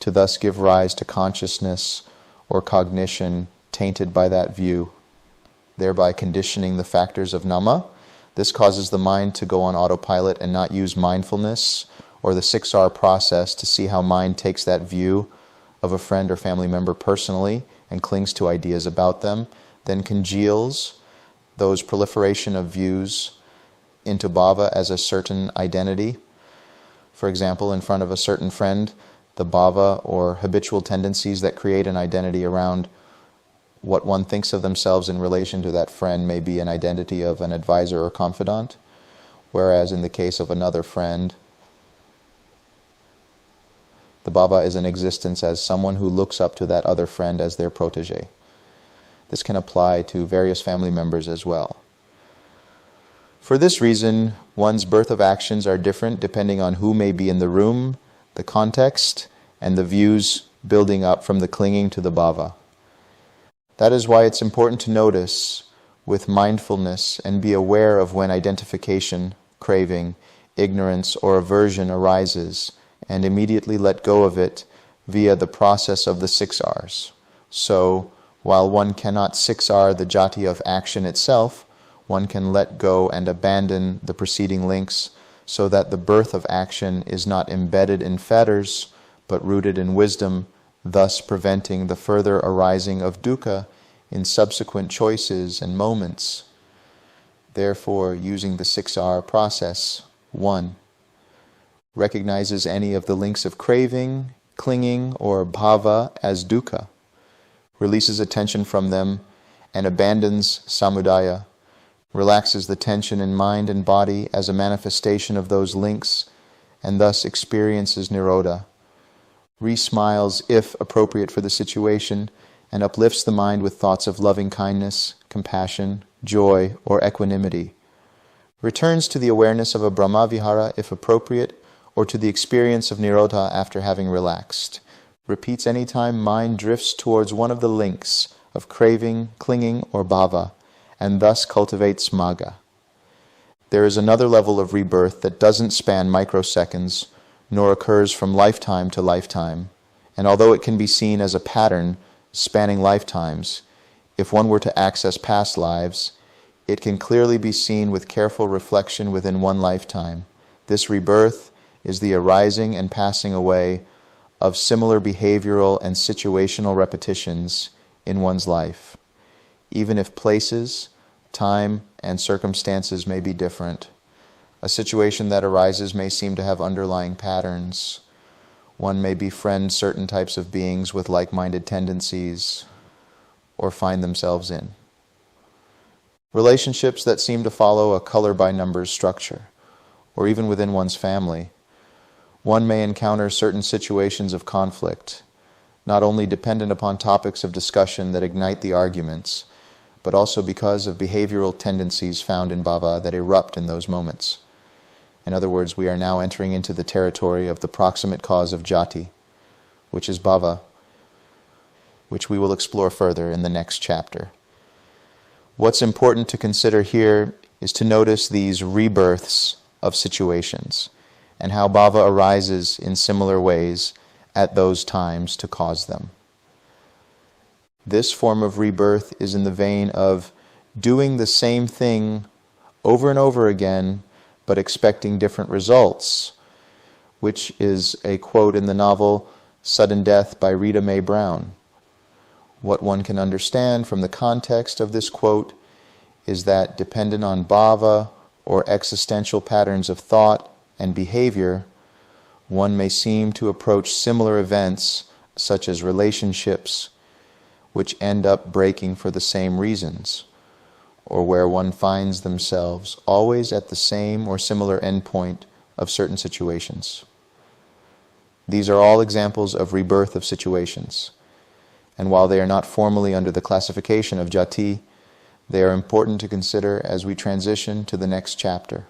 to thus give rise to consciousness or cognition tainted by that view, thereby conditioning the factors of Dhamma. This causes the mind to go on autopilot and not use mindfulness or the 6R process to see how mind takes that view of a friend or family member personally and clings to ideas about them, then congeals those proliferation of views into bhava as a certain identity. For example, in front of a certain friend, the bhava or habitual tendencies that create an identity around what one thinks of themselves in relation to that friend may be an identity of an advisor or confidant, whereas in the case of another friend, the bhava is in existence as someone who looks up to that other friend as their protege. This can apply to various family members as well. For this reason, one's birth of actions are different depending on who may be in the room, the context, and the views building up from the clinging to the bhava. That is why it's important to notice with mindfulness and be aware of when identification, craving, ignorance, or aversion arises, and immediately let go of it via the process of the 6 R's. So, while one cannot 6 R the jati of action itself, one can let go and abandon the preceding links so that the birth of action is not embedded in fetters, but rooted in wisdom, thus preventing the further arising of dukkha in subsequent choices and moments. Therefore, using the 6 R process, 1. Recognizes any of the links of craving, clinging, or bhava as dukkha, releases attention from them, and abandons samudaya, relaxes the tension in mind and body as a manifestation of those links, and thus experiences nirodha, re-smiles if appropriate for the situation, and uplifts the mind with thoughts of loving kindness, compassion, joy, or equanimity, returns to the awareness of a brahmavihara if appropriate, or to the experience of nirodha after having relaxed, repeats any time mind drifts towards one of the links of craving, clinging, or bhava, and thus cultivates magga. There is another level of rebirth that doesn't span microseconds, nor occurs from lifetime to lifetime, and although it can be seen as a pattern spanning lifetimes, if one were to access past lives, it can clearly be seen with careful reflection within one lifetime. This rebirth is the arising and passing away of similar behavioral and situational repetitions in one's life, even if places, time, and circumstances may be different. A situation that arises may seem to have underlying patterns. One may befriend certain types of beings with like-minded tendencies, or find themselves in relationships that seem to follow a color-by-numbers structure, or even within one's family. One may encounter certain situations of conflict, not only dependent upon topics of discussion that ignite the arguments, but also because of behavioral tendencies found in bhava that erupt in those moments. In other words, we are now entering into the territory of the proximate cause of jati, which is bhava, which we will explore further in the next chapter. What's important to consider here is to notice these rebirths of situations, and how bhava arises in similar ways at those times to cause them. This form of rebirth is in the vein of doing the same thing over and over again, but expecting different results, which is a quote in the novel Sudden Death by Rita Mae Brown. What one can understand from the context of this quote is that dependent on bhava or existential patterns of thought and behavior, one may seem to approach similar events, such as relationships, which end up breaking for the same reasons, or where one finds themselves always at the same or similar endpoint of certain situations. These are all examples of rebirth of situations, and while they are not formally under the classification of jati, they are important to consider as we transition to the next chapter.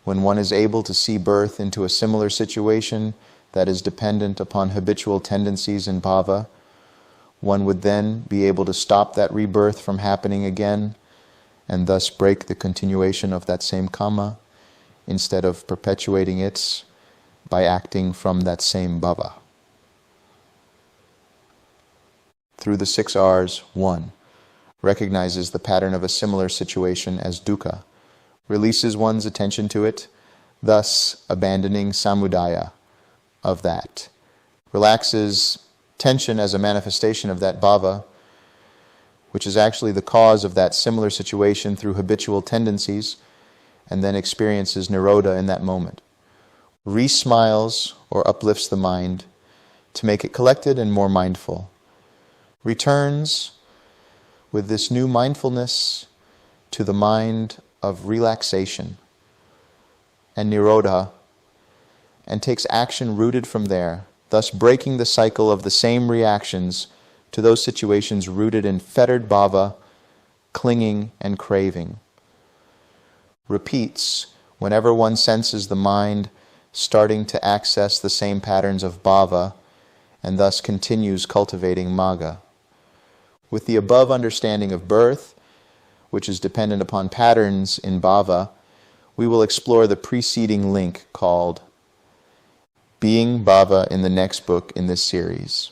When one is able to see birth into a similar situation that is dependent upon habitual tendencies in bhava, one would then be able to stop that rebirth from happening again, and thus break the continuation of that same karma, instead of perpetuating it by acting from that same bhava. Through the 6 R's, 1. Recognizes the pattern of a similar situation as dukkha, releases one's attention to it, thus abandoning samudaya of that, relaxes tension as a manifestation of that bhava, which is actually the cause of that similar situation through habitual tendencies, and then experiences nirodha in that moment, re-smiles or uplifts the mind, to make it collected and more mindful. Returns with this new mindfulness to the mind of relaxation and nirodha, and takes action rooted from there, thus breaking the cycle of the same reactions to those situations rooted in fettered bhava, clinging and craving. Repeats whenever one senses the mind starting to access the same patterns of bhava, and thus continues cultivating magga. With the above understanding of birth, which is dependent upon patterns in bhava, we will explore the preceding link called Being Bhava in the next book in this series.